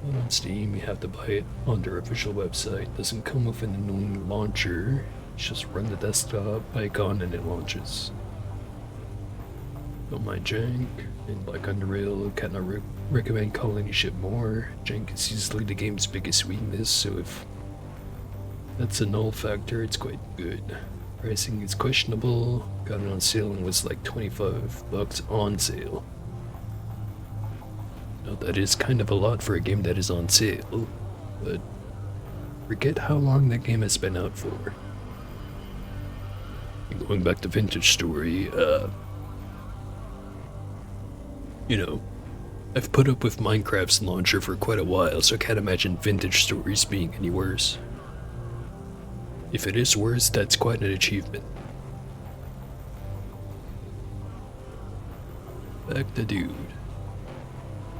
Speaker 1: On Steam, you have to buy it on their official website. Doesn't come with an annoying launcher. Just run the desktop icon and it launches. Don't mind jank, and like Underrail, cannot recommend calling any shit more. Jank is easily the game's biggest weakness, so if that's a null factor, it's quite good. Pricing is questionable. Got it on sale and was like $25 on sale. Now that is kind of a lot for a game that is on sale, but forget how long that game has been out for. And going back to Vintage Story, you know, I've put up with Minecraft's launcher for quite a while, so I can't imagine Vintage Stories being any worse. If it is worse, that's quite an achievement. Back to dude.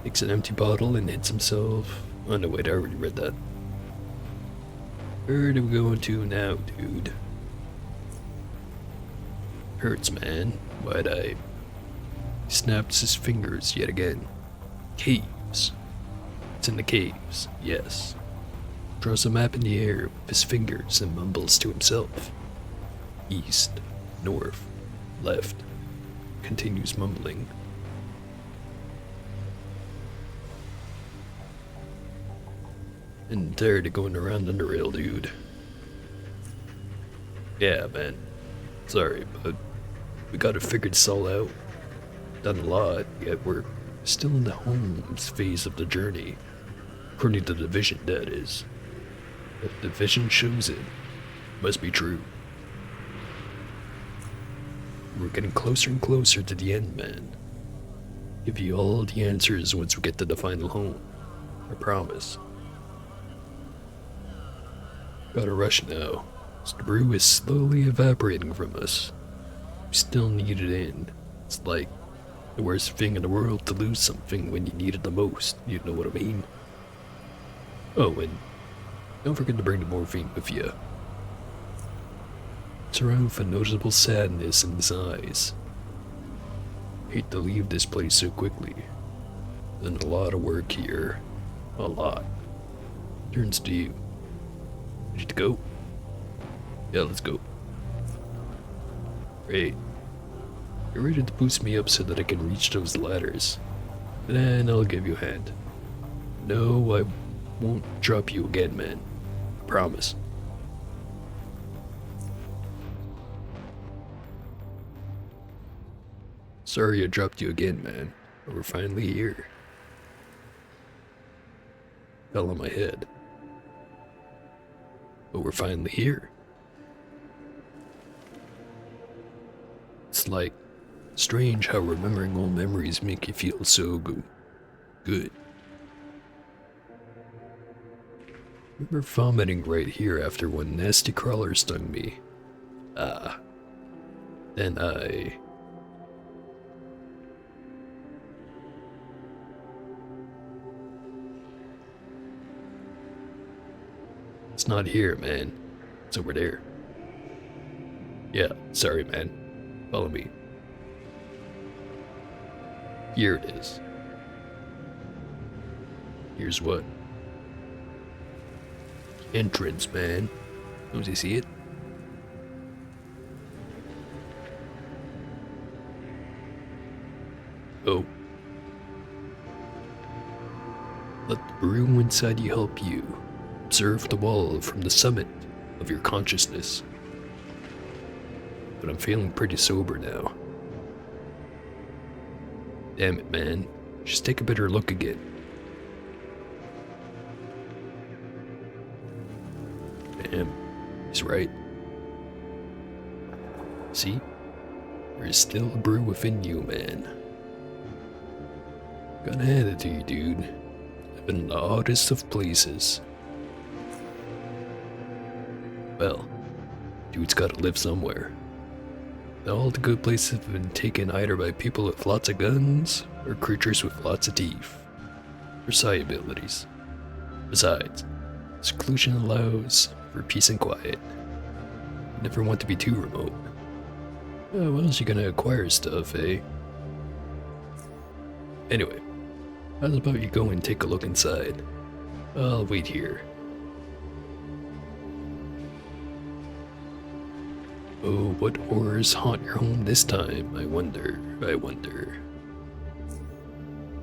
Speaker 1: Takes an empty bottle and hits himself. Oh no, wait, I already read that. Where are we going to now, dude? Hurts, man. Wide-eye. He snaps his fingers yet again. Caves. It's in the caves, yes. Draws a map in the air with his fingers and mumbles to himself. East, north, left. Continues mumbling. And tired of going around Underrail, dude. Yeah, man. Sorry, but we gotta figure this all out. Done a lot, yet we're still in the homes phase of the journey. According to the vision, that is. If the vision shows it, must be true. We're getting closer and closer to the end, man. Give you all the answers once we get to the final home. I promise. Gotta rush now. The brew is slowly evaporating from us. We still need it in. It's like the worst thing in the world to lose something when you need it the most. You know what I mean? Oh, and don't forget to bring the morphine with you. Surrounded with a noticeable sadness in his eyes. Hate to leave this place so quickly. Done a lot of work here. A lot. Turns to you. Ready to go? Yeah, let's go. Great. You're ready to boost me up so that I can reach those ladders. Then I'll give you a hand. No, I won't drop you again, man. Promise. Sorry I dropped you again, man. But we're finally here. Fell on my head. But we're finally here. It's like strange how remembering old memories make you feel so good. Remember vomiting right here after one nasty crawler stung me. Then It's not here, man. It's over there. Yeah, sorry, man. Follow me. Here it is. Here's what? Entrance, man. Don't you see it? Oh. Let the brew inside you help you. Observe the wall from the summit of your consciousness. But I'm feeling pretty sober now. Damn it, man. Just take a better look again. Damn, he's right. See? There is still a brew within you, man. Gotta hand it to you, dude. Living in the oddest of places. Well, dude's gotta live somewhere. All the good places have been taken either by people with lots of guns or creatures with lots of teeth or psi abilities. Besides, seclusion allows for peace and quiet. You never want to be too remote. How else you gonna acquire stuff, eh? Anyway, how about you go and take a look inside? I'll wait here. Oh, what horrors haunt your home this time? I wonder.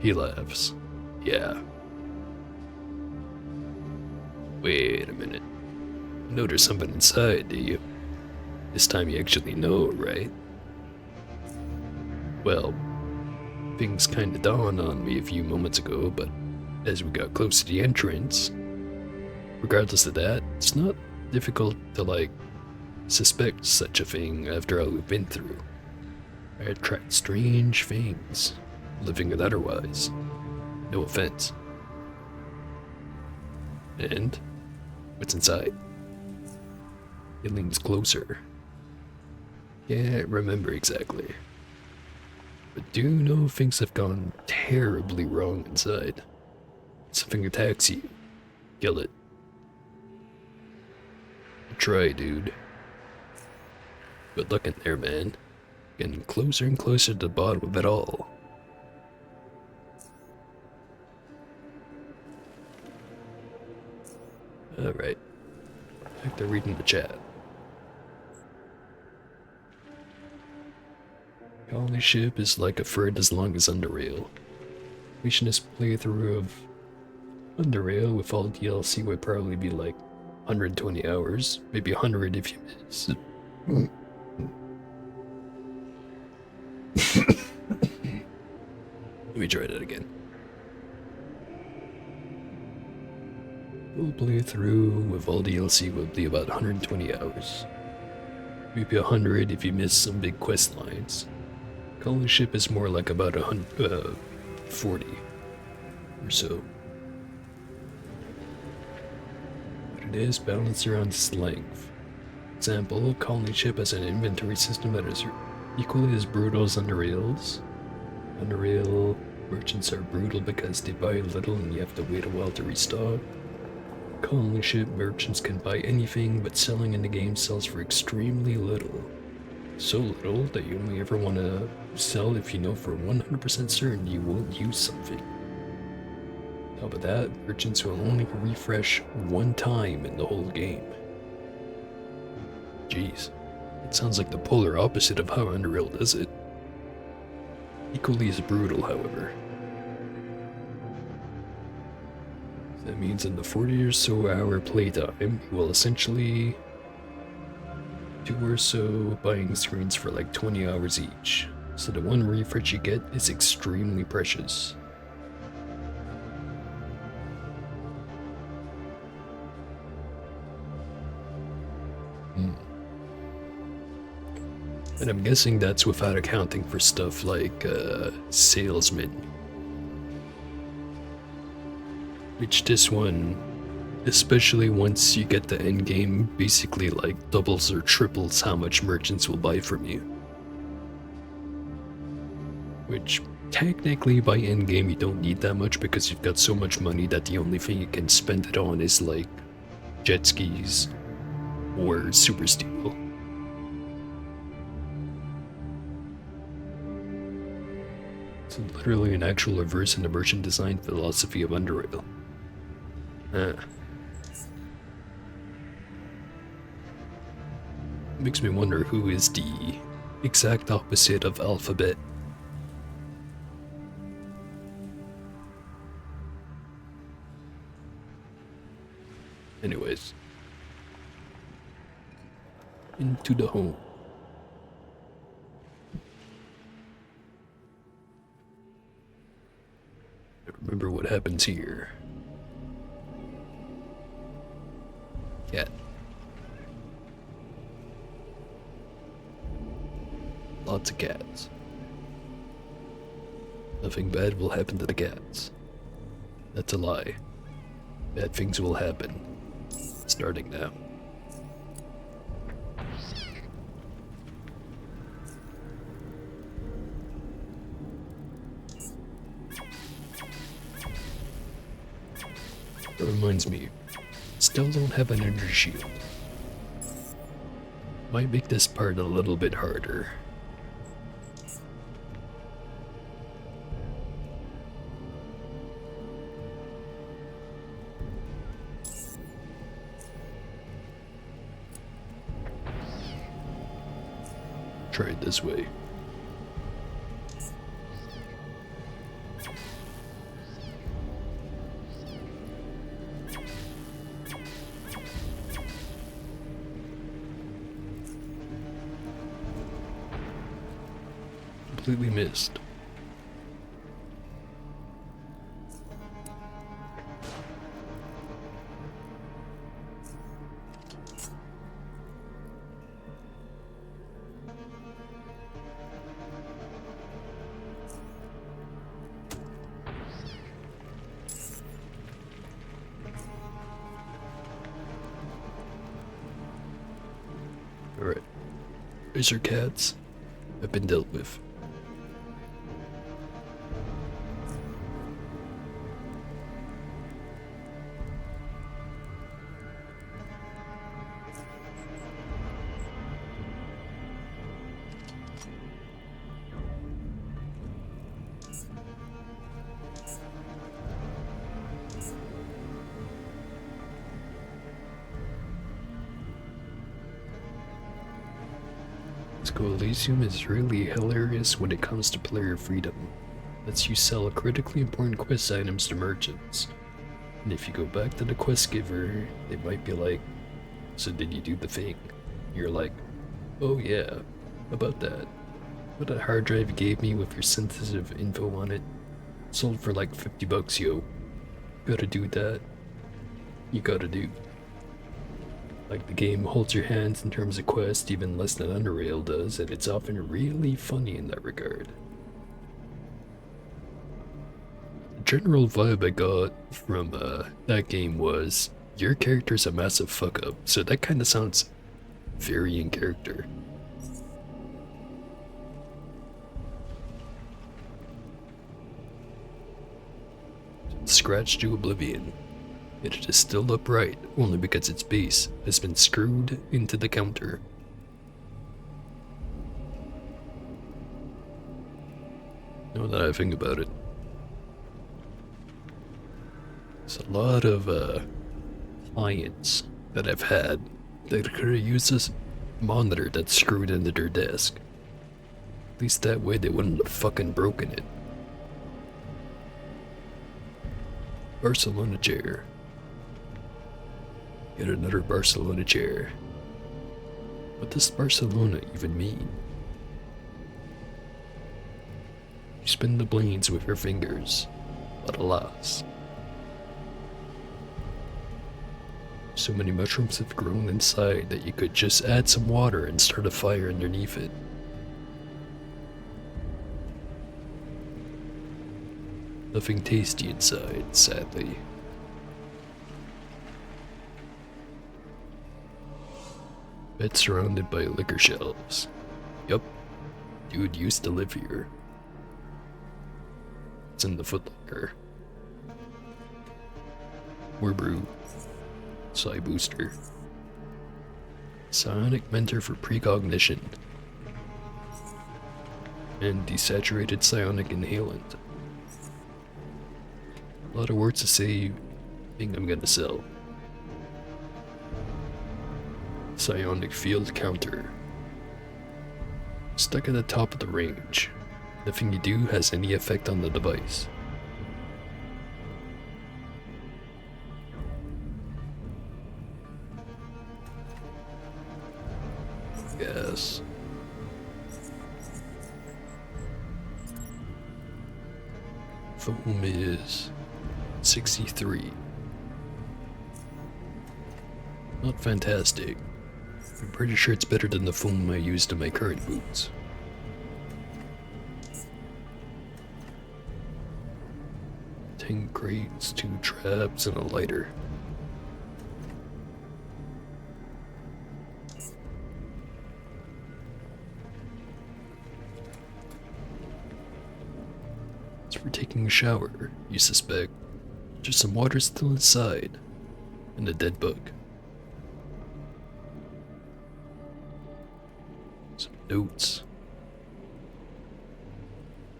Speaker 1: He laughs. Yeah. Wait a minute. You know there's something inside, do you? This time you actually know, right? Well, things kinda dawned on me a few moments ago, but as we got close to the entrance, regardless of that, it's not difficult to, suspect such a thing after all we've been through. I attract strange things, living and otherwise. No offense. And what's inside? He leans closer. Can't remember exactly, but do know things have gone terribly wrong inside. Something attacks you. Kill it. Try, dude. Good luck in there, man. Getting closer and closer to the bottom of it all. Alright. Back to reading the chat. Colony ship is like a thread as long as Underrail. Completion this playthrough of Underrail with all DLC would probably be like 120 hours, maybe 100 if you miss. Let me try that again. Full playthrough with all DLC would be about 120 hours. Maybe 100 if you miss some big quest lines. Colony ship is more like about 40 or so. But it is balanced around its length. Example, colony ship has an inventory system that is equally as brutal as Underrail's. Underrail merchants are brutal because they buy little and you have to wait a while to restock. Colony ship merchants can buy anything, but selling in the game sells for extremely little. So little that you only ever want to sell if you know for 100% certain you won't use something. On top of that, merchants will only refresh one time in the whole game. Jeez, it sounds like the polar opposite of how Underrail does it. Equally as brutal, however. That means in the 40 or so hour playtime, you will essentially do or so buying screens for like 20 hours each. So the one refresh you get is extremely precious. And I'm guessing that's without accounting for stuff like salesmen. Which this one, especially once you get the end game, basically like doubles or triples how much merchants will buy from you. Which technically by end game you don't need that much because you've got so much money that the only thing you can spend it on is like jet skis or super steel. It's literally an actual reverse in the merchant design philosophy of Underrail. Makes me wonder who is the exact opposite of alphabet. Anyways. Into the home. Remember what happens here. Cat. Lots of cats. Nothing bad will happen to the cats. That's a lie. Bad things will happen. Starting now. That reminds me, still don't have an energy shield. Might make this part a little bit harder. Try it this way. Completely missed. Alright. These are cats. Have been dealt with. Elysium is really hilarious when it comes to player freedom. Lets you sell critically important quest items to merchants. And if you go back to the quest giver, they might be like, so did you do the thing? You're like, oh yeah, about that. What that hard drive you gave me with your sensitive info on it? Sold for like 50 bucks, yo. Gotta do that. You gotta do. Like, the game holds your hands in terms of quest even less than Underrail does, and it's often really funny in that regard. The general vibe I got from that game was, your character's a massive fuck up, so that kinda sounds very in character. Scratched to oblivion. It is still upright, only because its base has been screwed into the counter. Now that I think about it, there's a lot of clients that I've had that could have used this monitor that's screwed into their desk. At least that way they wouldn't have fucking broken it. Barcelona chair. Yet another Barcelona chair. What does Barcelona even mean? You spin the blades with your fingers, but alas. So many mushrooms have grown inside that you could just add some water and start a fire underneath it. Nothing tasty inside, sadly. Bed surrounded by liquor shelves. Yup, dude used to live here. It's in the footlocker. More brew. Psi booster. Psionic mentor for precognition. And desaturated psionic inhalant. A lot of words to say, think I'm gonna sell. Psionic field counter. Stuck at the top of the range. Nothing you do has any effect on the device. Yes. Foam is 63. Not fantastic. I'm pretty sure it's better than the foam I used in my current boots. Ten crates, 2 traps, and a lighter. It's for taking a shower, you suspect. Just some water still inside, and a dead bug. Some notes.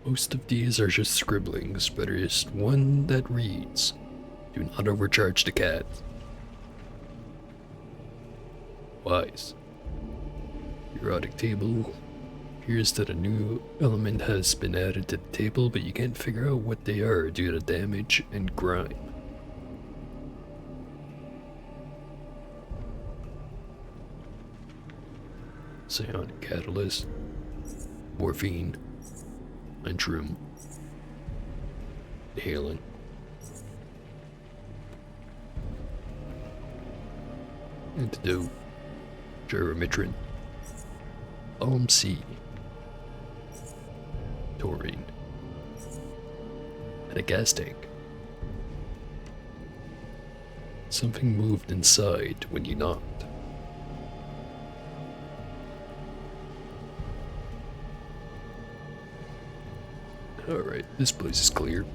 Speaker 1: Most of these are just scribblings, but there is one that reads, "Do not overcharge the cat." Wise. Periodic table. Appears that a new element has been added to the table, but you can't figure out what they are due to damage and grime. Psionic catalyst. Morphine. Antrum. Inhalant. Antidote. Geromitrin. Balm C. Taurine. And a gas tank. Something moved inside when you knocked. Alright, this place is clear.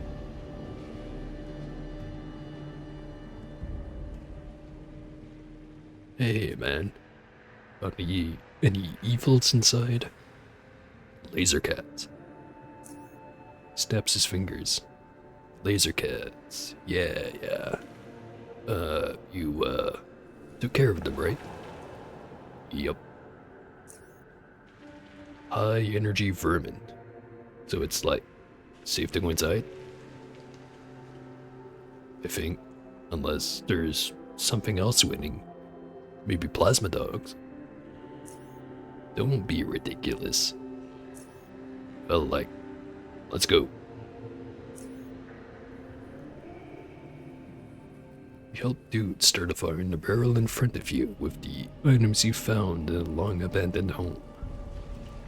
Speaker 1: Hey man, got any evils inside? Laser cats. Snaps his fingers. Laser cats. Yeah. You took care of them, right? Yup. High energy vermin. So it's like safe to go inside? I think. Unless there's something else winning. Maybe plasma dogs. Don't be ridiculous. Well, let's go. You help dudes start a fire in the barrel in front of you with the items you found in a long abandoned home.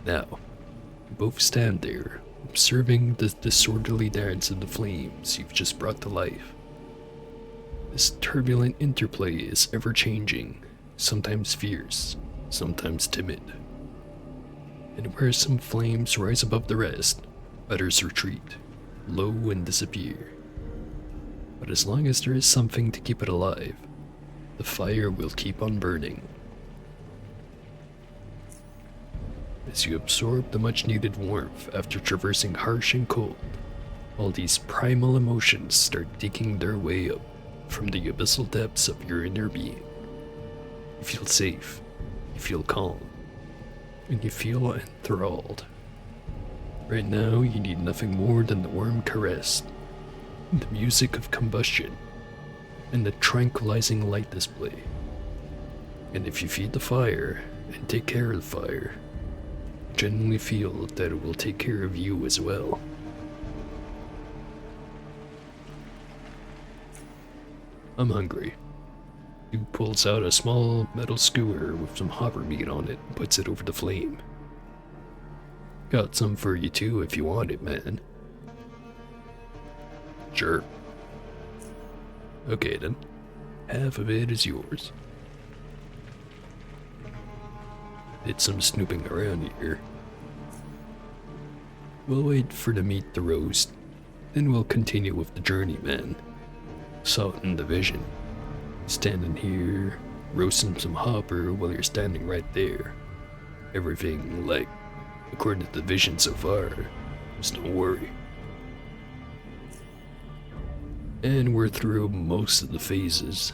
Speaker 1: Now, you both stand there, observing the disorderly dance of the flames you've just brought to life. This turbulent interplay is ever changing, sometimes fierce, sometimes timid. And where some flames rise above the rest, others retreat, low and disappear. But as long as there is something to keep it alive, the fire will keep on burning. As you absorb the much needed warmth after traversing harsh and cold, all these primal emotions start digging their way up from the abyssal depths of your inner being. You feel safe, you feel calm, and you feel enthralled. Right now, you need nothing more than the warm caress, the music of combustion, and the tranquilizing light display. And if you feed the fire and take care of the fire, you genuinely feel that it will take care of you as well. I'm hungry. He pulls out a small metal skewer with some hopper meat on it and puts it over the flame. Got some for you too if you want it, man. Sure. Okay then. Half of it is yours. Did some snooping around here. We'll wait for the meat to roast, then we'll continue with the journey, man. Saw it in the vision. Standing here, roasting some hopper while you're standing right there. Everything, according to the vision so far, just don't worry. And we're through most of the phases.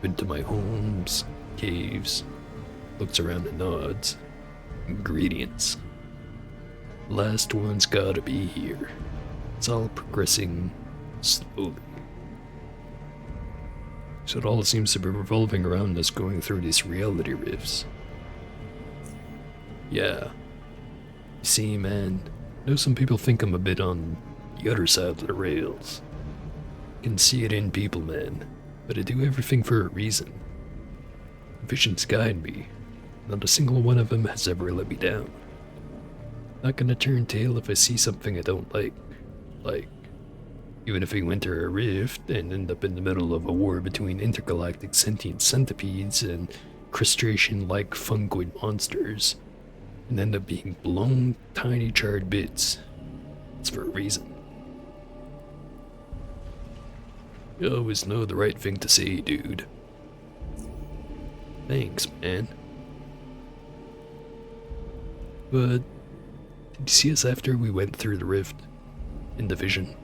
Speaker 1: Been to my homes, caves, looks around and nods. Ingredients. Last one's gotta be here. It's all progressing slowly. So it all seems to be revolving around us going through these reality rifts. Yeah. You see, man, I know some people think I'm a bit on the other side of the rails. I can see it in people, man, but I do everything for a reason. Visions guide me. Not a single one of them has ever let me down. Not gonna turn tail if I see something I don't like. Even if we enter a rift and end up in the middle of a war between intergalactic sentient centipedes and crustacean-like fungoid monsters, and end up being blown tiny charred bits, it's for a reason. You always know the right thing to say, dude. Thanks, man. But did you see us after we went through the rift in the vision?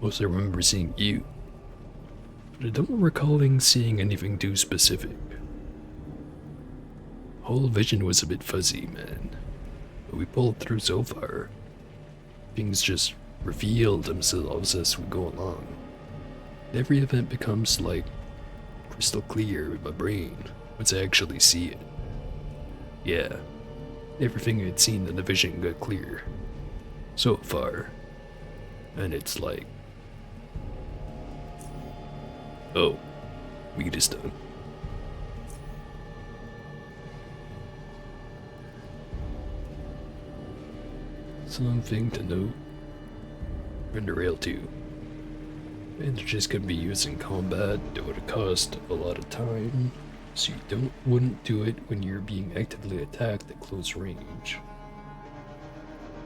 Speaker 1: Also, I remember seeing you, but I don't recalling seeing anything too specific. Whole vision was a bit fuzzy, man. But we pulled through so far. Things just reveal themselves as we go along. Every event becomes like crystal clear in my brain once I actually see it. Yeah, everything I'd seen in the vision got clear so far. And it's like, oh, weed is done. Something to note. Underrail 2. Bandages can be used in combat, though at a cost of a lot of time, so you wouldn't do it when you're being actively attacked at close range.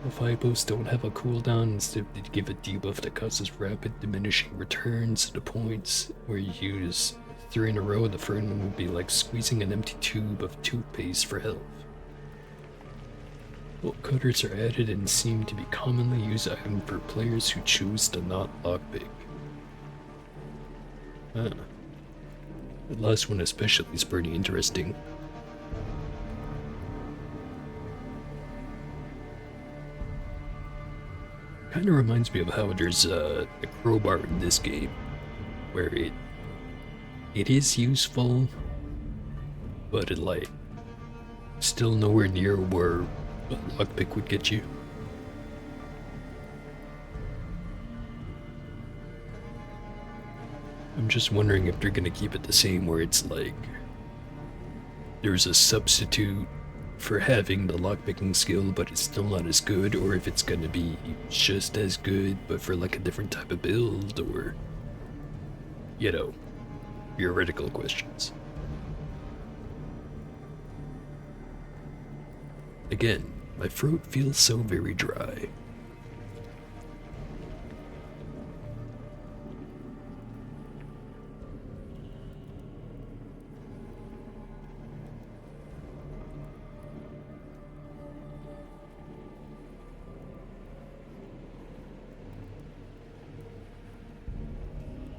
Speaker 1: If hypos don't have a cooldown, instead they give a debuff that causes rapid diminishing returns to the points where you use 3 in a row. The third one would be like squeezing an empty tube of toothpaste for health. Bolt cutters are added and seem to be commonly used item for players who choose to not lockpick. The last one especially is pretty interesting. Kinda reminds me of how there's a crowbar in this game, where it is useful, but it like still nowhere near where a lockpick would get you. I'm just wondering if they're gonna keep it the same, where it's like there's a substitute for having the lockpicking skill, but it's still not as good, or if it's gonna be just as good, but for like a different type of build, or, you know, theoretical questions. Again, my throat feels so very dry.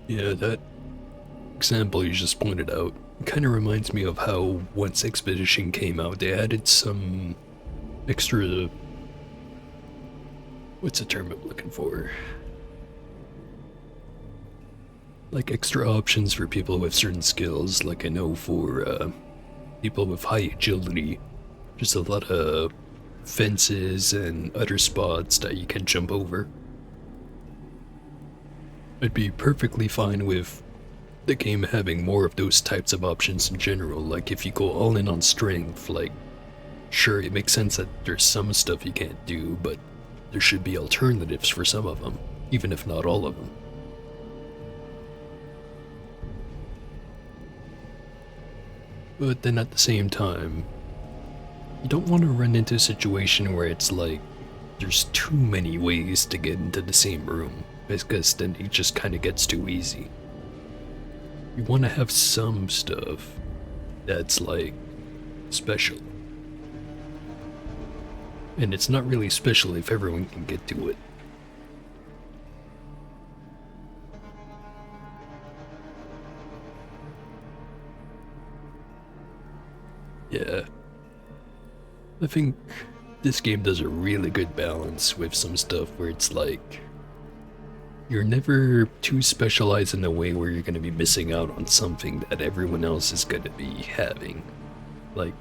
Speaker 1: Yeah, that example you just pointed out kind of reminds me of how once Expedition came out, they added some extra... what's the term I'm looking for? Like extra options for people with certain skills, like I know for people with high agility, there's a lot of fences and other spots that you can jump over. I'd be perfectly fine with the game having more of those types of options in general. Like if you go all in on strength, like sure, it makes sense that there's some stuff you can't do, but there should be alternatives for some of them, even if not all of them. But then at the same time, you don't want to run into a situation where it's like there's too many ways to get into the same room, because then it just kind of gets too easy. You want to have some stuff that's like special. And it's not really special if everyone can get to it. Yeah. I think this game does a really good balance with some stuff where it's like you're never too specialized in a way where you're going to be missing out on something that everyone else is going to be having. Like,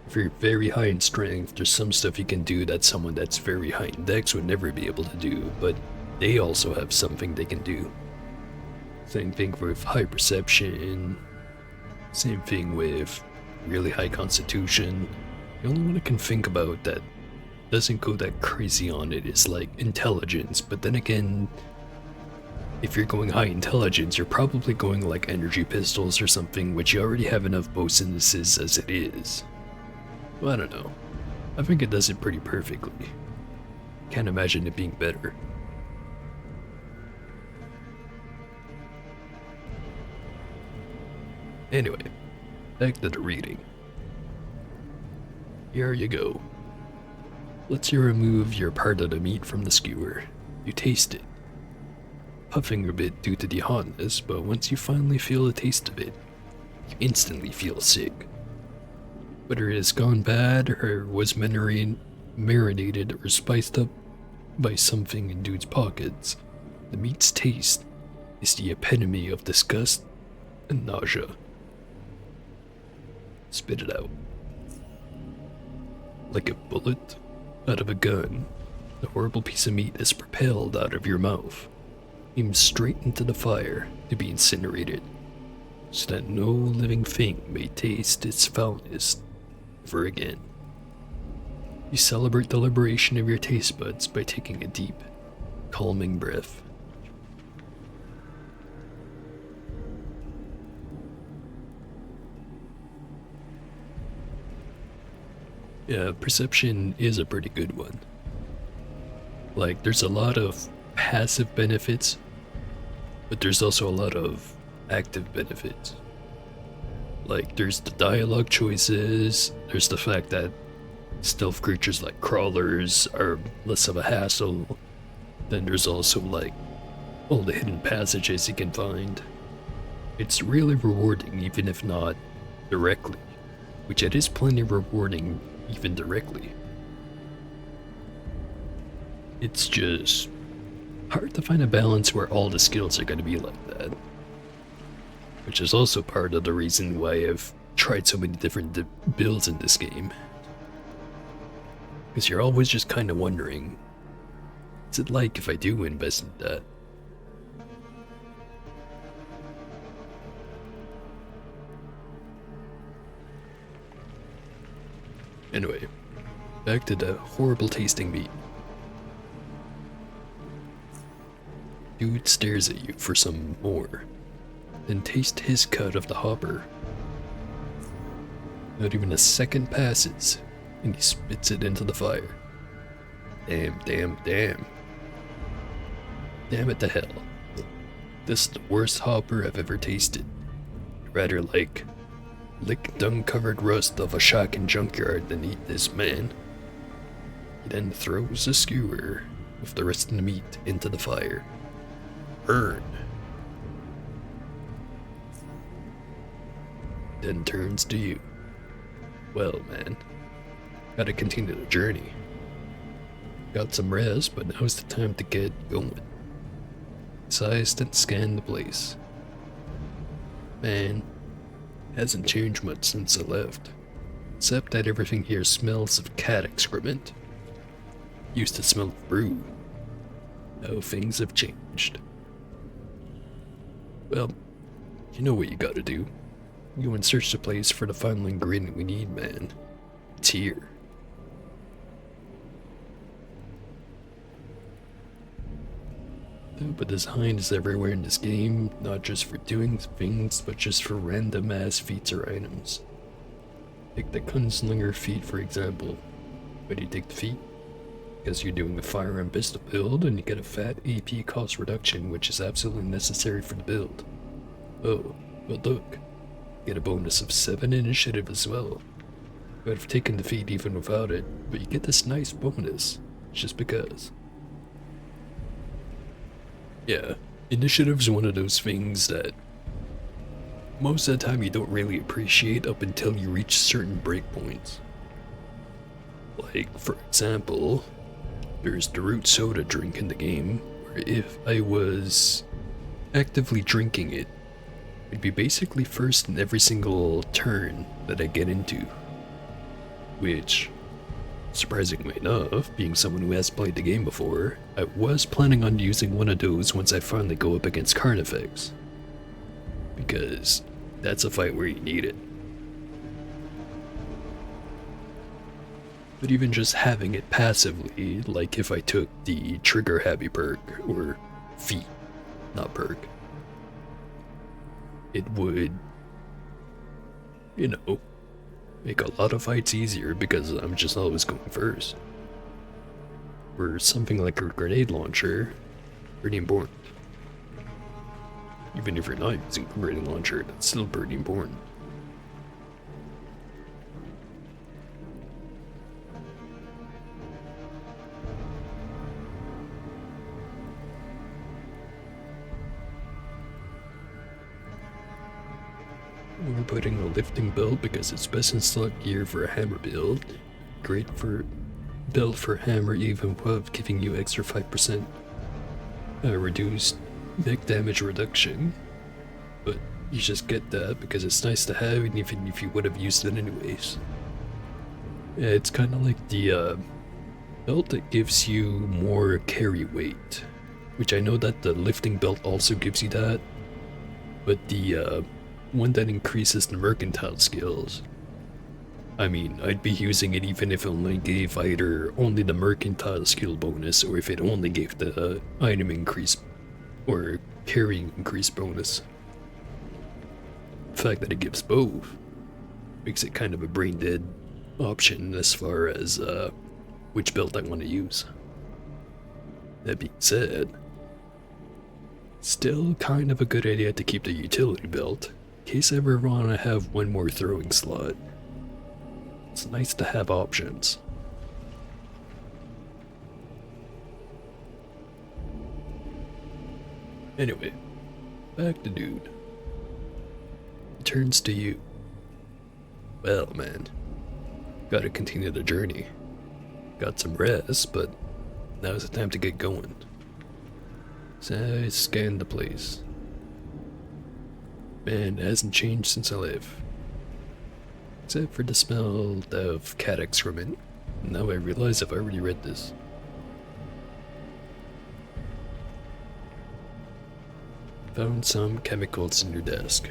Speaker 1: if you're very high in strength, there's some stuff you can do that someone that's very high in dex would never be able to do, but they also have something they can do. Same thing with high perception, same thing with really high constitution. The only one I can think about that doesn't go that crazy on it is like intelligence, but then again, if you're going high intelligence, you're probably going like energy pistols or something, which you already have enough bonuses as it is. Well, I don't know. I think it does it pretty perfectly. Can't imagine it being better. Anyway, back to the reading. Here you go. Let's you remove your part of the meat from the skewer. You taste it. Puffing a bit due to the hotness, but once you finally feel the taste of it, you instantly feel sick. Whether it has gone bad or was marinated or spiced up by something in dude's pockets, the meat's taste is the epitome of disgust and nausea. Spit it out. Like a bullet out of a gun, the horrible piece of meat is propelled out of your mouth, aimed straight into the fire to be incinerated, so that no living thing may taste its foulness ever again. You celebrate the liberation of your taste buds by taking a deep, calming breath. Yeah, perception is a pretty good one. Like, there's a lot of passive benefits, but there's also a lot of active benefits. Like, there's the dialogue choices, there's the fact that stealth creatures like crawlers are less of a hassle. Then there's also, like, all the hidden passages you can find. It's really rewarding, even if not directly, which it is plenty rewarding even directly. It's just hard to find a balance where all the skills are going to be like that. Which is also part of the reason why I've tried so many different builds in this game. Because you're always just kind of wondering, what's it like if I do invest in that? Anyway, back to the horrible tasting meat. Dude stares at you for some more, then tastes his cut of the hopper. Not even a second passes, and he spits it into the fire. Damn. Damn it to hell. This is the worst hopper I've ever tasted. Rather like lick dung-covered rust of a shotgun junkyard than eat this, man. He then throws the skewer with the rest of the meat into the fire. Burn. Then turns to you. Well, man, gotta continue the journey. Got some rest, but now's the time to get going. Sized and scanned the place. Man, hasn't changed much since I left, except that everything here smells of cat excrement. Used to smell of brew. Now things have changed. Well, you know what you gotta do. You go and search the place for the final ingredient we need, man. It's here. But design is everywhere in this game, not just for doing things, but just for random ass feats or items. Take the Gunslinger feat for example. Why do you take the feat? Because you're doing a firearm pistol build and you get a fat AP cost reduction, which is absolutely necessary for the build. Oh, but look, you get a bonus of 7 initiative as well. You would have taken the feat even without it, but you get this nice bonus, just because. Yeah, initiative's one of those things that most of the time you don't really appreciate up until you reach certain breakpoints. Like, for example, there's the root soda drink in the game, where if I was actively drinking it, I'd be basically first in every single turn that I get into. Which, surprisingly enough, being someone who has played the game before, I was planning on using one of those once I finally go up against Carnifex. Because that's a fight where you need it. But even just having it passively, like if I took the Trigger Happy perk, or feat, not perk, it would, you know, make a lot of fights easier because I'm just always going first. Or something like a grenade launcher, pretty important. Even if you're not using a grenade launcher, that's still pretty important. We're putting a lifting belt because it's best in slot gear for a hammer build. Great for belt for hammer even above giving you extra 5% reduced mech damage reduction. But you just get that because it's nice to have even if you would have used it anyways. Yeah, it's kind of like the belt that gives you more carry weight, which I know that the lifting belt also gives you that, but the one that increases the mercantile skills, I mean, I'd be using it even if it only gave either only the mercantile skill bonus or if it only gave the item increase or carrying increase bonus. The fact that it gives both makes it kind of a brain dead option as far as which belt I want to use. That being said, still kind of a good idea to keep the utility belt in case I ever want to have one more throwing slot. It's nice to have options. Anyway, back to dude. It turns to you. Well, man, gotta continue the journey. Got some rest, but now's the time to get going. So I scanned the place. Man, it hasn't changed since I left. Except for the smell of cat excrement. Now I realize I've already read this. Found some chemicals in your desk.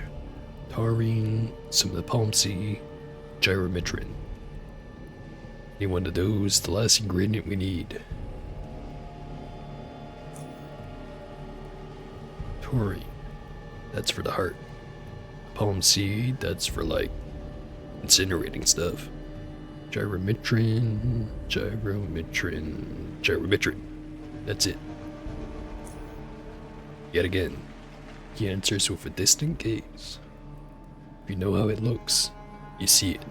Speaker 1: Taurine, some napalm, gyrometrin. Any one of those, the last ingredient we need. Taurine, that's for the heart. Palm seed, that's for like incinerating stuff. Gyrometrin, that's it. Yet again, he answers with a distant gaze. If you know how it looks, you see it.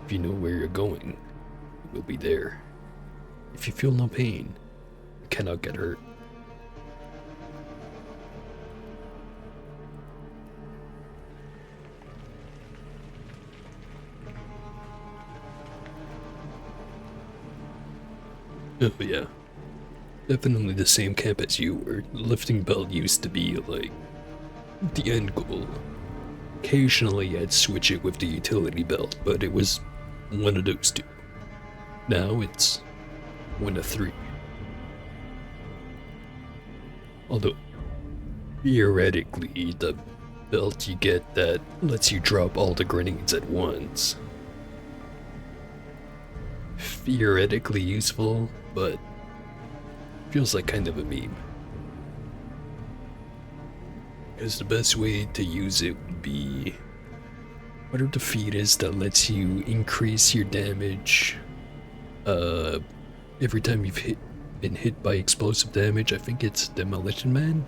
Speaker 1: If you know where you're going, it will be there. If you feel no pain, you cannot get hurt. Oh yeah, definitely the same camp as you, where the lifting belt used to be like the end goal. Occasionally I'd switch it with the utility belt, but it was one of those two. Now it's one of three. Although, theoretically, the belt you get that lets you drop all the grenades at once. Theoretically useful, but feels like kind of a meme. Because the best way to use it would be whatever the feat is that lets you increase your damage every time you've been hit by explosive damage. I think it's Demolition Man?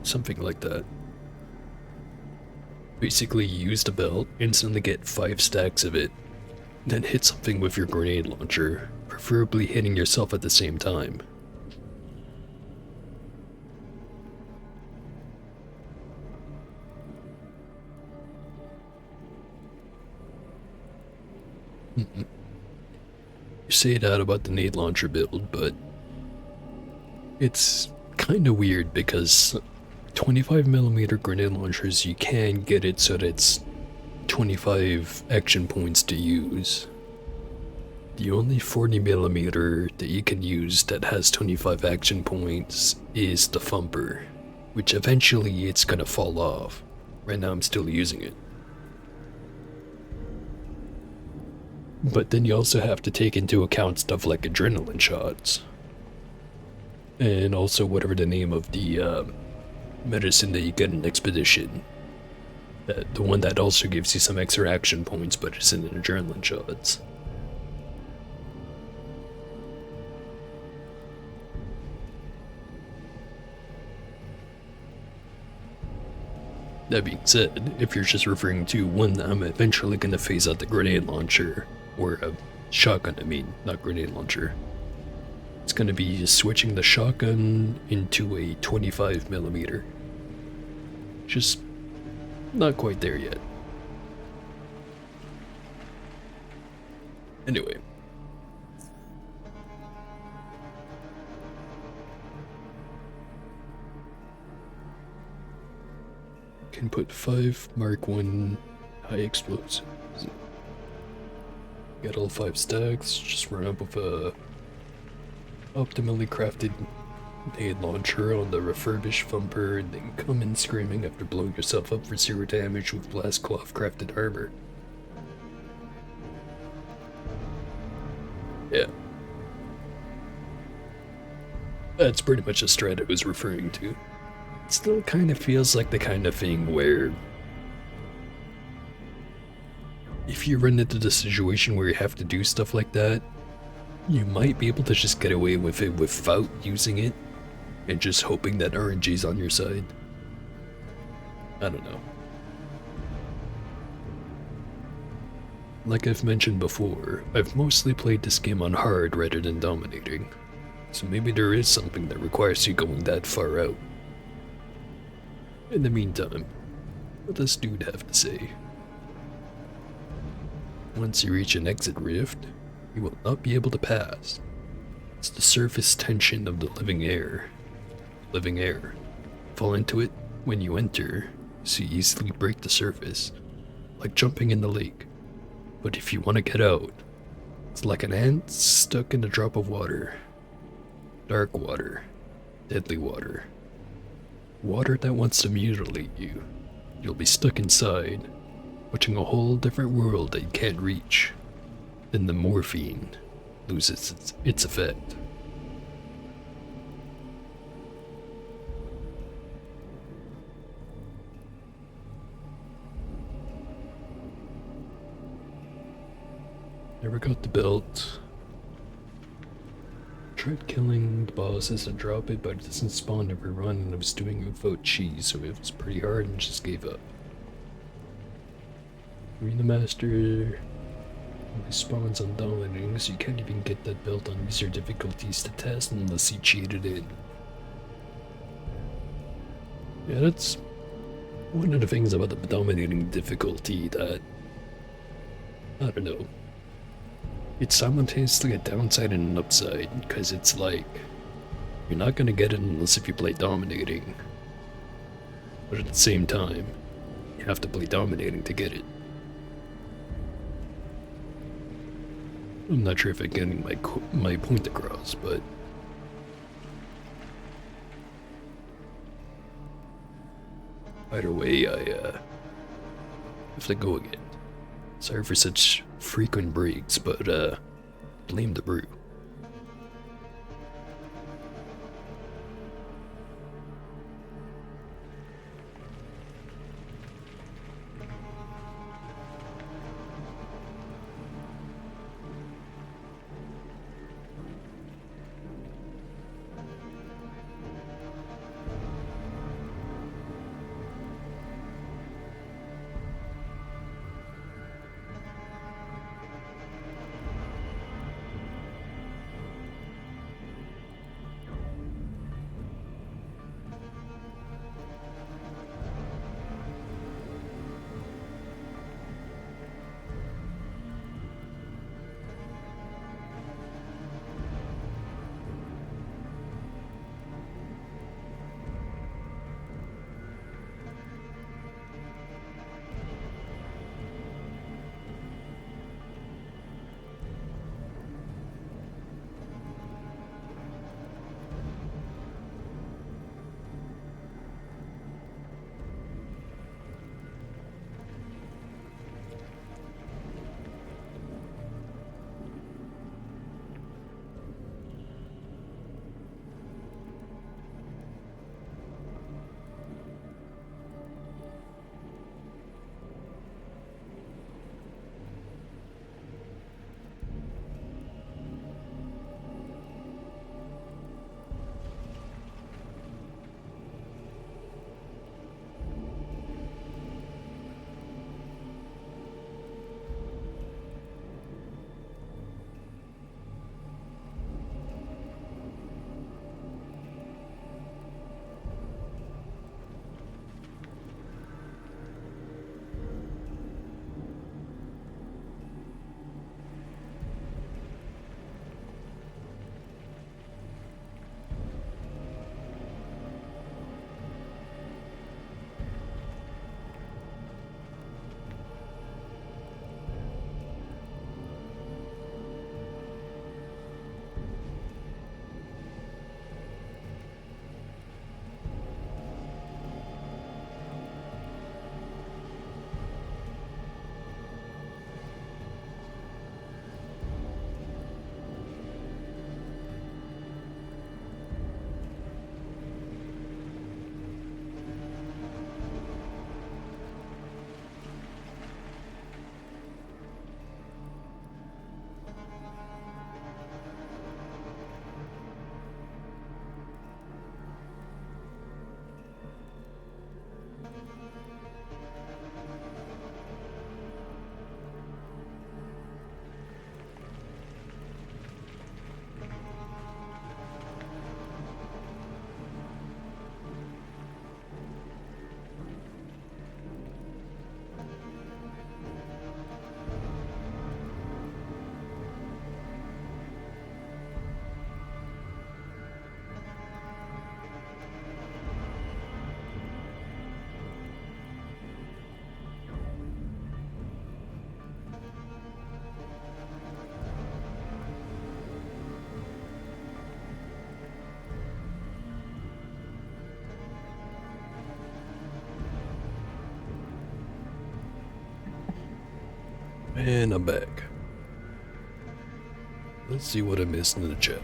Speaker 1: Something like that. Basically, you use the belt, instantly get 5 stacks of it, then hit something with your grenade launcher, preferably hitting yourself at the same time. You say that about the nade launcher build, but it's kinda weird because 25mm grenade launchers, you can get it so that it's 25 action points to use. The only 40mm that you can use that has 25 action points is the thumper, which eventually it's gonna fall off. Right now I'm still using it. But then you also have to take into account stuff like adrenaline shots. And also whatever the name of the medicine that you get in Expedition. The one that also gives you some extra action points, but it's in the adrenaline shots. That being said, if you're just referring to one, I'm eventually gonna phase out the grenade launcher, or a shotgun, I mean, not grenade launcher. It's gonna be switching the shotgun into a 25 millimeter. Just not quite there yet. Anyway. Can put 5 Mark 1 high explosives. Get all 5 stacks, just run up with a optimally crafted grenade launcher on the refurbished thumper, and then come in screaming after blowing yourself up for 0 damage with blast cloth crafted armor. Yeah. That's pretty much the strat I was referring to. It still kind of feels like the kind of thing where if you run into the situation where you have to do stuff like that, you might be able to just get away with it without using it, and just hoping that RNG's on your side. I don't know. Like I've mentioned before, I've mostly played this game on hard rather than dominating, so maybe there is something that requires you going that far out. In the meantime, what does dude have to say? Once you reach an exit rift, you will not be able to pass. It's the surface tension of the living air. Living air. Fall into it when you enter, so you easily break the surface, like jumping in the lake. But if you want to get out, it's like an ant stuck in a drop of water. Dark water. Deadly water. Water that wants to mutilate you. You'll be stuck inside, watching a whole different world that you can't reach. Then the morphine loses its effect. Never got the belt. Tried killing the bosses and drop it, but it doesn't spawn every run, and I was doing it without cheese, so it was pretty hard and just gave up. Arena Master only spawns on dominating, so you can't even get that belt on easier difficulties to test unless you cheated in. Yeah, that's one of the things about the dominating difficulty that, I don't know, it's simultaneously a downside and an upside, because it's like, you're not gonna get it unless if you play dominating. But at the same time, you have to play dominating to get it. I'm not sure if I'm getting my point across, but either way, I have to go again. Sorry for such frequent breaks, but blame the brew. And I'm back. Let's see what I missed in the chat.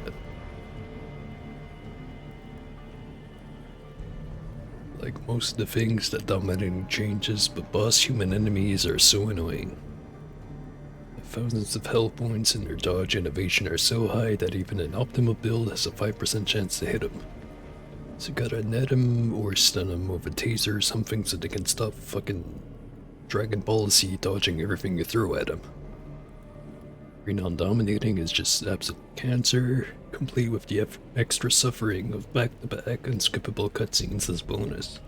Speaker 1: Like most of the things that dominating changes, but boss human enemies are so annoying. The thousands of health points and their dodge and evasion are so high that even an optimal build has a 5% chance to hit them. So you gotta net them or stun them with a taser or something so they can stop fucking Dragon Ball Z dodging everything you throw at them. Non-dominating is just absolute cancer, complete with the extra suffering of back-to-back unskippable cutscenes as bonus.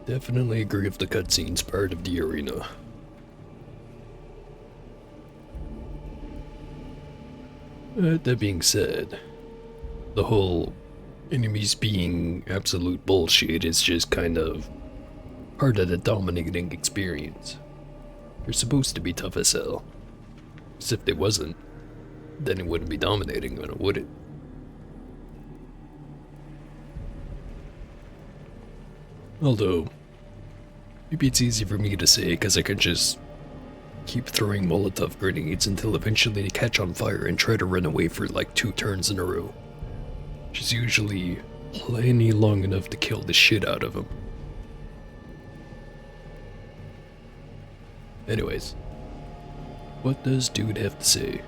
Speaker 1: Definitely agree with the cutscenes part of the arena. That being said, the whole enemies being absolute bullshit is just kind of part of the dominating experience. They're supposed to be tough as hell. Because if they wasn't, then it wouldn't be dominating, would it? Although, maybe it's easy for me to say because I can just keep throwing Molotov grenades until eventually they catch on fire and try to run away for like 2 turns in a row. Which is usually plenty long enough to kill the shit out of them. Anyways, what does dude have to say?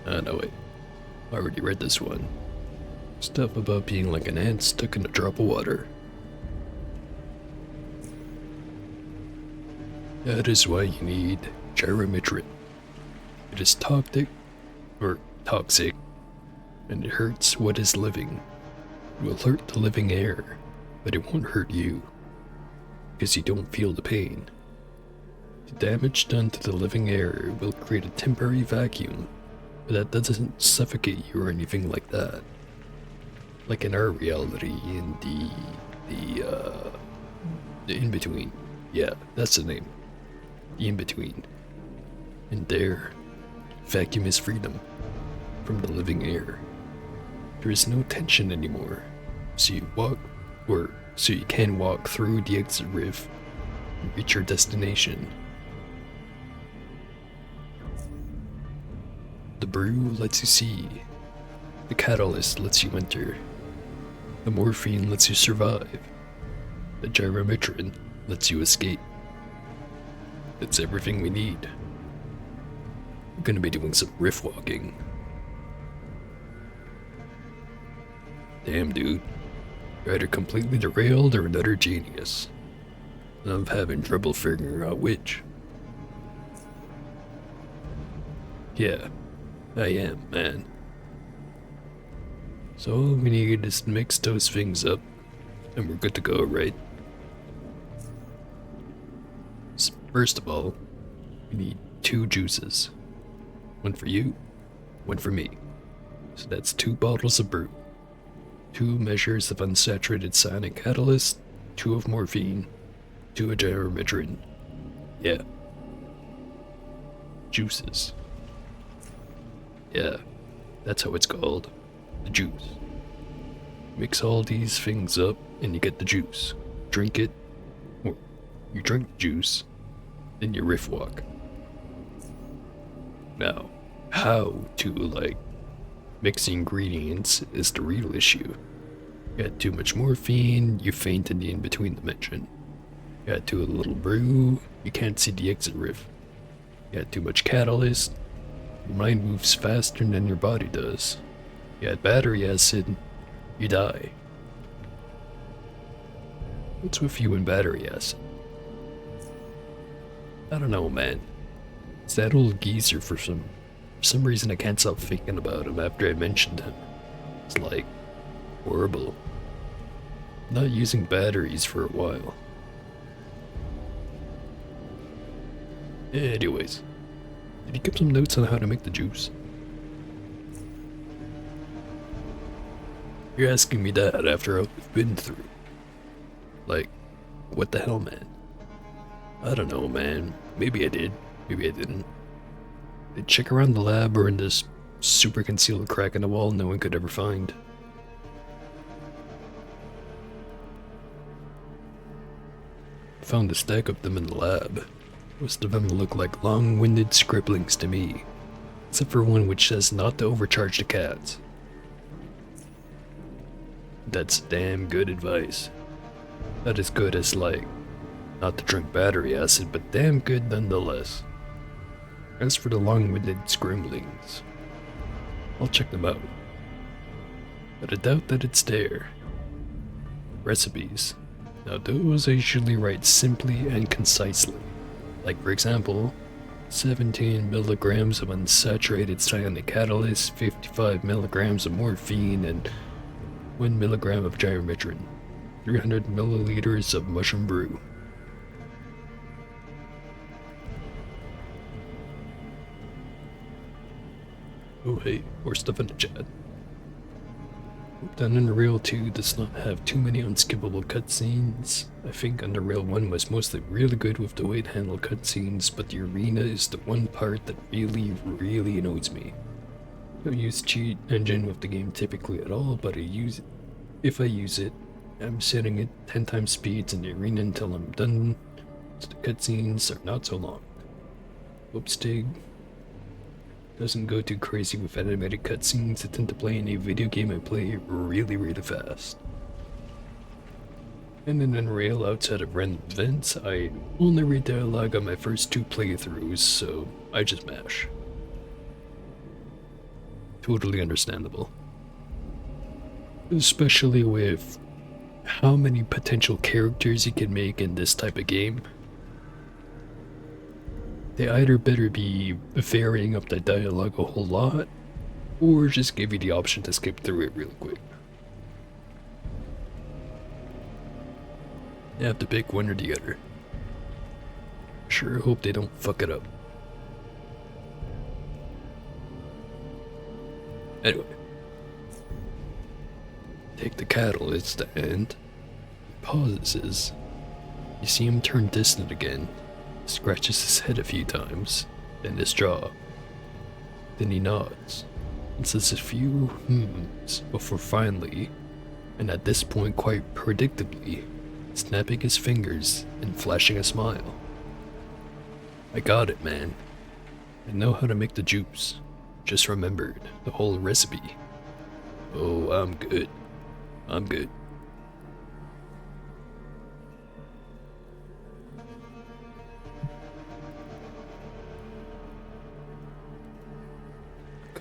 Speaker 1: No wait, I already read this one. Stuff about being like an ant stuck in a drop of water. That is why you need gyrometrin. It is toxic, and it hurts what is living. It will hurt the living air, but it won't hurt you, because you don't feel the pain. The damage done to the living air will create a temporary vacuum, but that doesn't suffocate you or anything like that. Like in our reality, in the in-between. Yeah, that's the name. The in-between. And there, vacuum is freedom from the living air. There is no tension anymore, so you can walk through the exit rift and reach your destination. The brew lets you see. The catalyst lets you enter. The morphine lets you survive. The gyrometrin lets you escape. It's everything we need. We're gonna be doing some rift walking. Damn, dude. You're either completely derailed or another genius. I'm having trouble figuring out which. Yeah, I am, man. So all we need is to mix those things up, and we're good to go, right? First of all, we need 2 juices. One for you, one for me. So that's 2 bottles of brew, 2 measures of unsaturated cyanide catalyst, 2 of morphine, 2 of gyrometrin. Yeah. Juices. Yeah, that's how it's called. The juice. Mix all these things up and you get the juice. Drink it, or you drink the juice, then you riff walk. Now, how to mix the ingredients is the real issue. You add too much morphine, you faint in the in-between dimension. You add too little brew, you can't see the exit rift. You add too much catalyst, your mind moves faster than your body does. You add battery acid, you die. What's with you and battery acid? I don't know, man. It's that old geezer for some reason I can't stop thinking about him after I mentioned him. It's like horrible. Not using batteries for a while. Anyways, did you keep some notes on how to make the juice? You're asking me that after all we've been through. Like, what the hell, man? I don't know, man. Maybe I did. Maybe I didn't. Did check around the lab or in this super concealed crack in the wall no one could ever find. found a stack of them in the lab. Most of them look like long-winded scribblings to me, except for one which says not to overcharge the cats. That's damn good advice. Not as good as, like, not to drink battery acid, but damn good nonetheless. As for the long-winded scribblings, I'll check them out. But I doubt that it's there. Recipes. Now those I usually write simply and concisely. Like for example, 17 milligrams of unsaturated cyanic catalyst, 55 milligrams of morphine, and 1 milligram of gyrometrin. 300 milliliters of mushroom brew. Oh hey, more stuff in the chat. Hope that Underrail 2 does not have too many unskippable cutscenes. I think Underrail 1 was mostly really good with the way it handled cutscenes, but the arena is the one part that really annoys me. I don't use cheat engine with the game typically at all, but if I use it, I'm setting it 10 times speeds in the arena until I'm done, so the cutscenes are not so long. Hope Stig doesn't go too crazy with animated cutscenes. I tend to play any video game I play really fast. And in Underrail, outside of random events, I only read dialogue on my first 2 playthroughs, so I just mash. Totally understandable. Especially with how many potential characters you can make in this type of game. They either better be varying up the dialogue a whole lot, or just give you the option to skip through it real quick. You have to pick one or the other. Sure hope they don't fuck it up. Anyway. Take the catalyst and he pauses. You see him turn distant again. Scratches his head a few times, then his jaw. Then he nods and says a few hmms before finally, and at this point quite predictably, snapping his fingers and flashing a smile. I got it, man. I know how to make the juice. Just remembered the whole recipe. Oh, I'm good. I'm good.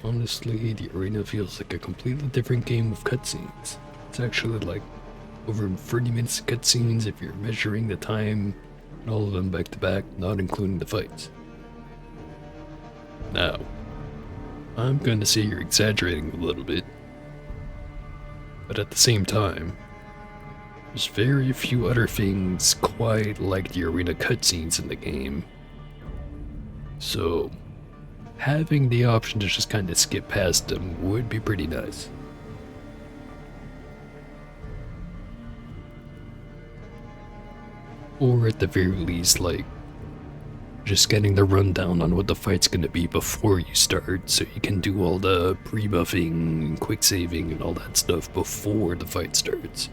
Speaker 1: Honestly, the arena feels like a completely different game with cutscenes. It's actually like over 30 minutes of cutscenes if you're measuring the time, and all of them back to back, not including the fights. Now, I'm going to say you're exaggerating a little bit, but at the same time, there's very few other things quite like the arena cutscenes in the game. So, having the option to just kind of skip past them would be pretty nice. Or at the very least, like, just getting the rundown on what the fight's gonna be before you start, so you can do all the pre-buffing, quick saving, and all that stuff before the fight starts.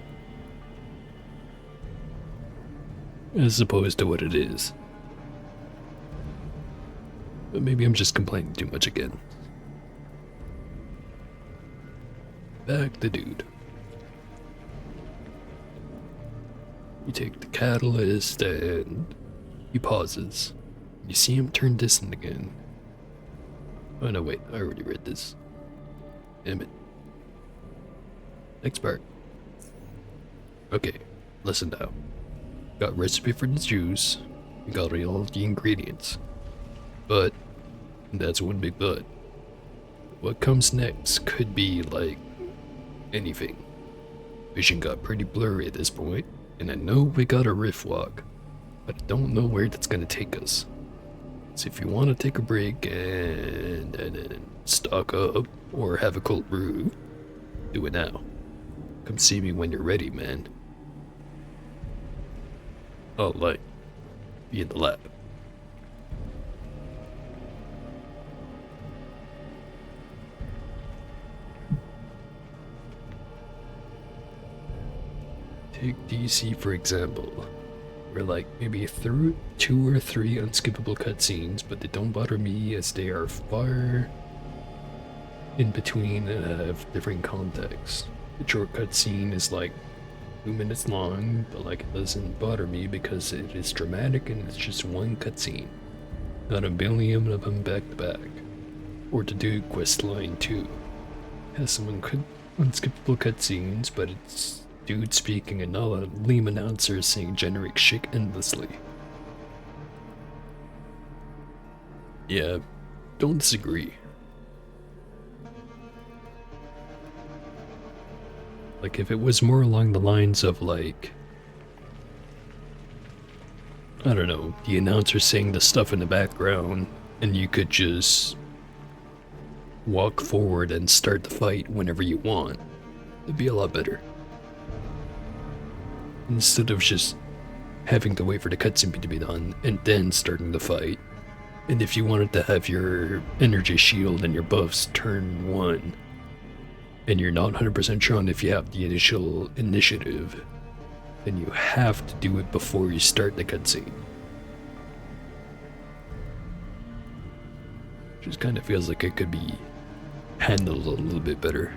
Speaker 1: As opposed to what it is. But maybe I'm just complaining too much again. Back to dude. You take the catalyst and he pauses. You see him turn distant again. Oh no, wait, I already read this. Damn it. Next part. Okay, listen now. Got recipe for the juice. We got all the ingredients. But that's one big but. What comes next could be like anything. Vision got pretty blurry at this point, and I know we got a riff walk, but I don't know where that's gonna take us. So if you want to take a break and stock up or have a cold brew, do it now. Come see me when you're ready, man. Oh, like, be in the lab. Take DC for example. Where like maybe through 2 or 3 unskippable cutscenes, but they don't bother me as they are far in between and have different contexts. The short cutscene is like 2 minutes long, but like it doesn't bother me because it is dramatic and it's just one cutscene, not a billion of them back to back. Or to do quest line 2 has some unskippable cutscenes, but it's dude speaking and not a lame announcer saying generic shit endlessly. Yeah, don't disagree. Like, if it was more along the lines of, like, I don't know, the announcer saying the stuff in the background, and you could just walk forward and start the fight whenever you want, it'd be a lot better. Instead of just having to wait for the cutscene to be done and then starting the fight. And if you wanted to have your energy shield and your buffs turn 1, and you're not 100% sure on if you have the initial initiative, then you have to do it before you start the cutscene. Just kind of feels like it could be handled a little bit better.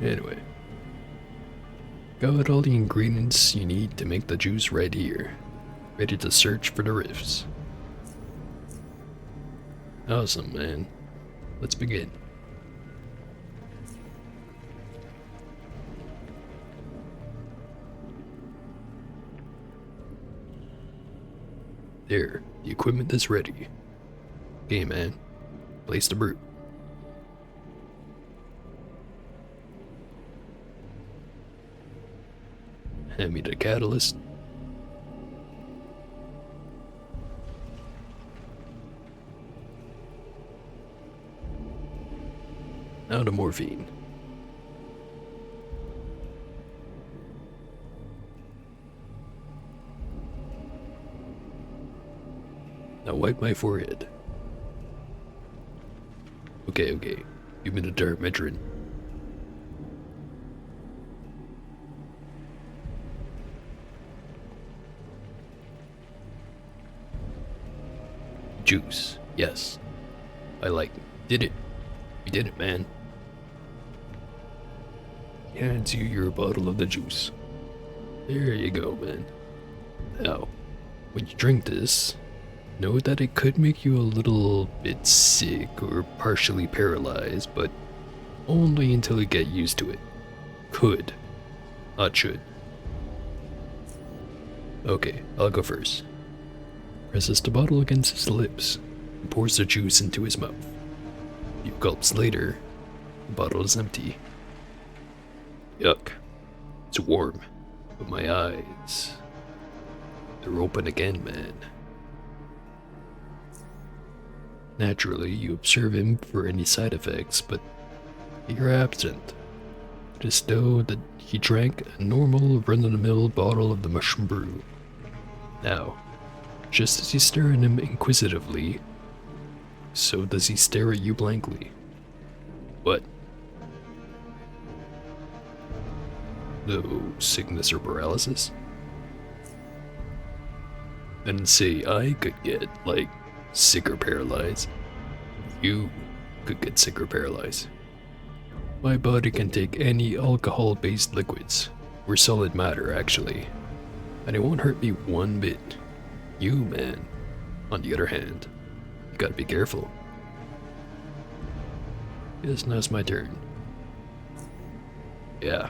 Speaker 1: Anyway, got all the ingredients you need to make the juice right here. Ready to search for the rifts. Awesome, man. Let's begin. There, the equipment is ready. Okay, man. Place the brew. Hand me the catalyst. Now the morphine. Now wipe my forehead. Okay. Give me the dirt measuring. Juice. Yes. Did it. You did it, man. Hands you your bottle of the juice. There you go, man. Now, when you drink this, know that it could make you a little bit sick or partially paralyzed, but only until you get used to it. Could. Not should. Okay, I'll go first. Presses the bottle against his lips and pours the juice into his mouth. A few gulps later, the bottle is empty. Yuck. It's warm, but my eyes, they're open again, man. Naturally, you observe him for any side effects, but you're absent. It is though that he drank a normal, run-of-the-mill bottle of the mushroom brew. Now, just as you stare at him inquisitively, so does he stare at you blankly. What? No sickness or paralysis? And say I could get, like, sick or paralyzed. You could get sick or paralyzed. My body can take any alcohol-based liquids, or solid matter actually, and it won't hurt me one bit. You, man, on the other hand, you gotta be careful. Yes, now it's my turn. Yeah.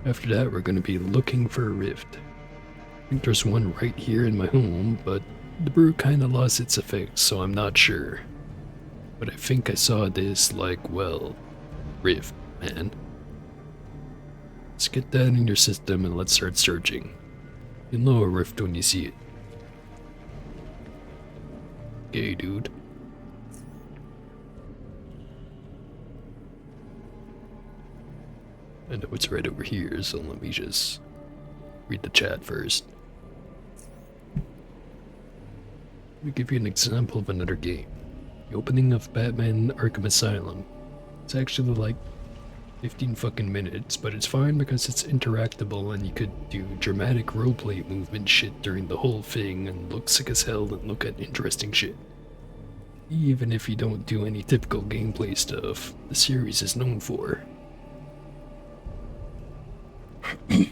Speaker 1: After that, we're gonna be looking for a rift. I think there's one right here in my home, but the brew kinda lost its effect, so I'm not sure. But I think I saw this, like, well, rift, man. Let's get that in your system and let's start searching. You'll know a rift when you see it. Okay, dude. I know it's right over here, so let me just read the chat first. Let me give you an example of another game. The opening of Batman Arkham Asylum It's actually like 15 fucking minutes, but it's fine because it's interactable and you could do dramatic roleplay movement shit during the whole thing and look sick as hell and look at interesting shit. Even if you don't do any typical gameplay stuff the series is known for. Yeah,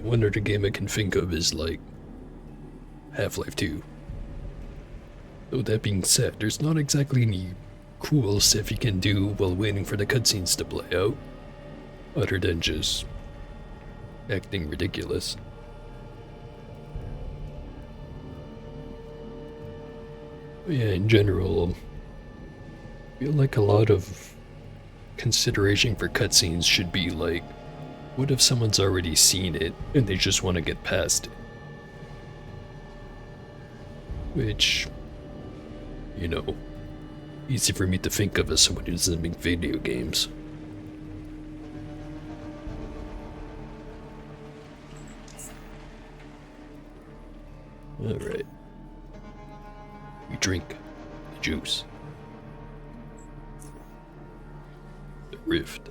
Speaker 1: one other game I can think of is like Half-Life 2. Though that being said, there's not exactly any cool stuff you can do while waiting for the cutscenes to play out, other than just acting ridiculous. But yeah, in general, I feel like a lot of consideration for cutscenes should be like, what if someone's already seen it and they just want to get past it? Which, you know, easy for me to think of as someone who doesn't make video games. Alright. You drink the juice. The rift.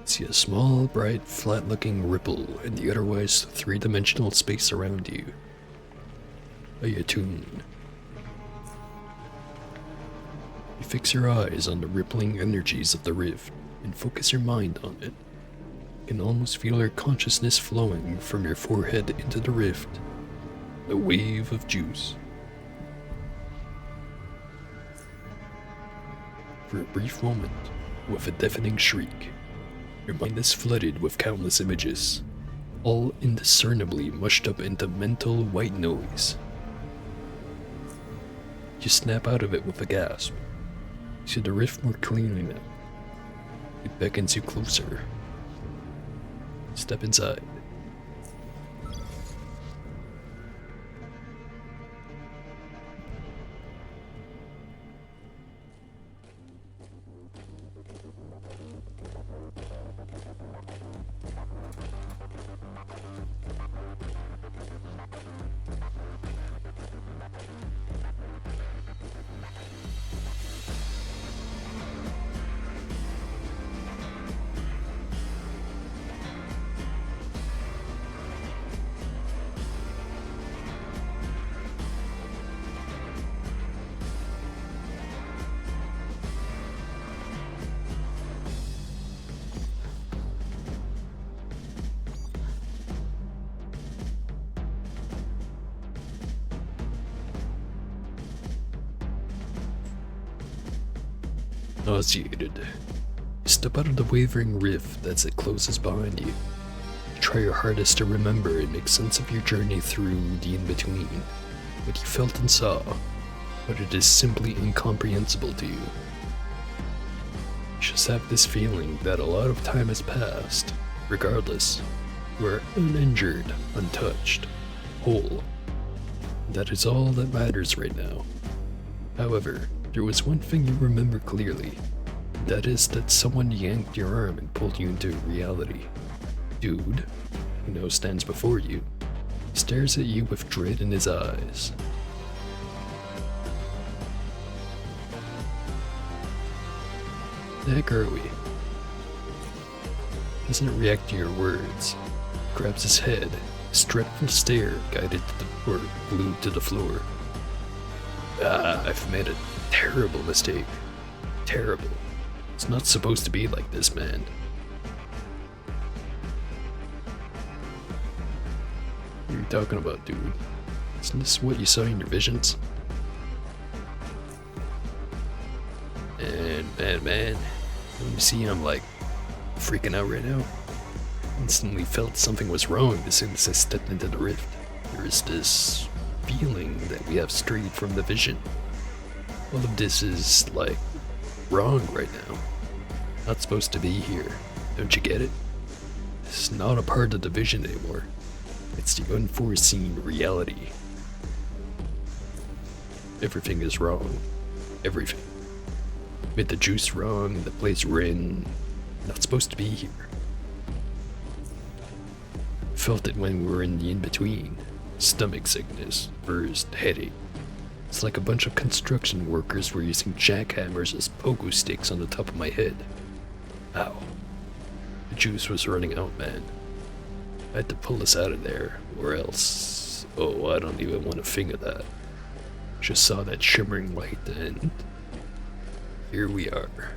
Speaker 1: See a small, bright, flat-looking ripple in the otherwise three-dimensional space around you. Are you attuned? You fix your eyes on the rippling energies of the rift and focus your mind on it. You can almost feel your consciousness flowing from your forehead into the rift, a wave of juice. For a brief moment, with a deafening shriek, your mind is flooded with countless images, all indiscernibly mushed up into mental white noise. You snap out of it with a gasp. You see the rift more clearly now. It beckons you closer. Step inside. Nauseated, you step out of the wavering rift as it closes behind you. You try your hardest to remember and make sense of your journey through the in-between, what you felt and saw, but it is simply incomprehensible to you. You just have this feeling that a lot of time has passed. Regardless, you are uninjured, untouched, whole. That is all that matters right now. However, there was one thing you remember clearly. That is that someone yanked your arm and pulled you into reality. Dude, who now stands before you, stares at you with dread in his eyes. The heck are we? Doesn't react to your words. Grabs his head, his dreadful stare guided to the or glued to the floor. I've made a terrible mistake. Terrible. It's not supposed to be like this, man. What are you talking about, dude? Isn't this what you saw in your visions? Man. When you see I'm like freaking out right now. Instantly felt something was wrong as soon as I stepped into the rift. There is this feeling that we have strayed from the vision. All of this is, like, wrong right now. Not supposed to be here. Don't you get it? It's not a part of the vision anymore. It's the unforeseen reality. Everything is wrong. Everything. Made the juice wrong, the place we're in. Not supposed to be here. Felt it when we were in the in-between. Stomach sickness, first headache. It's like a bunch of construction workers were using jackhammers as pogo sticks on the top of my head. Ow. The juice was running out, man. I had to pull us out of there, or else... Oh, I don't even want to finger that. Just saw that shimmering light, and... here we are.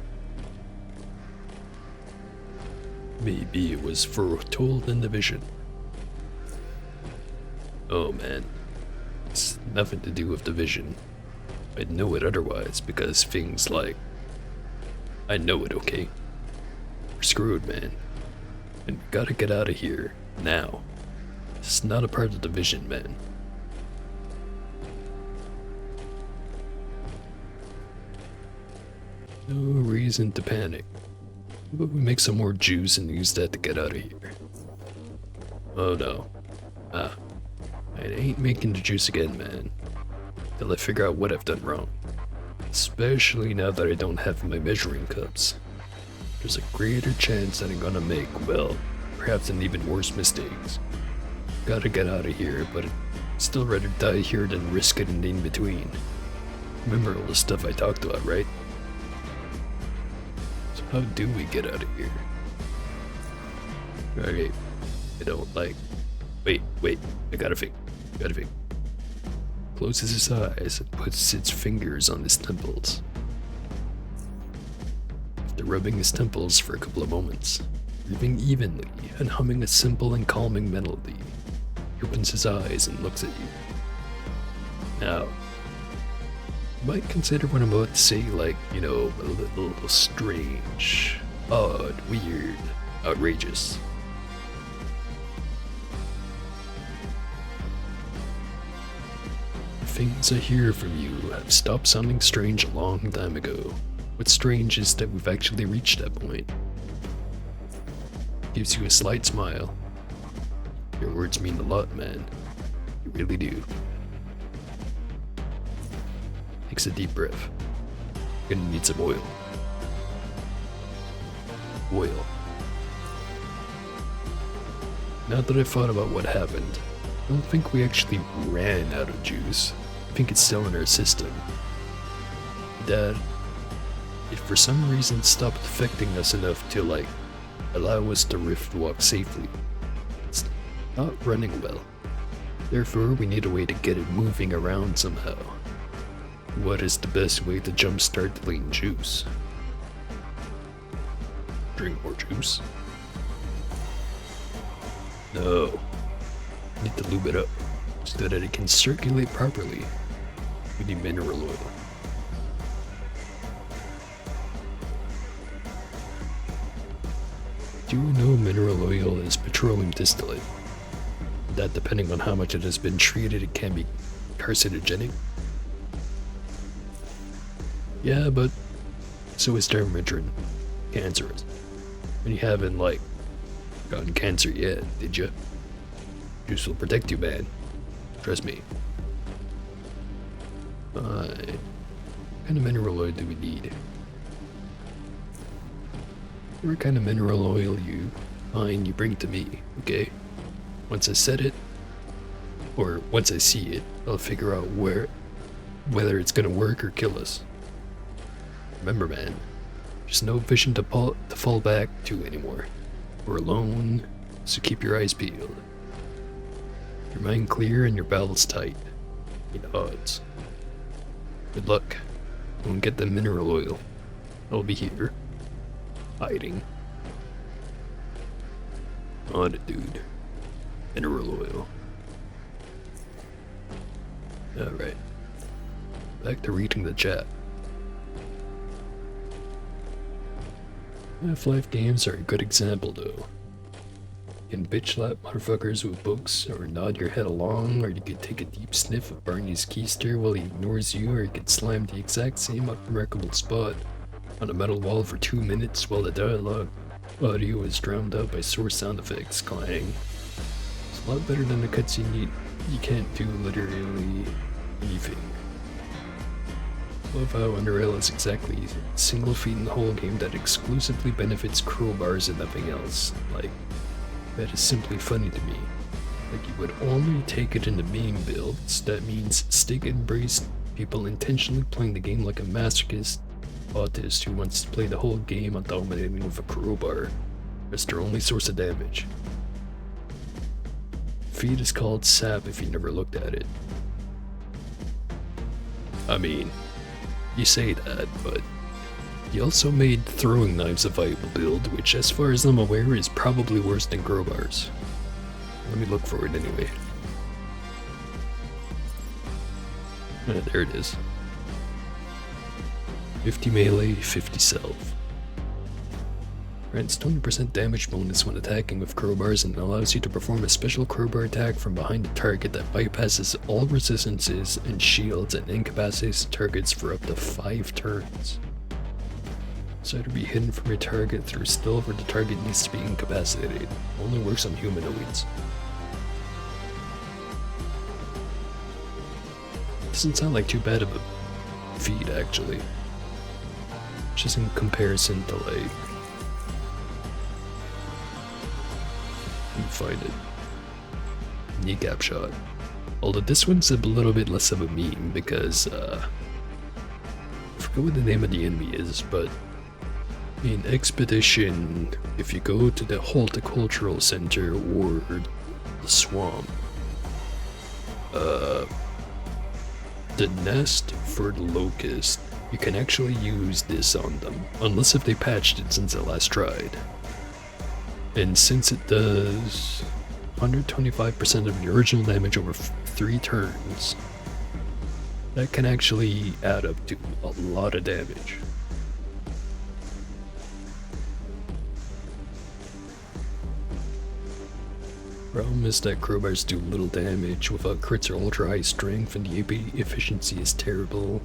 Speaker 1: Maybe it was foretold in the vision. Oh man, it's nothing to do with the vision. I'd know it otherwise because things like... I know it, okay? We're screwed, man. And we gotta get out of here, now. It's not a part of the vision, man. No reason to panic. But we make some more juice and use that to get out of here. Oh no. I ain't making the juice again, man. Till I figure out what I've done wrong. Especially now that I don't have my measuring cups. There's a greater chance that I'm gonna make, well, perhaps an even worse mistakes. Gotta get out of here, but I'd still rather die here than risk it in the in-between. Remember all the stuff I talked about, right? So how do we get out of here? Okay, I don't like... Wait, I gotta think. Closes his eyes and puts its fingers on his temples. After rubbing his temples for a couple of moments, breathing evenly and humming a simple and calming melody, he opens his eyes and looks at you. Now, you might consider what I'm about to say like, you know, a little strange, odd, weird, outrageous. Things I hear from you have stopped sounding strange a long time ago. What's strange is that we've actually reached that point. Gives you a slight smile. Your words mean a lot, man. You really do. Takes a deep breath. Gonna need some oil. Oil. Now that I've thought about what happened, I don't think we actually ran out of juice. I think it's still in our system. Dad, it for some reason stopped affecting us enough to, like, allow us to rift walk safely. It's not running well. Therefore, we need a way to get it moving around somehow. What is the best way to jumpstart the lean juice? Drink more juice? No. Need to lube it up so that it can circulate properly. We need mineral oil. Do you know mineral oil is petroleum distillate? That depending on how much it has been treated, it can be carcinogenic? Yeah, but so is dermatrin, cancerous. And you haven't, like, gotten cancer yet, did you? Juice will protect you, man. Trust me. What kind of mineral oil do we need? Whatever kind of mineral oil you find, you bring to me, okay? Once I set it, or once I see it, I'll figure out whether it's gonna work or kill us. Remember, man, there's no vision to fall back to anymore. We're alone, so keep your eyes peeled. Your mind clear and your bowels tight. In odds. Good luck. Go and get the mineral oil. I'll be here. Hiding. On it, dude. Mineral oil. Alright. Back to reading the chat. Half-Life games are a good example, though. You can bitch slap motherfuckers with books, or nod your head along, or you could take a deep sniff of Barney's keister while he ignores you, or you could slam the exact same unremarkable spot on a metal wall for 2 minutes while the dialogue audio is drowned out by source sound effects clang. It's a lot better than the cutscene you can't do literally anything. Love how Underrail is exactly a single feat in the whole game that exclusively benefits crowbars and nothing else. Like, that is simply funny to me. Like, you would only take it in the main builds, that means stick and brace people intentionally playing the game like a masochist autist who wants to play the whole game on dominating with a crowbar. That's their only source of damage. Feat is called sap if you never looked at it. I mean, you say that, but he also made throwing knives a viable build, which as far as I'm aware is probably worse than crowbars. Let me look for it anyway. There it is. 50 melee, 50 self. Grants 20% damage bonus when attacking with crowbars and allows you to perform a special crowbar attack from behind the target that bypasses all resistances and shields and incapacitates targets for up to 5 turns. So either be hidden from your target through stealth or the target needs to be incapacitated. Only works on humanoids. Doesn't sound like too bad of a feat actually. Just in comparison to like... find it. Kneecap shot. Although this one's a little bit less of a meme because I forget what the name of the enemy is, but in Expedition, if you go to the Horticultural Center or the swamp, the nest for the locust, you can actually use this on them, unless if they patched it since I last tried. And since it does 125% of the original damage over 3 turns, that can actually add up to a lot of damage. Problem is that crowbars do little damage without crits or ultra high strength, and the AP efficiency is terrible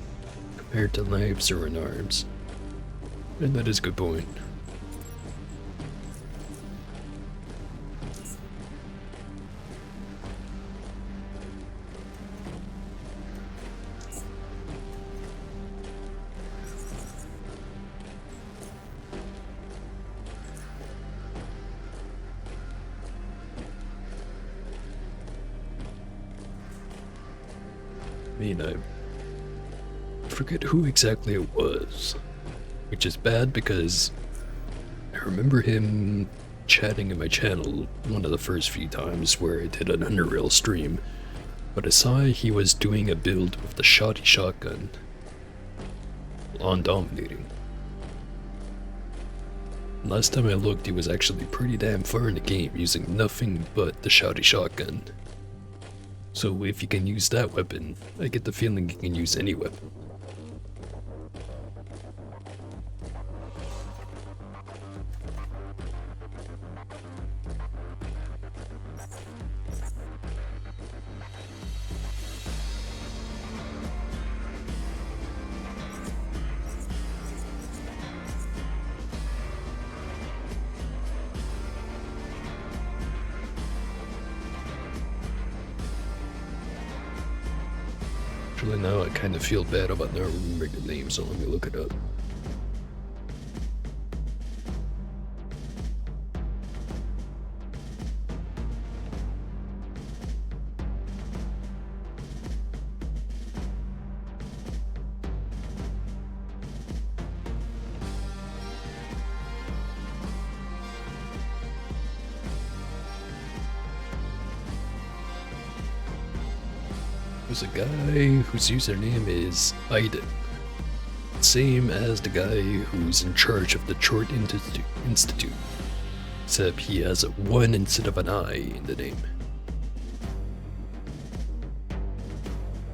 Speaker 1: compared to knives or in arms. And that is a good point. I forget who exactly it was, which is bad because I remember him chatting in my channel one of the first few times where I did an Underrail stream, but I saw he was doing a build with the shoddy shotgun on dominating. Last time I looked, he was actually pretty damn far in the game using nothing but the shoddy shotgun. So if you can use that weapon, I get the feeling you can use any weapon. Actually, now I kind of feel bad about not remembering the name, so let me look it up. There's a guy whose username is Aiden. Same as the guy who's in charge of the Chort Institute. Except he has a 1 instead of an I in the name.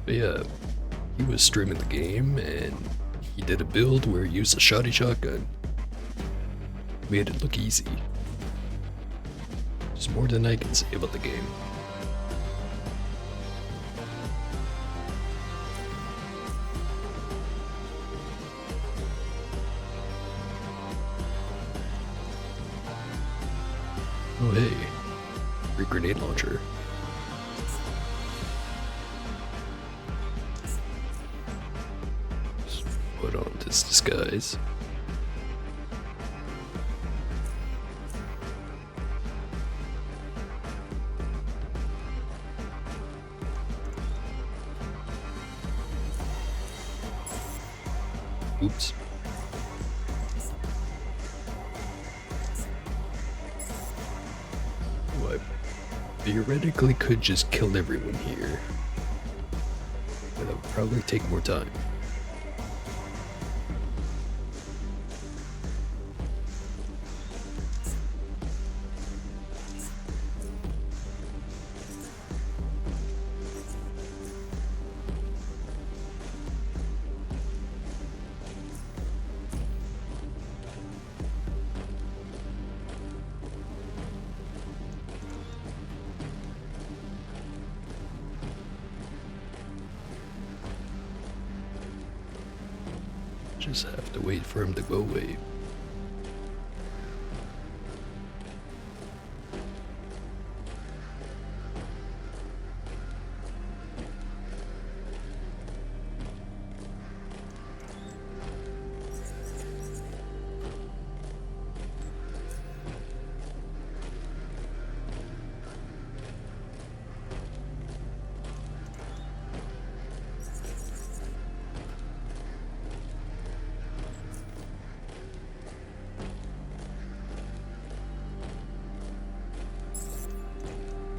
Speaker 1: But yeah, he was streaming the game and he did a build where he used a shoddy shotgun. Made it look easy. There's more than I can say about the game. Oh hey, free grenade launcher. Just put on this disguise. Oops. Well, I theoretically could just kill everyone here. But that would probably take more time. Just have to wait for him to go away.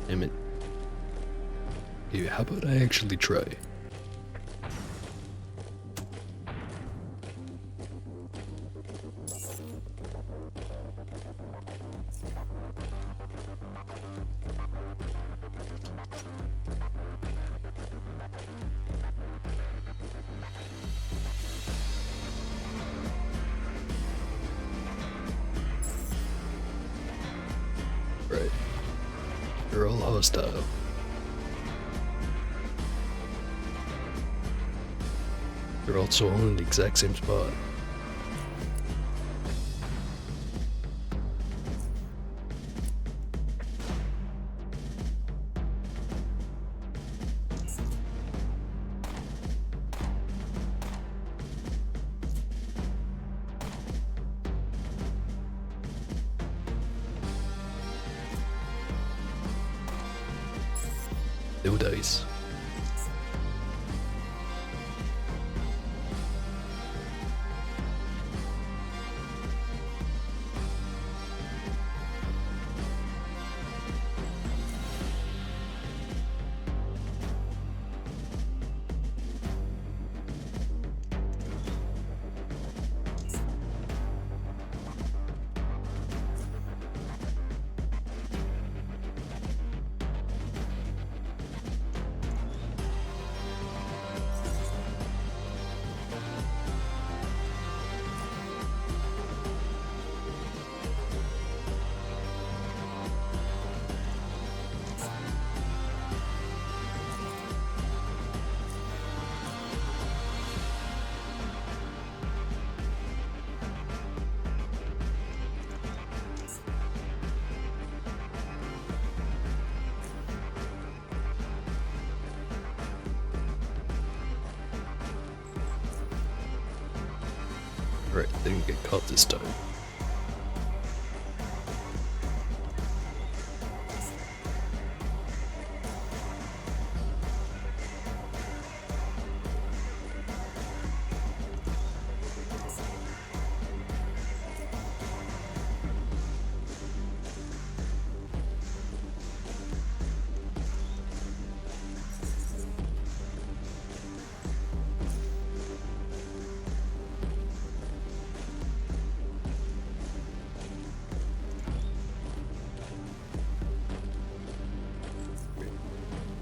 Speaker 1: Damn it. Yeah, how about I actually try? Right. They're all hostile. They're also all in the exact same spot. No dice. Right, they didn't get caught this time.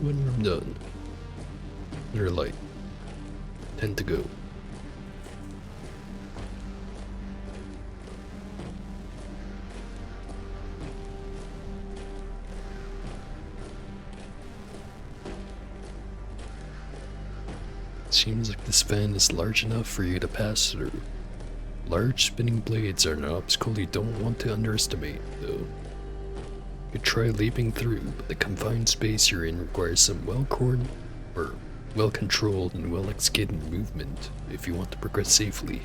Speaker 1: One room done. There are like 10 to go. Seems like this fan is large enough for you to pass through. Large spinning blades are an obstacle you don't want to underestimate, though. You could try leaping through, but the confined space you're in requires some well-controlled and well-executed movement if you want to progress safely.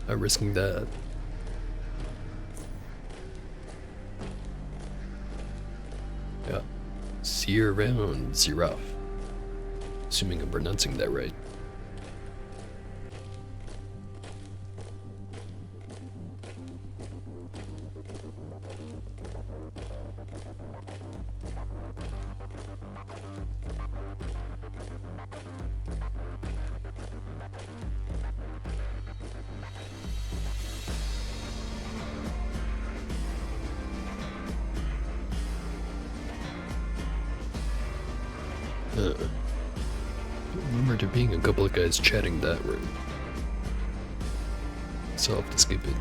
Speaker 1: Not risking that. Yeah. See you around, Ziraf. Assuming I'm pronouncing that right. Remember there being a couple of guys chatting that room. So I'll have to skip it.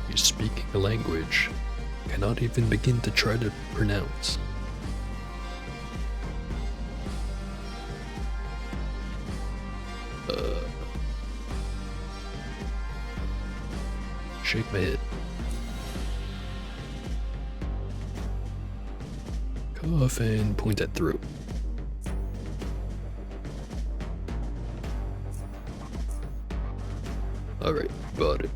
Speaker 1: You're speaking a language I cannot even begin to try to pronounce. Shake my head. Cough and point at throat. Alright, got it.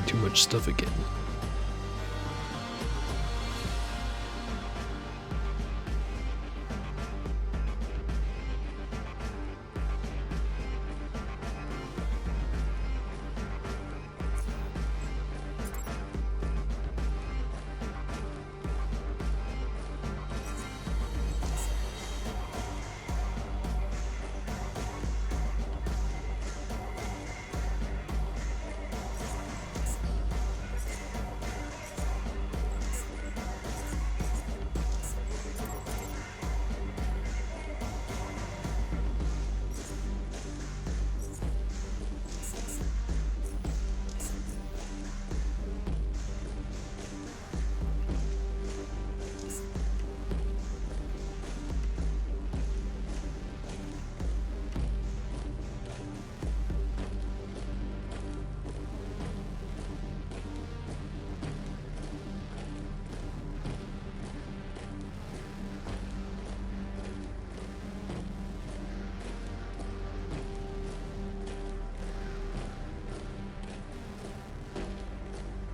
Speaker 1: Too much stuff again.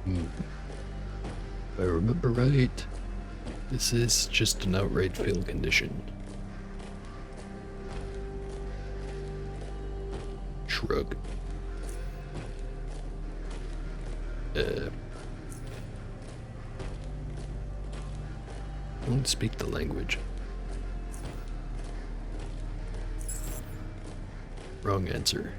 Speaker 1: If I remember right, this is just an outright fail condition. Shrug. Don't speak the language. Wrong answer.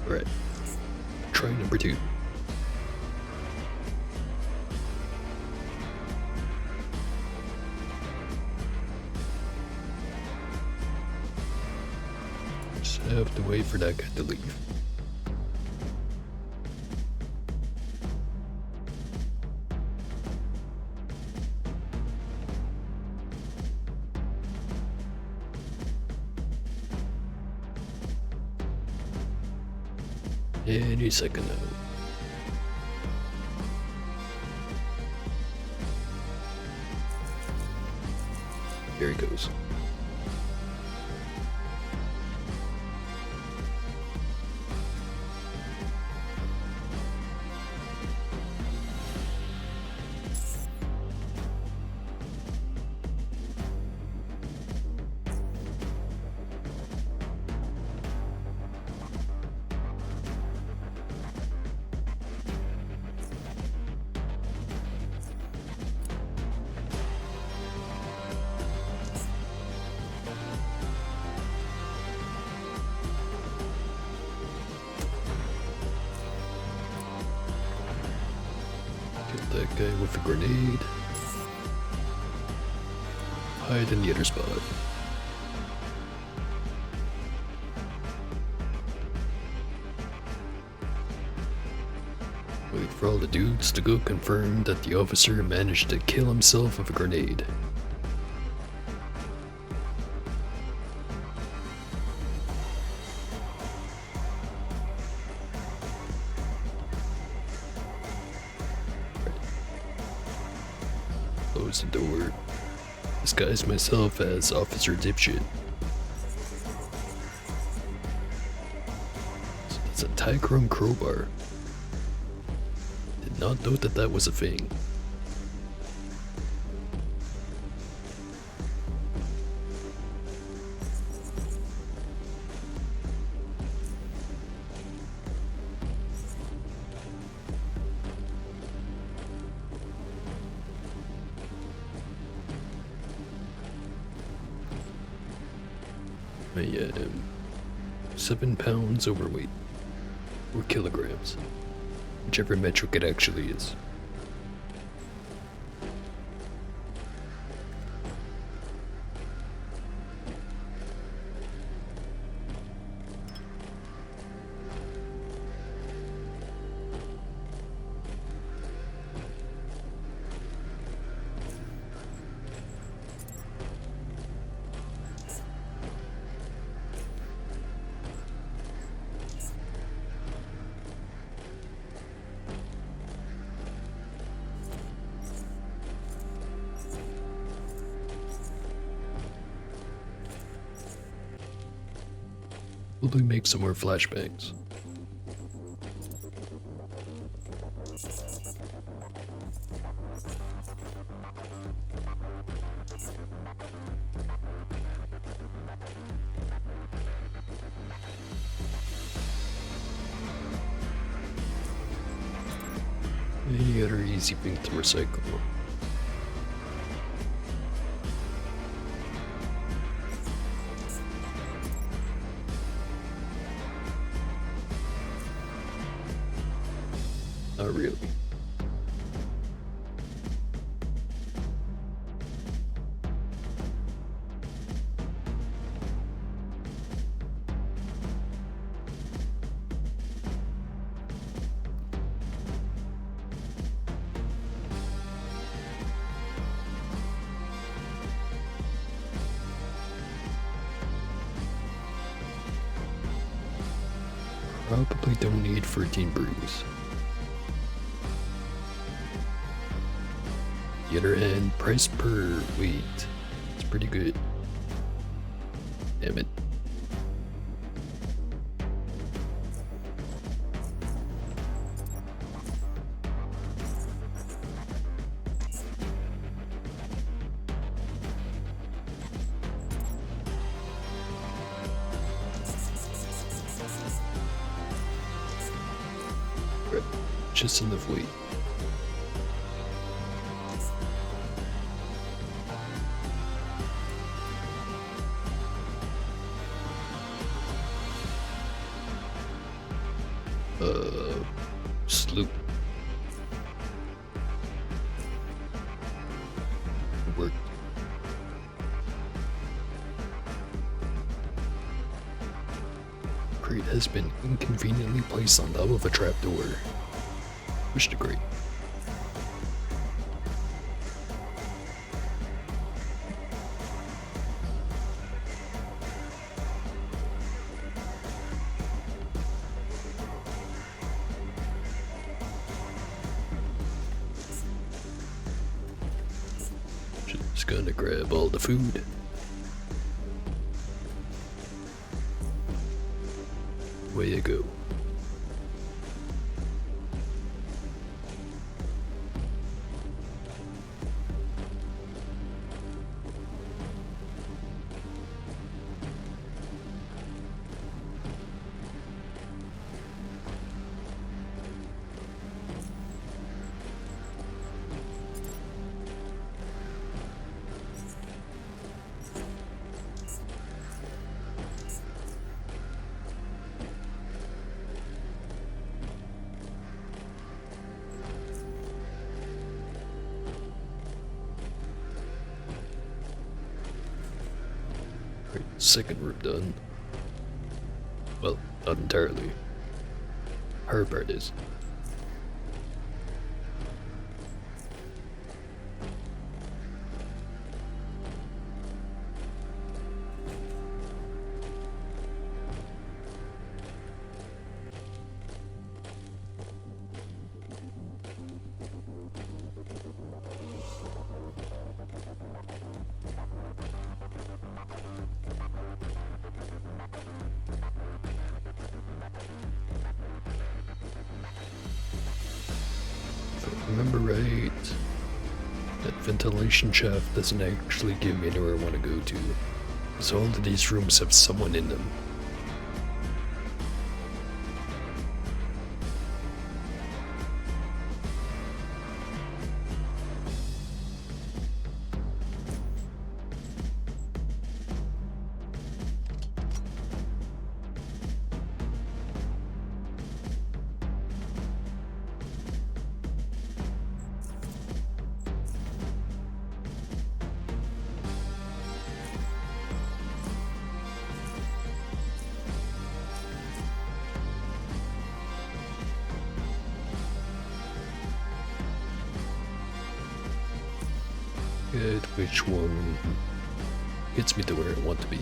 Speaker 1: Alright. Try number 2. Just have to wait for that guy to leave. Any second now. Here he goes. Kill that guy with a grenade. Hide in the other spot. Wait for all the dudes to go confirm that the officer managed to kill himself with a grenade. Close the door. Disguise myself as Officer Dipshit. So that's a Tychrome crowbar. Did not know that that was a thing. I am 7 pounds overweight, or kilograms, whichever metric it actually is. Probably make some more flashbangs. Any other easy thing to recycle? Not really. Probably don't need 13 brews. On the other hand, price per weight, it's pretty good. Damn it. Right, just enough weight. Sloop. Worked. Crate has been inconveniently placed on top of a trapdoor. Push the crate. Just gonna grab all the food. Way to go. Right, second room done. Well, not entirely. Her part is. remember right, that ventilation shaft doesn't actually give me anywhere I want to go to. Because all of these rooms have someone in them. Good, which one gets me to where I want to be?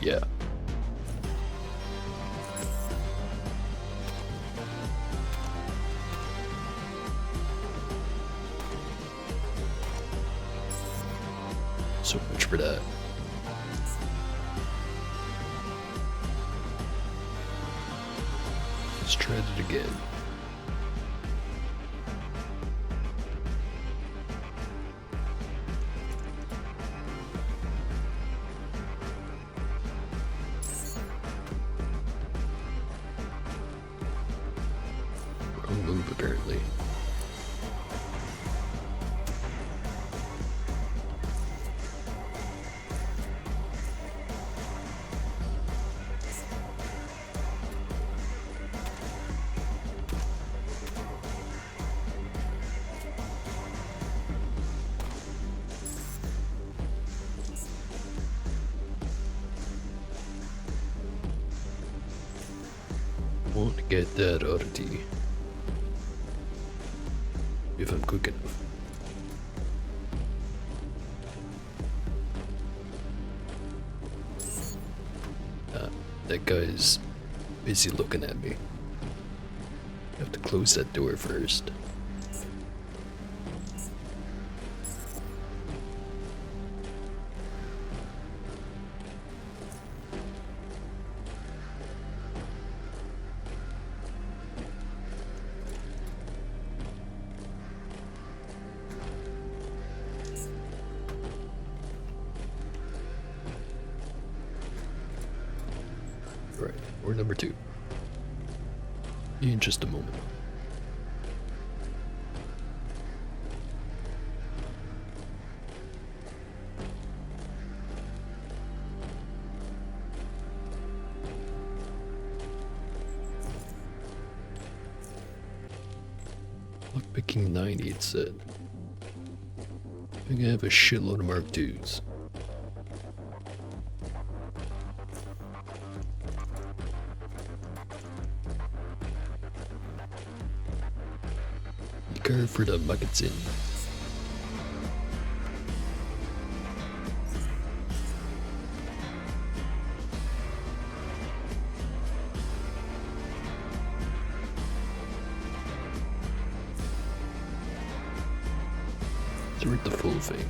Speaker 1: Yeah. So much for that. Let's try it again. Wrong move, apparently. Want to get that oddity. If I'm quick enough. That guy's busy looking at me. I have to close that door first. Right, or number 2. In just a moment. Lockpicking 90, it said. I think I have a shitload of Mark IIs. Care for the buckets in. Let's read the full thing.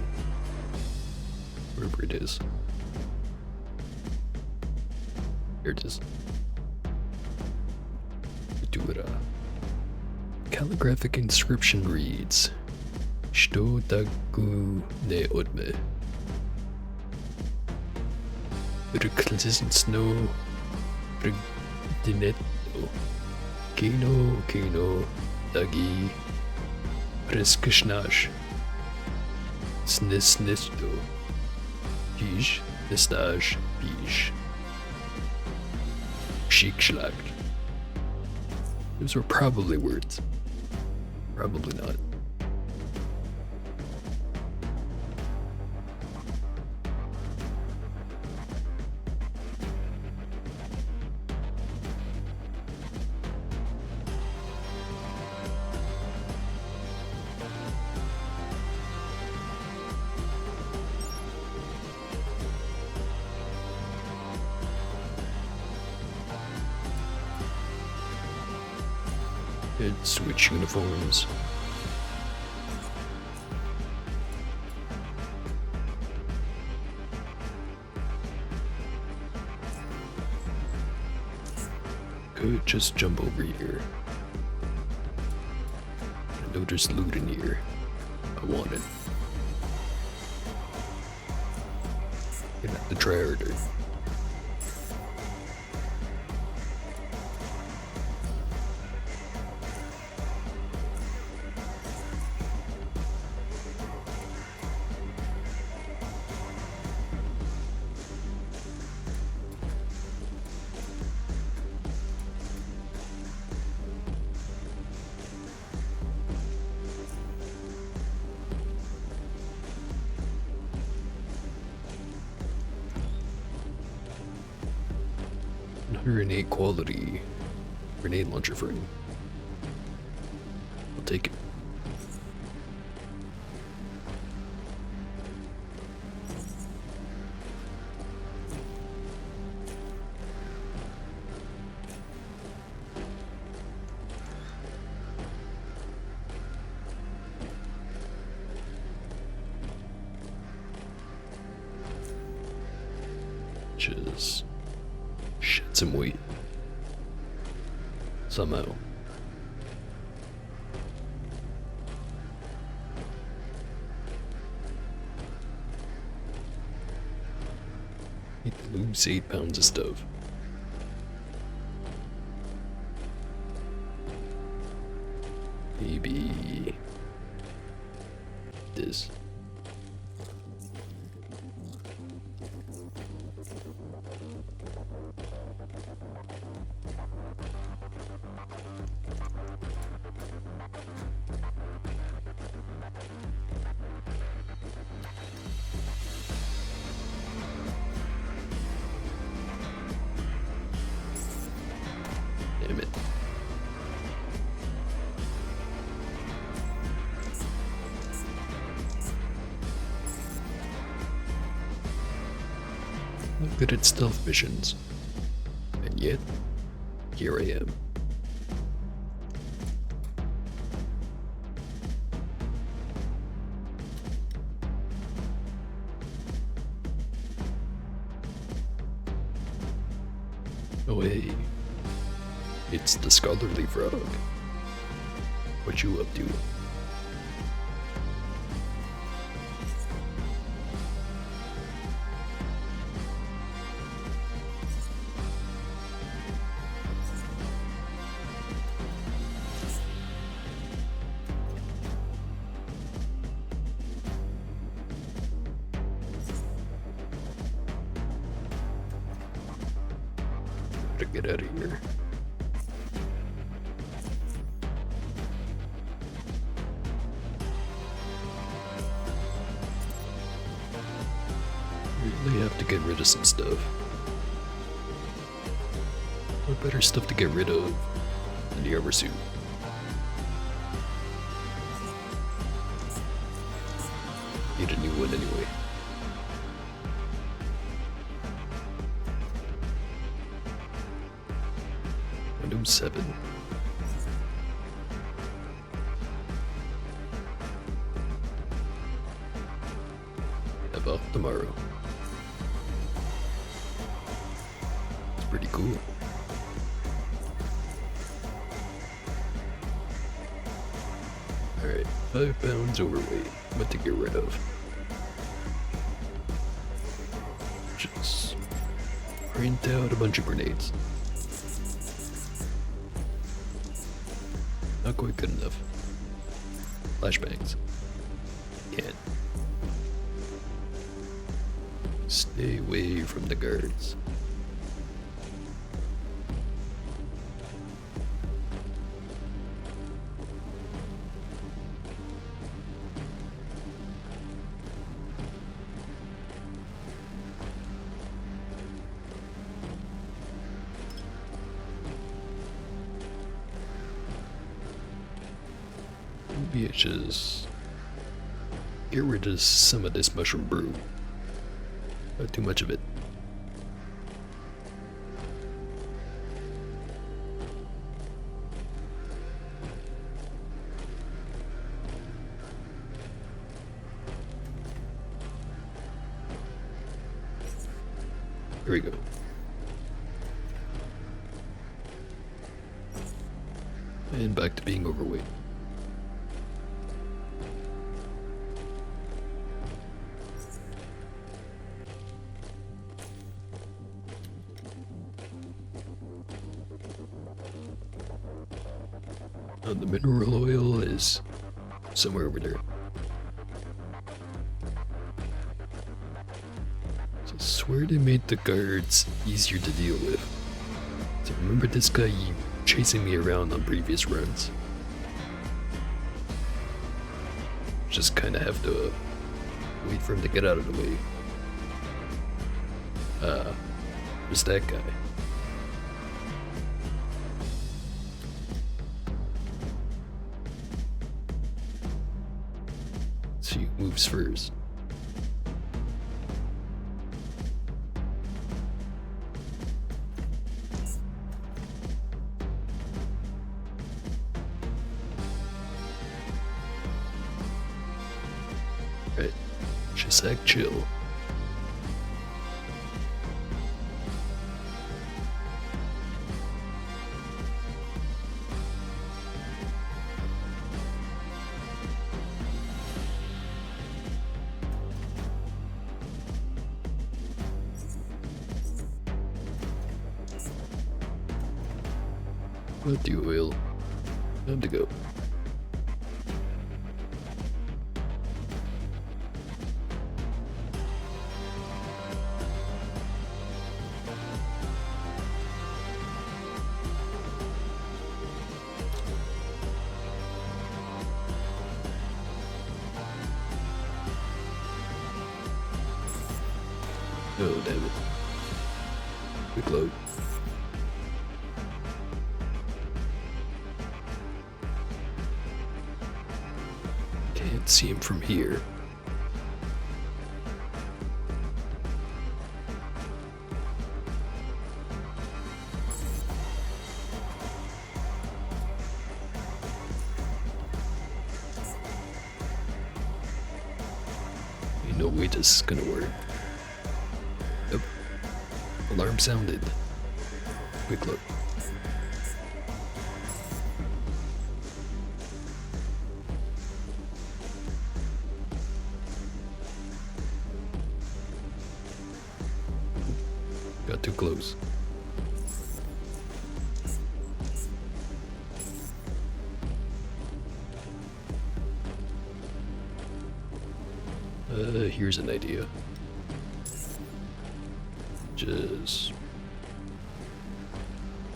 Speaker 1: Wherever it is. Here it is. Do it, calligraphic inscription reads, Što tagu ne odme. Rklisno Rgdinetto. Kino Dagi Preskishnash. Snisnisto. Pish Nistage Pish. Schickschlag. Those were probably words. Probably not. And switch uniforms. Could just jump over here. I know there's loot in here. I want it. Gonna have to try harder. Grenade quality grenade launcher frame. I'll take it. Just shed some weight. Somehow. Need to lose 8 pounds of stuff. Maybe this. Damn it. I'm good at stealth missions. And yet, here I am. Oh hey. It's the scholarly frog. What you up to? Gotta get out of here. Really have to get rid of some stuff. What better stuff to get rid of than the armor suit? Need a new one anyway. Windows 7. Have off tomorrow. It's pretty cool. Alright, 5 pounds overweight. What to get rid of? Just print out a bunch of grenades. Not quite good enough. Flashbangs. Can't. Stay away from the guards. Maybe it's just get rid of some of this mushroom brew. Not too much of it. There we go. And back to being overweight. The mineral oil is somewhere over there. So I swear they made the guards easier to deal with. So remember this guy chasing me around on previous runs. Just kind of have to wait for him to get out of the way. There's that guy. See who moves first. Right, just act chill. Got the oil. Time to go. Oh, damn it. Quick load. Can't see him from here. Ain't no way this is gonna work. Yep. Alarm sounded. Quick look. Got too close. Here's an idea. Just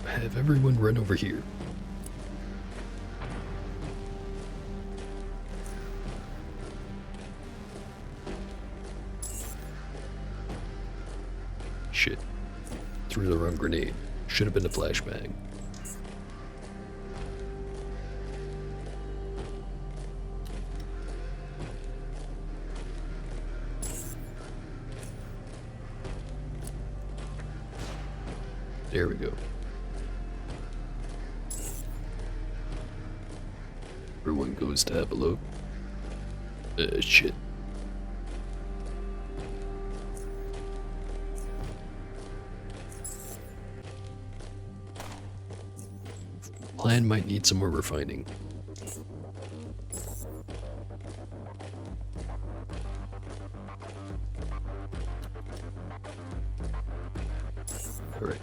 Speaker 1: have everyone run over here. Shit. Threw the wrong grenade. Should have been a flashbang. There we go. Everyone goes to have a look. Shit. Plan might need some more refining. Alright.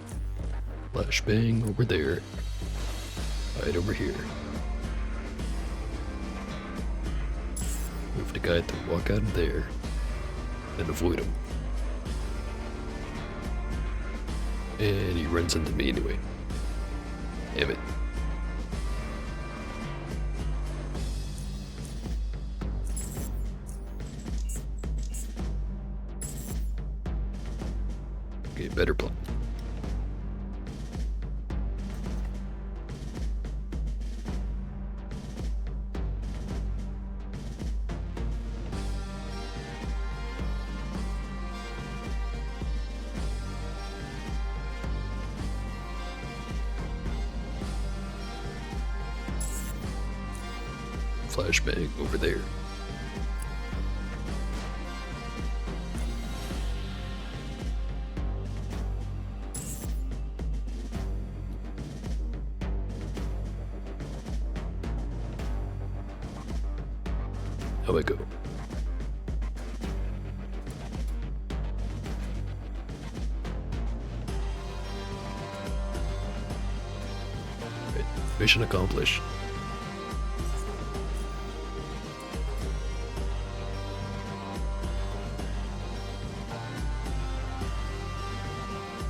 Speaker 1: Flashbang over there. Right over here. Move the guy to walk out of there and avoid him. And he runs into me anyway. Damn it. Okay, better plan. Flashbang over there. How I go? Right. Mission accomplished.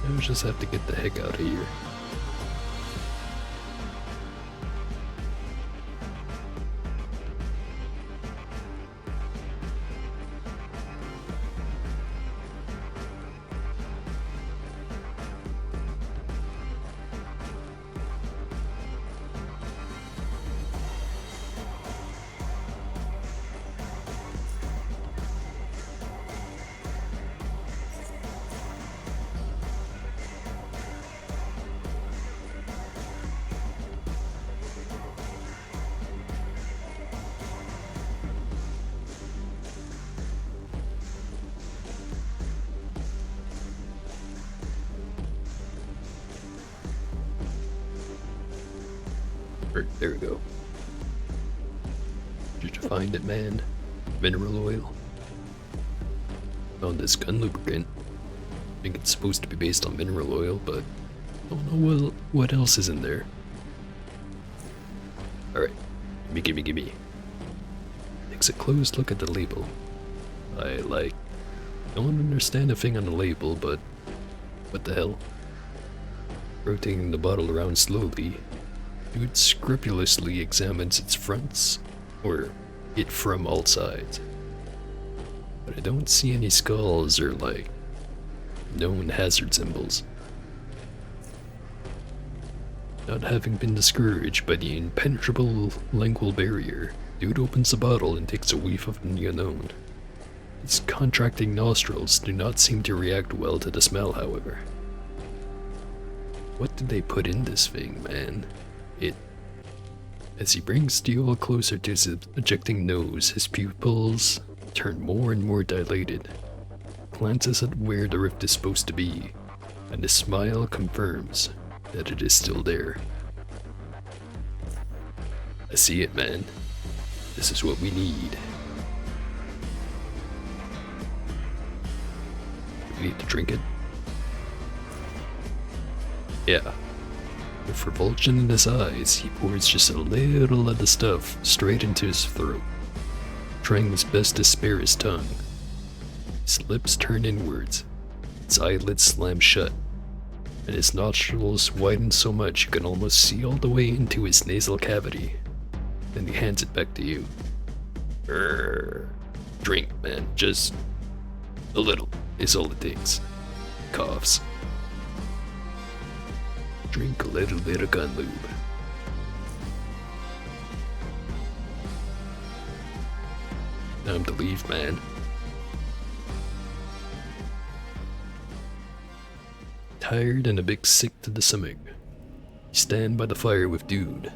Speaker 1: I just have to get the heck out of here. There we go. Did you find it, man? Mineral oil. Found this gun lubricant. I think it's supposed to be based on mineral oil, but I don't know what else is in there. Alright, gimme. Takes a close look at the label. I don't understand a thing on the label, but what the hell? Rotating the bottle around slowly, dude scrupulously examines its fronts, or it from all sides. But I don't see any skulls or known hazard symbols. Not having been discouraged by the impenetrable lingual barrier, dude opens the bottle and takes a whiff of the unknown. His contracting nostrils do not seem to react well to the smell, however. What did they put in this thing, man? As he brings the oil closer to his ejecting nose, his pupils turn more and more dilated. Glances at where the rift is supposed to be, and his smile confirms that it is still there. I see it, man. This is what we need. We need to drink it. Yeah. With revulsion in his eyes, he pours just a little of the stuff straight into his throat, trying his best to spare his tongue. His lips turn inwards, his eyelids slam shut, and his nostrils widen so much you can almost see all the way into his nasal cavity. Then he hands it back to you. Drink, man, just a little is all it takes. Coughs. Drink a little bit of gun lube. Time to leave, man. Tired and a bit sick to the stomach, you stand by the fire with dude.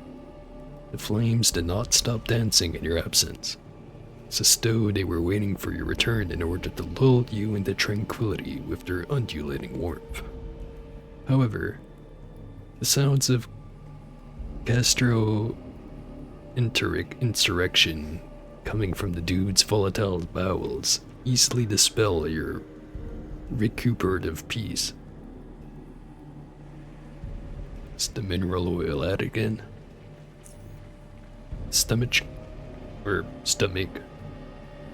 Speaker 1: The flames did not stop dancing in your absence. It's as though they were waiting for your return in order to lull you into tranquility with their undulating warmth. However, the sounds of insurrection coming from the dude's volatile bowels easily dispel your recuperative peace. It's the mineral oil ad again. Stomach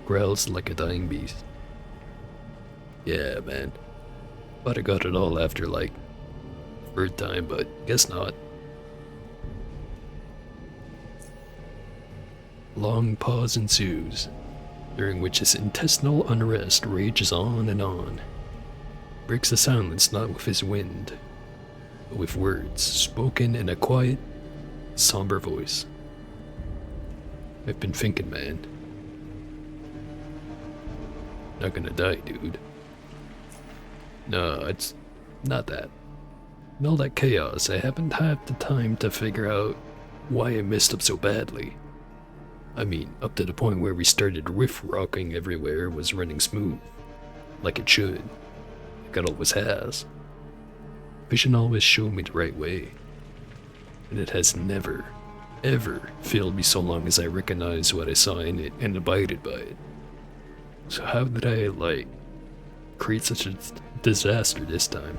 Speaker 1: growls like a dying beast. Yeah, man. Thought I got it all after third time, but guess not. Long pause ensues, during which his intestinal unrest rages on and on. Breaks the silence not with his wind, but with words spoken in a quiet, somber voice. I've been thinking, man. Not gonna die, dude. No, it's not that. In all that chaos, I haven't had the time to figure out why I messed up so badly. I mean, up to the point where we started riff rocking everywhere was running smooth. Like it should. Like it always has. Vision always showed me the right way. And it has never, ever failed me so long as I recognized what I saw in it and abided by it. So how did I, like, create such a disaster this time?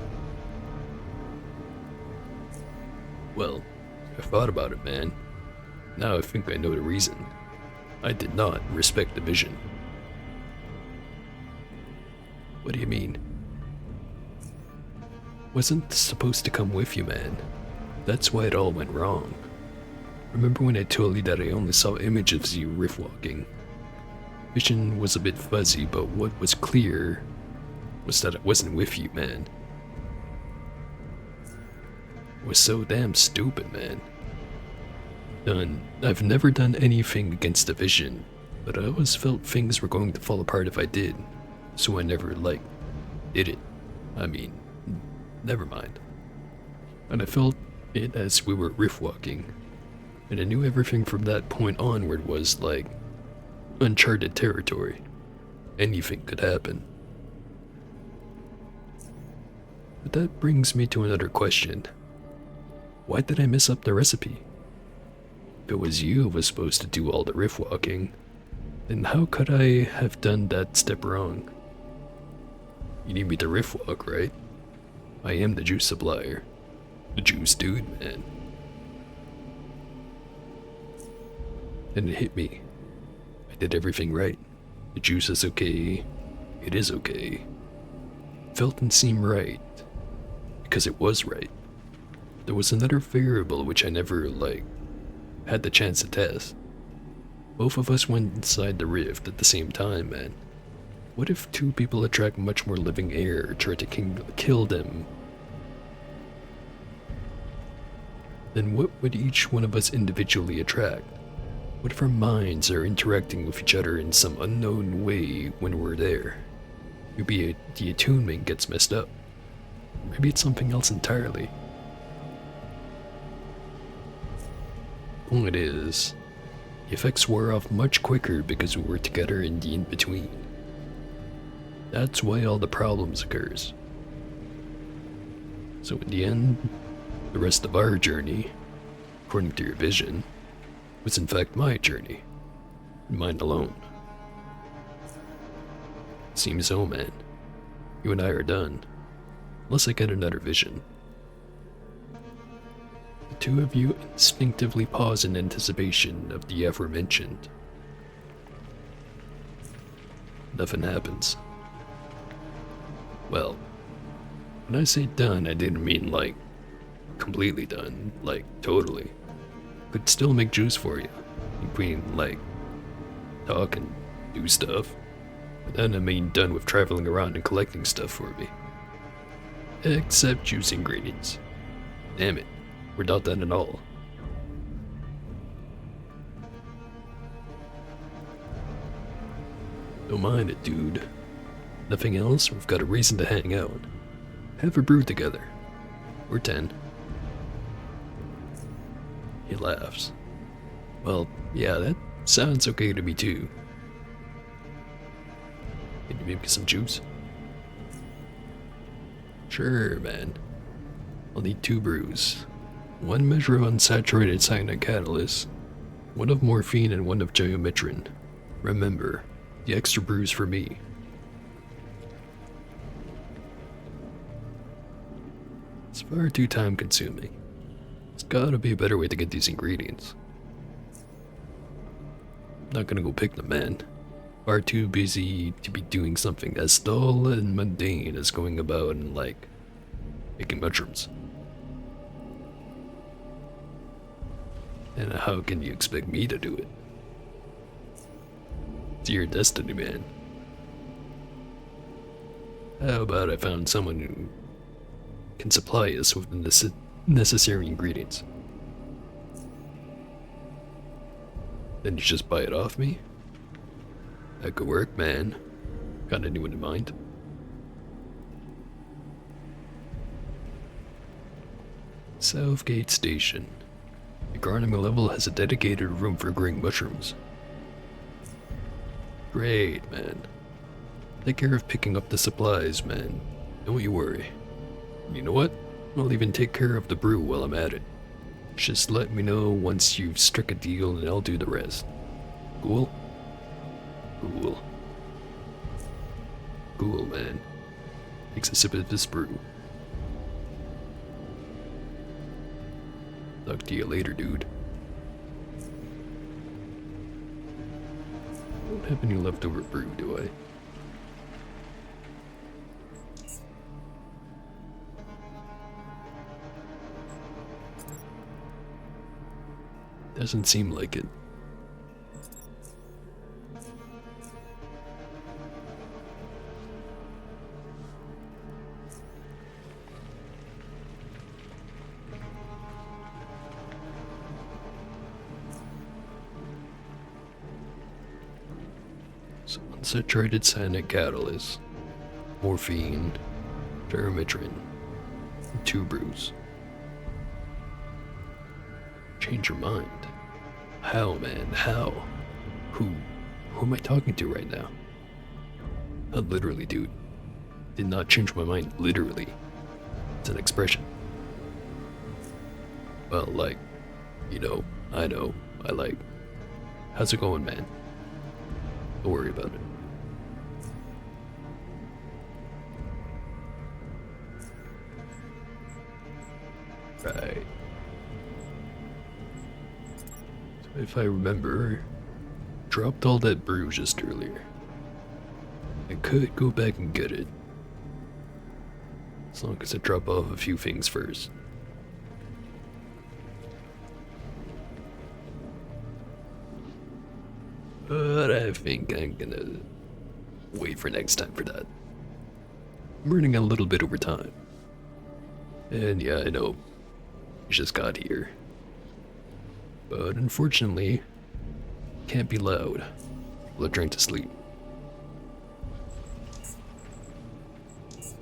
Speaker 1: Well, I thought about it, man. Now I think I know the reason. I did not respect the vision. What do you mean? Wasn't supposed to come with you, man. That's why it all went wrong. Remember when I told you that I only saw images of you riff walking? Vision was a bit fuzzy, but what was clear was that I wasn't with you, man. It was so damn stupid, man. I've never done anything against the vision, but I always felt things were going to fall apart if I did, so I never, like, did it. I mean, never mind. And I felt it as we were riff walking, and I knew everything from that point onward was, like, uncharted territory. Anything could happen. But that brings me to another question. Why did I mess up the recipe? If it was you who was supposed to do all the riff walking, then how could I have done that step wrong? You need me to riff walk, right? I am the juice supplier. The juice dude, man. And it hit me. I did everything right. The juice is okay. It is okay. Felt and seemed right. Because it was right. There was another variable which I never, like, had the chance to test. Both of us went inside the rift at the same time, man. What if two people attract much more living air, try to kill them? Then what would each one of us individually attract? What if our minds are interacting with each other in some unknown way when we're there? Maybe the attunement gets messed up. Maybe it's something else entirely. Point is, the effects wore off much quicker because we were together in the in-between. That's why all the problems occurs. So in the end, the rest of our journey, according to your vision, was in fact my journey, mine alone. Seems so, man. You and I are done, unless I get another vision. The two of you instinctively pause in anticipation of the aforementioned. Nothing happens. Well, when I say done, I didn't mean, like, completely done, like, totally. Could still make juice for you. Between, like, talk and do stuff. But then I mean done with traveling around and collecting stuff for me. Except juice ingredients. Damn it, we're not done at all. Don't mind it, dude. Nothing else, we've got a reason to hang out. Have a brew together. We're 10. He laughs. Well, yeah, that sounds okay to me too. Can you make me some juice? Sure, man. I'll need 2 brews. 1 measure of unsaturated cyanide catalyst, 1 of morphine and 1 of geometrin. Remember, the extra brews for me. It's far too time consuming. There's gotta be a better way to get these ingredients. I'm not gonna go pick them, man. Far too busy to be doing something as dull and mundane as going about and, like, making mushrooms. And how can you expect me to do it? It's your destiny, man. How about I found someone who can supply us with the necessary ingredients? Then you just buy it off me? That could work, man. Got anyone in mind? Southgate Station. The gardening level has a dedicated room for growing mushrooms. Great, man. Take care of picking up the supplies, man. Don't you worry. You know what? I'll even take care of the brew while I'm at it. Just let me know once you've struck a deal and I'll do the rest. Cool? Cool. Cool, man. Takes a sip of this brew. Talk to you later, dude. Don't have any leftover brew, do I? Doesn't seem like it. So unsaturated cyanide catalyst, morphine, pyrimetrin, and 2 brews. Change your mind. How, man? How? Who am I talking to right now? Not literally, dude. Did not change my mind, literally. It's an expression. Well, like, you know, I know, I like. How's it going, man? Don't worry about it. Right. So if I remember, dropped all that brew just earlier. I could go back and get it. As long as I drop off a few things first. But I think I'm gonna wait for next time for that. I'm running a little bit over time. And yeah, I know, we just got here. But unfortunately, can't be loud. People are trying to sleep. So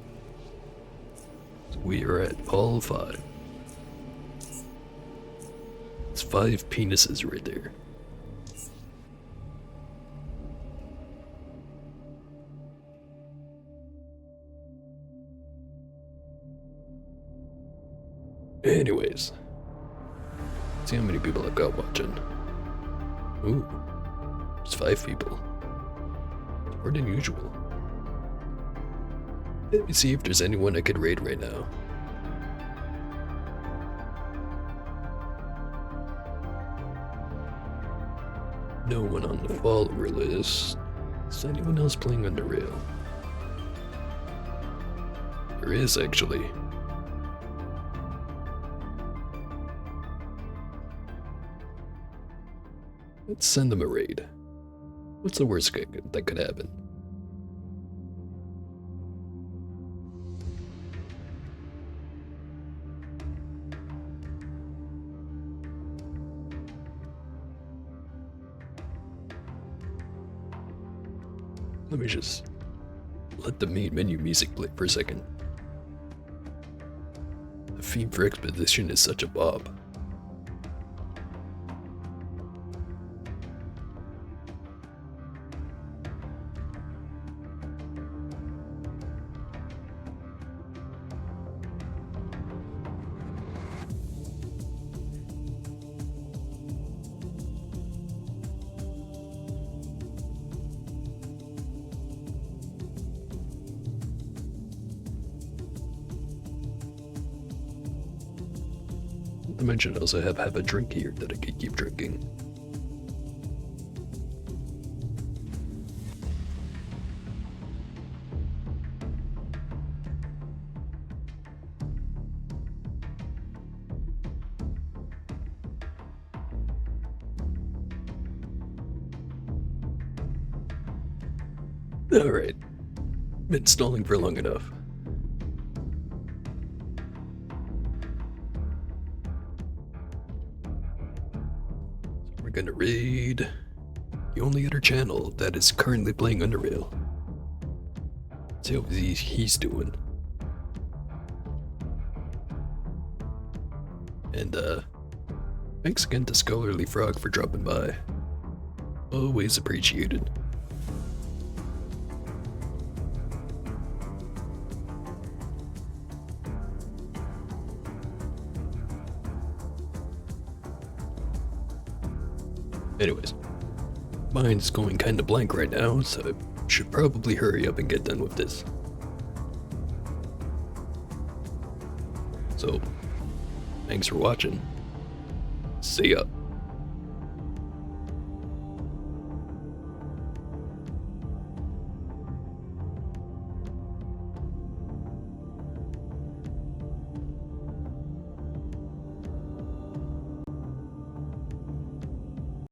Speaker 1: we are at Hall 5. It's 5 penises right there. Anyways, see how many people I've got watching. Ooh, there's 5 people. More than usual. Let me see if there's anyone I could raid right now. No one on the follower list. Is anyone else playing Underrail? There is, actually. Let's send them a raid. What's the worst that could happen? Let me just let the main menu music play for a second. The theme for Expedition is such a bop. I mentioned I also have a drink here that I could keep drinking. Alright. Been stalling for long enough. We're gonna raid the only other channel that is currently playing Underrail. See how he's doing. And thanks again to Scholarly Frog for dropping by. Always appreciated. Anyways, mine's going kinda blank right now, so I should probably hurry up and get done with this. So, thanks for watching. See ya.